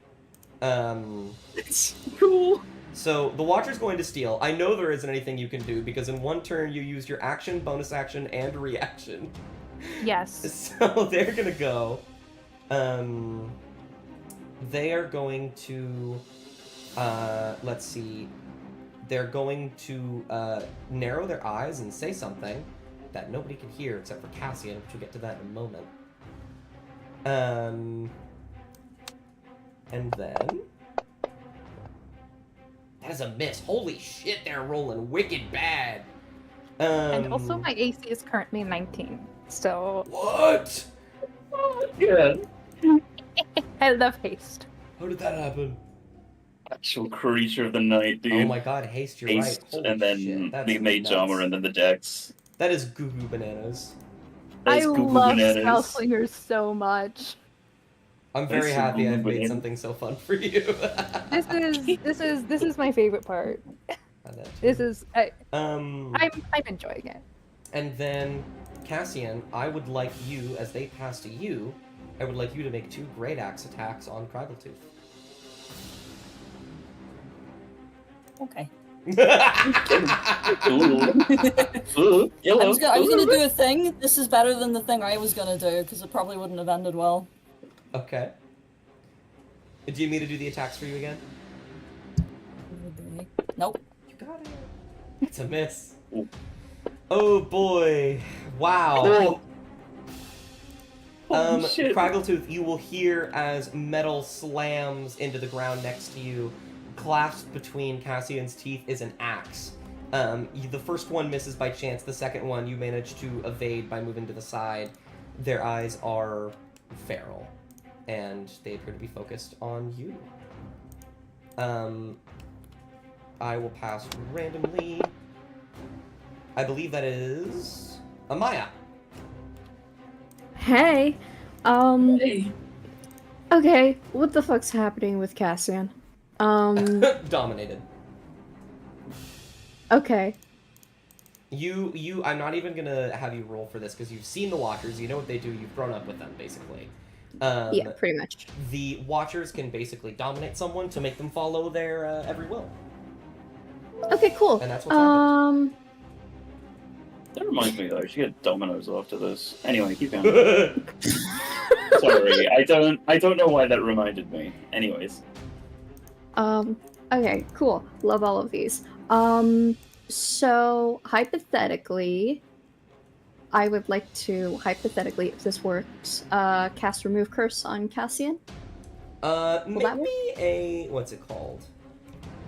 God. It's cool. So the Watcher's going to steal. I know there isn't anything you can do because in one turn you use your action, bonus action, and reaction. Yes. So they're gonna go. They are going to. Let's see. They're going to narrow their eyes and say something that nobody can hear except for Cassian, which we'll get to that in a moment. And then. That is a miss. Holy shit, they're rolling wicked bad. And also my AC is currently 19. So What? Yeah. I love haste. How did that happen? Actual creature of the night, dude. Oh my god, haste, you're right. Haste, Holy and then shit, that's the mage nuts. armor, and then the dex. That is goo goo bananas. That's I Google love bananas. Spellslingers so much. I'm very That's happy goo I've goo made bananas. something so fun for you. This is my favorite part. This is I'm I'm enjoying it. And then, Cassian, I would like you, as they pass to you, I would like you to make 2 Great Axe attacks on Kriveltooth. Okay. Ooh, I yellow. was gonna do a thing. This is better than the thing I was gonna do, because it probably wouldn't have ended well. Okay. Do you need me to do the attacks for you again? Nope. You got it. It's a miss. Oh boy. Wow. Oh. Holy shit. Kriveltooth, you will hear as metal slams into the ground next to you. Clasped between Cassian's teeth is an axe. The first one misses by chance. The second one you manage to evade by moving to the side. Their eyes are feral, and they appear to be focused on you. I will pass randomly. I believe that is Amaya. Hey. Hey. Okay, what the fuck's happening with Cassian? Dominated. Okay. I'm not even gonna have you roll for this because you've seen the Watchers, you know what they do, you've grown up with them, basically. Yeah, pretty much. The Watchers can basically dominate someone to make them follow their every will. Okay, cool. And that's what's happened. That reminds me though, I should get Dominoes after this. Anyway, keep going. Sorry, I don't know why that reminded me. Anyways. Okay, cool. Love all of these. So hypothetically, I would like to, if this works, cast Remove Curse on Cassian. Make that me a, what's it called?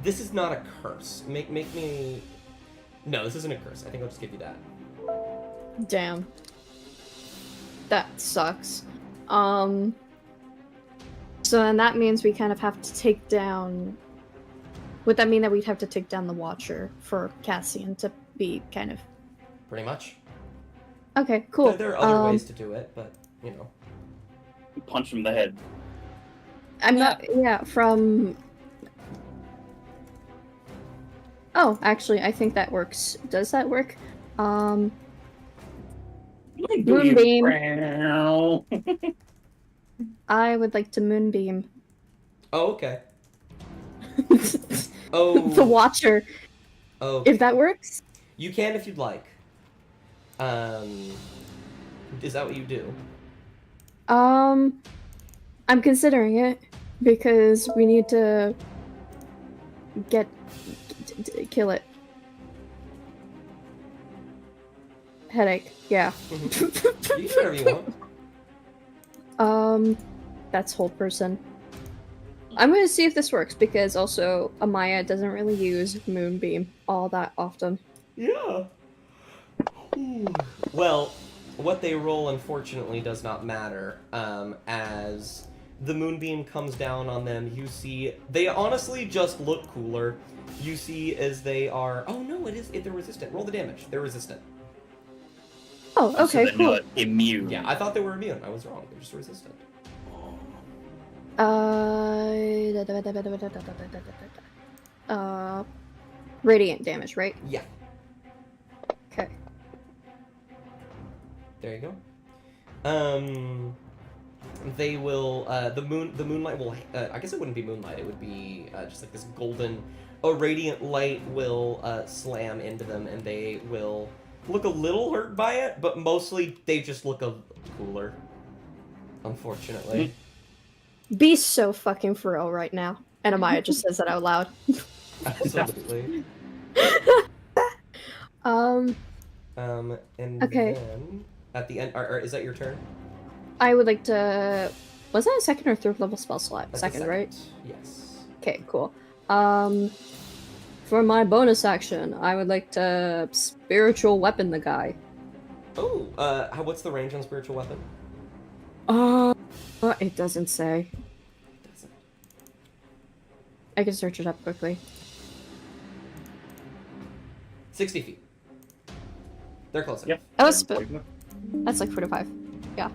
This is not a curse. Make me, no, this isn't a curse. I think I'll just give you that. Damn. That sucks. So then that means we kind of have to take down... Would that mean that we'd have to take down the Watcher for Cassian to be kind of... Pretty much. Okay, cool. There are other ways to do it, but, you know. Punch him in the head. I'm not... Yeah, from... Oh, actually, I think that works. Does that work? Moonbeam. I would like to Moonbeam. Oh, okay. Oh. The Watcher. Oh. If that works? You can if you'd like. Is that what you do? I'm considering it because we need to kill it. Headache, yeah. Mm-hmm. You can whatever you want. That's whole person. I'm gonna see if this works because also Amaya doesn't really use Moonbeam all that often. Yeah. Well, what they roll unfortunately does not matter. As the Moonbeam comes down on them, you see they honestly just look cooler. You see as they are. Oh no, they're resistant. Roll the damage. They're resistant. Oh, So okay, they're cool. not immune. Yeah, I thought they were immune. I was wrong. They're just resistant. Radiant damage, right? Yeah. Okay. There you go. They will. The moonlight will. I guess it wouldn't be moonlight. It would be just like this golden, a radiant light will slam into them, and they will look a little hurt by it, but mostly they just look cooler. Unfortunately. Be so fucking for real right now. And Amaya just says that out loud. Absolutely. Um, And Okay. then at the end, is that your turn? I would like to... Was that a second or third level spell slot? That's a Second, right? Yes. Okay, cool. For my bonus action, I would like to spiritual weapon the guy. Oh, what's the range on spiritual weapon? It doesn't say. I can search it up quickly. 60 feet. They're close enough. Yep. Oh, that's like 45. Yeah.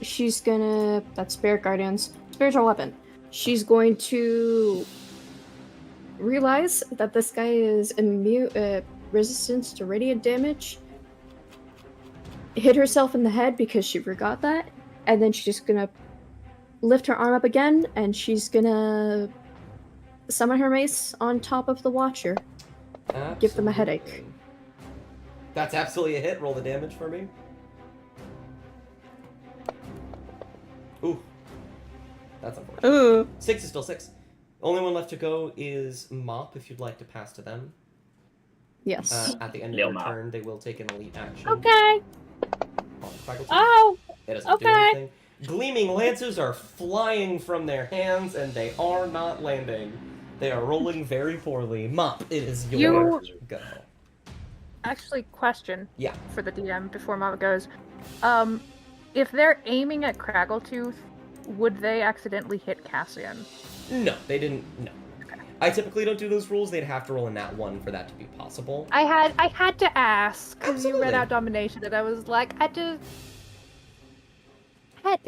She's gonna. That's Spirit Guardians. Spiritual weapon. She's going to realize that this guy is resistant to radiant damage. Hit herself in the head because she forgot that, and then she's just gonna lift her arm up again, and she's gonna summon her mace on top of the Watcher. Give them a headache. Absolutely. That's absolutely a hit. Roll the damage for me. Ooh. That's unfortunate. Ooh. 6 is still 6. Only one left to go is Mop, if you'd like to pass to them. Yes. At the end of Lil your Mop. turn, they will take an elite action. Okay. On faculty. Oh. It doesn't do okay. anything. Gleaming lances are flying from their hands, and they are not landing. They are rolling very poorly. Mop, it is your go. Actually, question. Yeah. For the DM before Mama goes, if they're aiming at Craggletooth, would they accidentally hit Cassian? No, they didn't. No. I typically don't do those rules. They'd have to roll a nat 1 for that to be possible. I had to ask because you Absolutely. read out domination, and I was like, I had to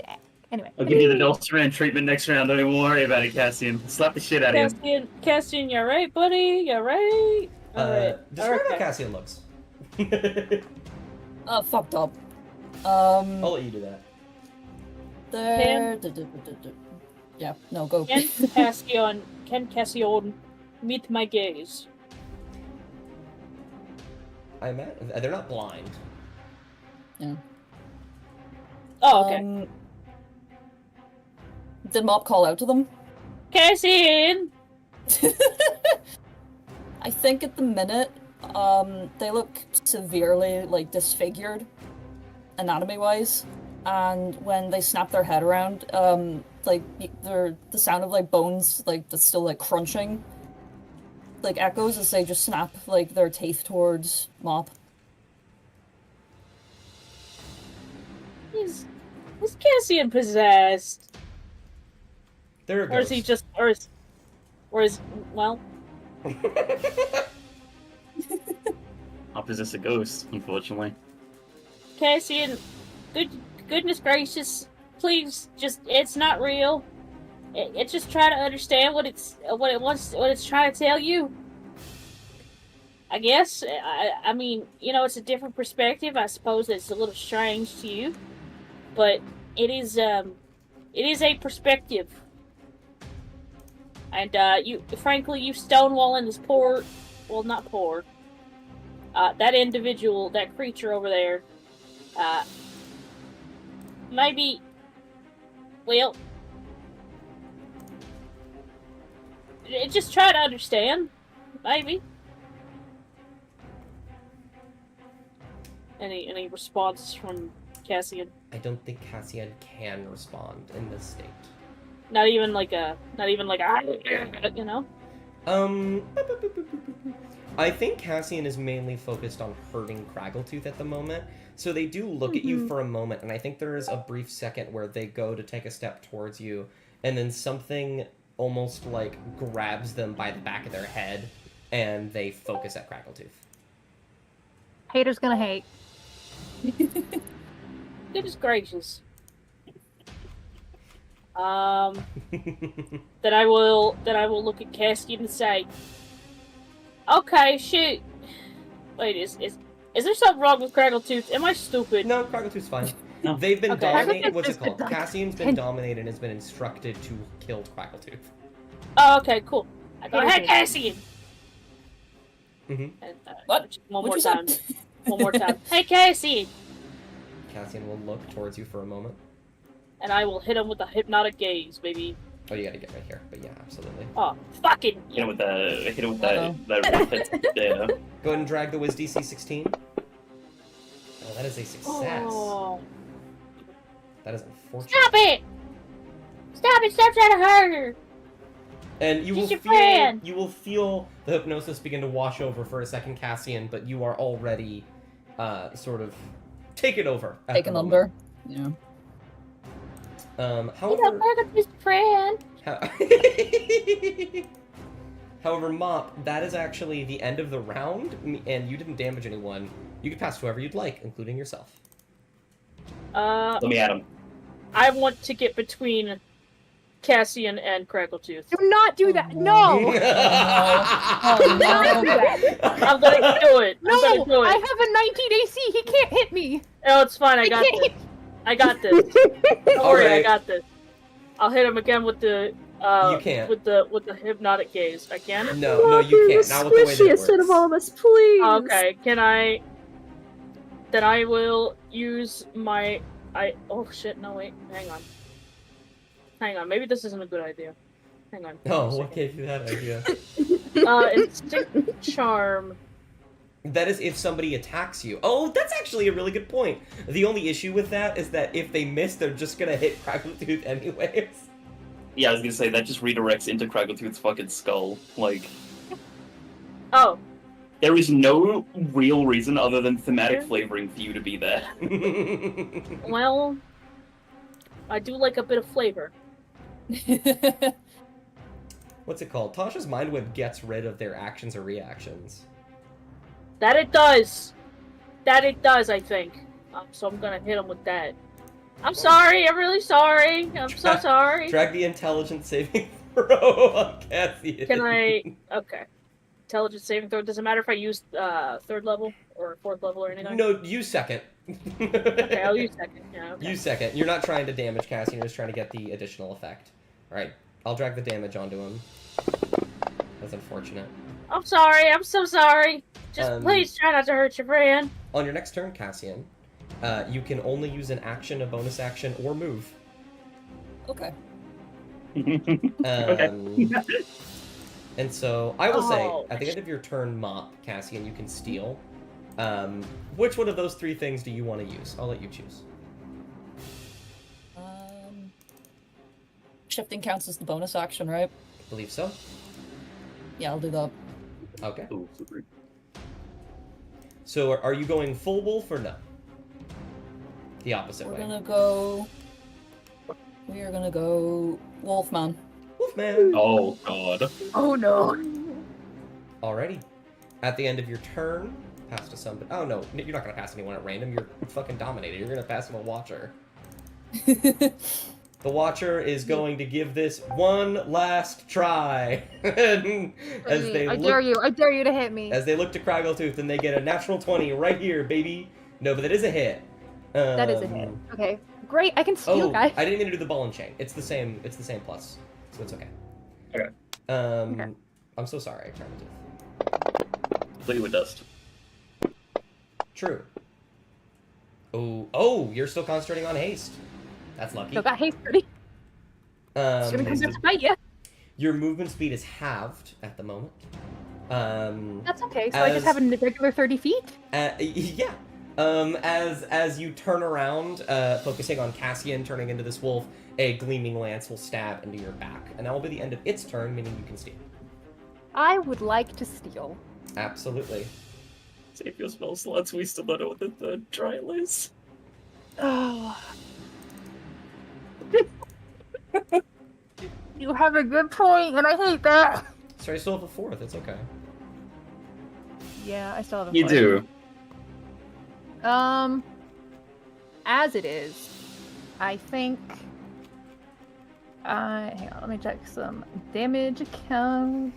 ask. Anyway. I'll give you the Dulceran treatment next round. Don't even worry about it, Cassian. Slap the shit out of him. Cassian, you're right, buddy. You're right. Alright. Describe how Okay. Cassian looks. Fucked up. I'll let you do that. There. Yeah, no, go. Can Cassian meet my gaze? I imagine they're not blind. Yeah. Oh, okay. Did Mop call out to them? Cassian! I think at the minute, they look severely, like, disfigured, anatomy-wise, and when they snap their head around, like, the sound of, like, bones, like, that's still, like, crunching, like, echoes as they just snap, like, their teeth towards Mop. Is Cassian possessed? There it goes. Or is he just, well, I'll possess a ghost, unfortunately. Cassian, goodness gracious, please, just, it's not real. It's just trying to understand what it's trying to tell you. I guess, I mean, you know, it's a different perspective. I suppose it's a little strange to you, but it is a perspective. And, you stonewalling this poor, well, not poor, that individual, that creature over there, maybe, well, just try to understand, maybe. Any response from Cassian? I don't think Cassian can respond in this state. Not even like a, you know? I think Cassian is mainly focused on hurting Craggletooth at the moment. So they do look at you for a moment, and I think there is a brief second where they go to take a step towards you, and then something almost like grabs them by the back of their head, and they focus at Craggletooth. Hater's gonna hate. Goodness gracious. Then I will look at Cassian and say, okay, shoot. Wait, is there something wrong with Craggletooth? Am I stupid? No, Craggletooth's fine. No. They've been Okay. dominated. Craggletooth's What's it just been called? Cassian's been dominated and has been instructed to kill Craggletooth. Oh, okay, cool. I go, hey, Cassian! Mm-hmm. And, What? One What'd more you say? time. One more time. Hey, Cassian! Cassian will look towards you for a moment. And I will hit him with a hypnotic gaze, baby. Oh, you gotta get right here. But yeah, absolutely. Oh, fucking! Hit him with that. Uh-oh. Yeah. Go ahead and drag the Wiz DC 16. Oh, that is a success. Oh. That is unfortunate. Stop it! Stop it! Stop trying to hurt her! And you She's will your feel friend. you will feel the hypnosis begin to wash over for a second, Cassian, but you are already sort of taken over. At Taken the under. moment. Yeah. You know, However, Craggletooth's friend. However, Mop, that is actually the end of the round, and you didn't damage anyone. You can pass whoever you'd like, including yourself. Let me at him. I want to get between Cassian and Crackletooth. Do not do that. No. Oh, Do not do no. that. I'm gonna do it. No. I'm gonna do I it. have a 19 AC. He can't hit me. Oh, it's fine. I got this. I got this. Don't worry, I Alright. got this. I'll hit him again with the You can't. with the hypnotic gaze. I can? No, you can't. Not with the way that it Squishiest of all works. of us, please. Okay, can I? Then I will use my. Oh shit! No wait. Hang on. Maybe this isn't a good idea. Hang on. Oh, what gave you that idea? Instinct charm. That is if somebody attacks you. Oh, that's actually a really good point. The only issue with that is that if they miss, they're just gonna hit Crackletooth anyways. Yeah, I was gonna say that just redirects into Crackletooth's fucking skull. Like, Oh, there is no real reason other than thematic flavoring for you to be there. well, I do like a bit of flavor. What's it called? Tasha's Mind Whip gets rid of their actions or reactions. That it does. I think. So I'm gonna hit him with that. I'm sorry. I'm really sorry. I'm so sorry. Drag the intelligence saving throw on Cassian. Can I? Okay. Intelligence saving throw. Does it matter if I use third level or fourth level or anything? No, use second. Okay, I'll use second. Yeah. Okay. Use second. You're not trying to damage Cassian, you're just trying to get the additional effect. Alright, I'll drag the damage onto him. That's unfortunate. I'm sorry. I'm so sorry. Just please try not to hurt your friend. On your next turn, Cassian, you can only use an action, a bonus action, or move. Okay. And so, I will say, Oh. at the end of your turn, Mop, Cassian, you can steal. Which one of those three things do you want to use? I'll let you choose. Shifting counts as the bonus action, right? Believe so? Yeah, I'll do that. Okay. Ooh, super. So, are you going full wolf or no? The opposite We way. are gonna go Wolfman. Wolfman! Oh god. Oh no. Alrighty. At the end of your turn, pass to somebody. Oh no, you're not gonna pass anyone at random. You're fucking dominated. You're gonna pass him a Watcher. The Watcher is going to give this one last try. As they I look, dare you. I dare you to hit me. As they look to Craggletooth and they get a natural 20 right here, baby. No, but that is a hit. That is a hit. Okay. Great. I can steal, Oh, guys. I didn't mean to do the ball and chain. It's the same plus, so it's okay. Okay. I'm so sorry, Craggletooth. Play with dust. True. Oh, you're still concentrating on haste. That's lucky. Still got haste ready. It's gonna come back to bite you. Your movement speed is halved at the moment. That's okay. So I just have a regular 30 feet? Yeah. As you turn around, focusing on Cassian turning into this wolf, a gleaming lance will stab into your back, and that will be the end of its turn, meaning you can steal. I would like to steal. Absolutely. Save your spell slots, we still don't know what the third trial is. Oh. You have a good point, and I hate that. Sorry, I still have a fourth. It's okay. Yeah, I still have a You foot. do. As it is, I think. Hang on, let me check some damage count.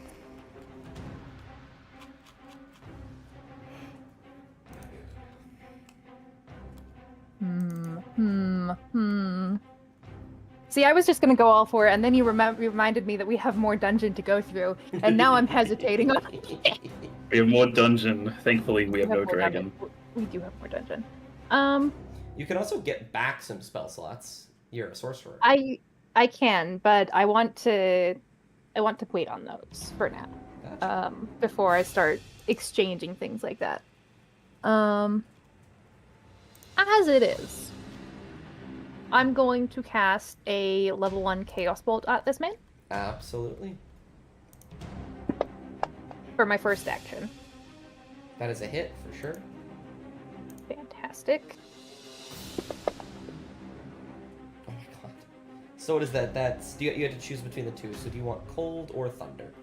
See, I was just gonna go all for it, and then you reminded me that we have more dungeon to go through, and now I'm hesitating. We have more dungeon. Thankfully, we have no more dragon. dungeon. We do have more dungeon. You can also get back some spell slots. You're a sorcerer. I can, but I want to wait on those for now. Gotcha. Before I start exchanging things like that. As it is, I'm going to cast a level 1 Chaos Bolt at this man Absolutely. for my first action. That is a hit for sure. Fantastic. Oh my god. So what is that? That's you had to choose between the two. So do you want cold or thunder?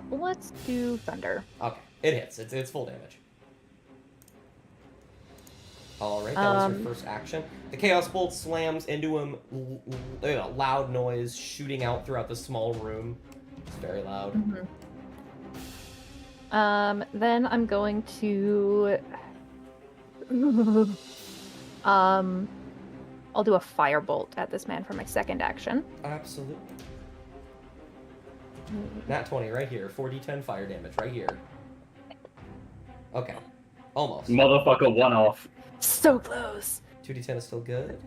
Let's do thunder. Okay, it hits. It's full damage. Alright, that was your first action. The Chaos Bolt slams into him, loud noise shooting out throughout the small room. It's very loud. Then I'm going to... I'll do a firebolt at this man for my second action. Absolutely. Nat 20 right here. 4d10 fire damage right here. Okay. Almost. Motherfucker, one off. So close. 2d10 is still good.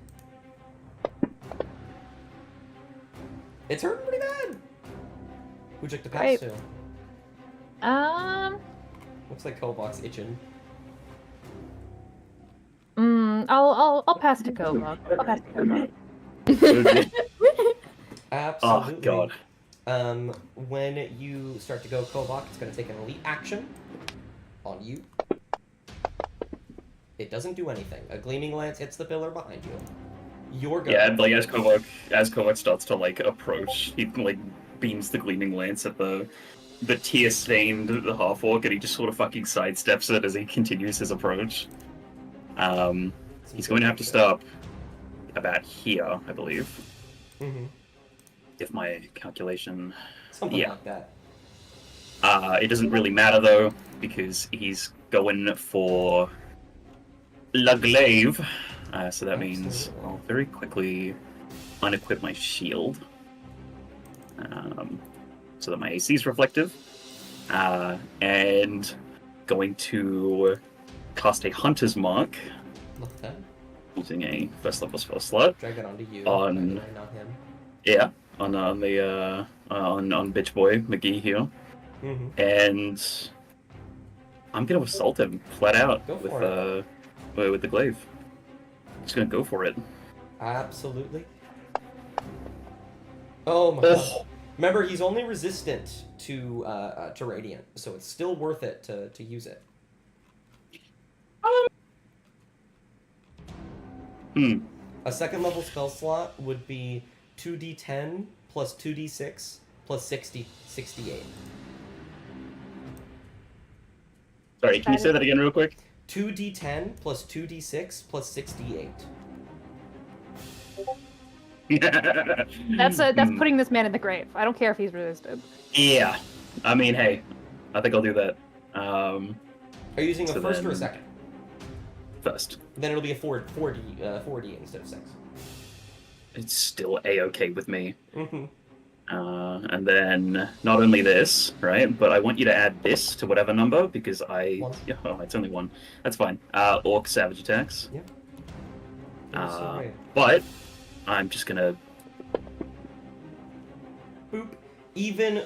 It's hurting pretty bad. Who'd you like to pass Great. to? Looks like Kovok's itching. I'll pass to Kovok. I'll pass to Kovok. Absolutely. Oh god. When you start to go Kovok, it's going to take an elite action on you. It doesn't do anything. A gleaming lance hits the pillar behind you. You're going. Yeah, like as Kovok starts to like approach, he like beams the gleaming lance at the tear-stained half-orc, and he just sort of fucking sidesteps it as he continues his approach. He's going to have to stop about here, I believe. Mm-hmm. If my calculation... Something Yeah. like that. It doesn't really matter, though, because he's going for La Glaive. So that means Absolutely. I'll very quickly unequip my shield. So that my AC is reflective. And going to cast a Hunter's Mark Look at that. using a first level spell slot. Drag it onto you. On- Not him. Yeah, on Bitch Boy McGee here. Mm-hmm. And I'm gonna assault him flat out Go with for with the glaive. Just gonna go for it. Absolutely. Oh my god. Oh, Remember, he's only resistant to radiant, so it's still worth it to use it. A second level spell slot would be 2d10 plus 2d6 plus 68. sorry. Can you say that again real quick? 2d10 plus 2d6 plus 68. That's putting this man in the grave. I don't care if he's resisted. Yeah. I mean, hey, I think I'll do that. Are you using a So first or a then- second? First. Then it'll be a 4d instead of 6. It's still a-okay with me. Mm-hmm. And then not only this, right? But I want you to add this to whatever number because I. One. Yeah, oh, it's only one. That's fine. Orc savage attacks. But I'm just gonna. Boop. Even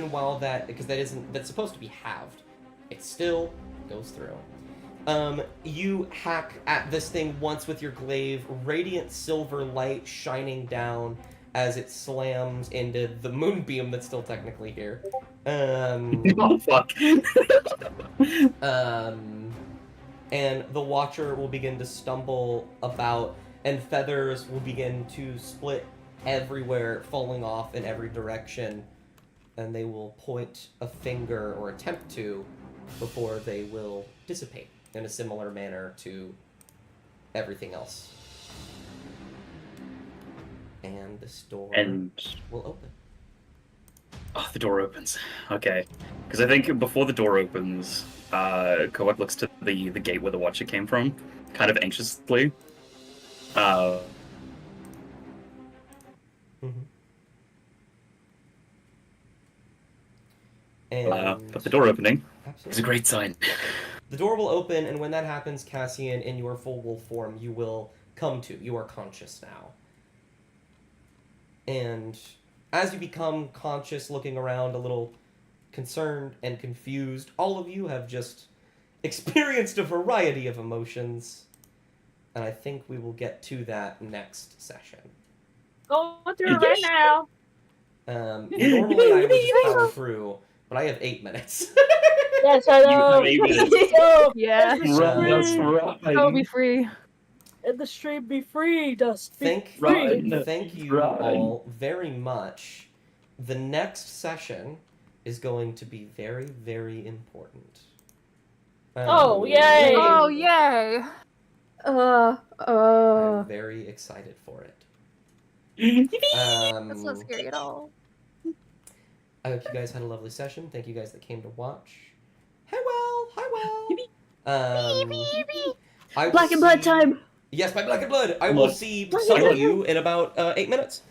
while that's supposed to be halved, it still goes through. You hack at this thing once with your glaive, radiant silver light shining down as it slams into the moonbeam that's still technically here. Oh fuck! And the Watcher will begin to stumble about, and feathers will begin to split everywhere, falling off in every direction, and they will point a finger, or attempt to, before they will dissipate in a similar manner to everything else. And this door And will open. oh, the door opens. Okay, because I think before the door opens, Kowak looks to the gate where the Watcher came from, kind of anxiously. But the door opening is a Absolutely. great sign. The door will open, and when that happens, Cassian, in your full wolf form, you will come to. You are conscious now. And as you become conscious, looking around a little concerned and confused, all of you have just experienced a variety of emotions. And I think we will get to that next session. Going through it right now. Normally I would just power through, but I have 8 minutes. Yes, I You know. have 8 minutes. Yeah. That's right. Go be free. and the stream be free, Dust. Be Thank free. you all very much. The next session is going to be very, very important. Oh, yay! Oh, yay! I'm very excited for it. That's not scary at all. I hope you guys had a lovely session. Thank you guys that came to watch. Hi, Well. I will Black and blood see- time. Yes, my Black and Blood. I will see some of you in about 8 minutes.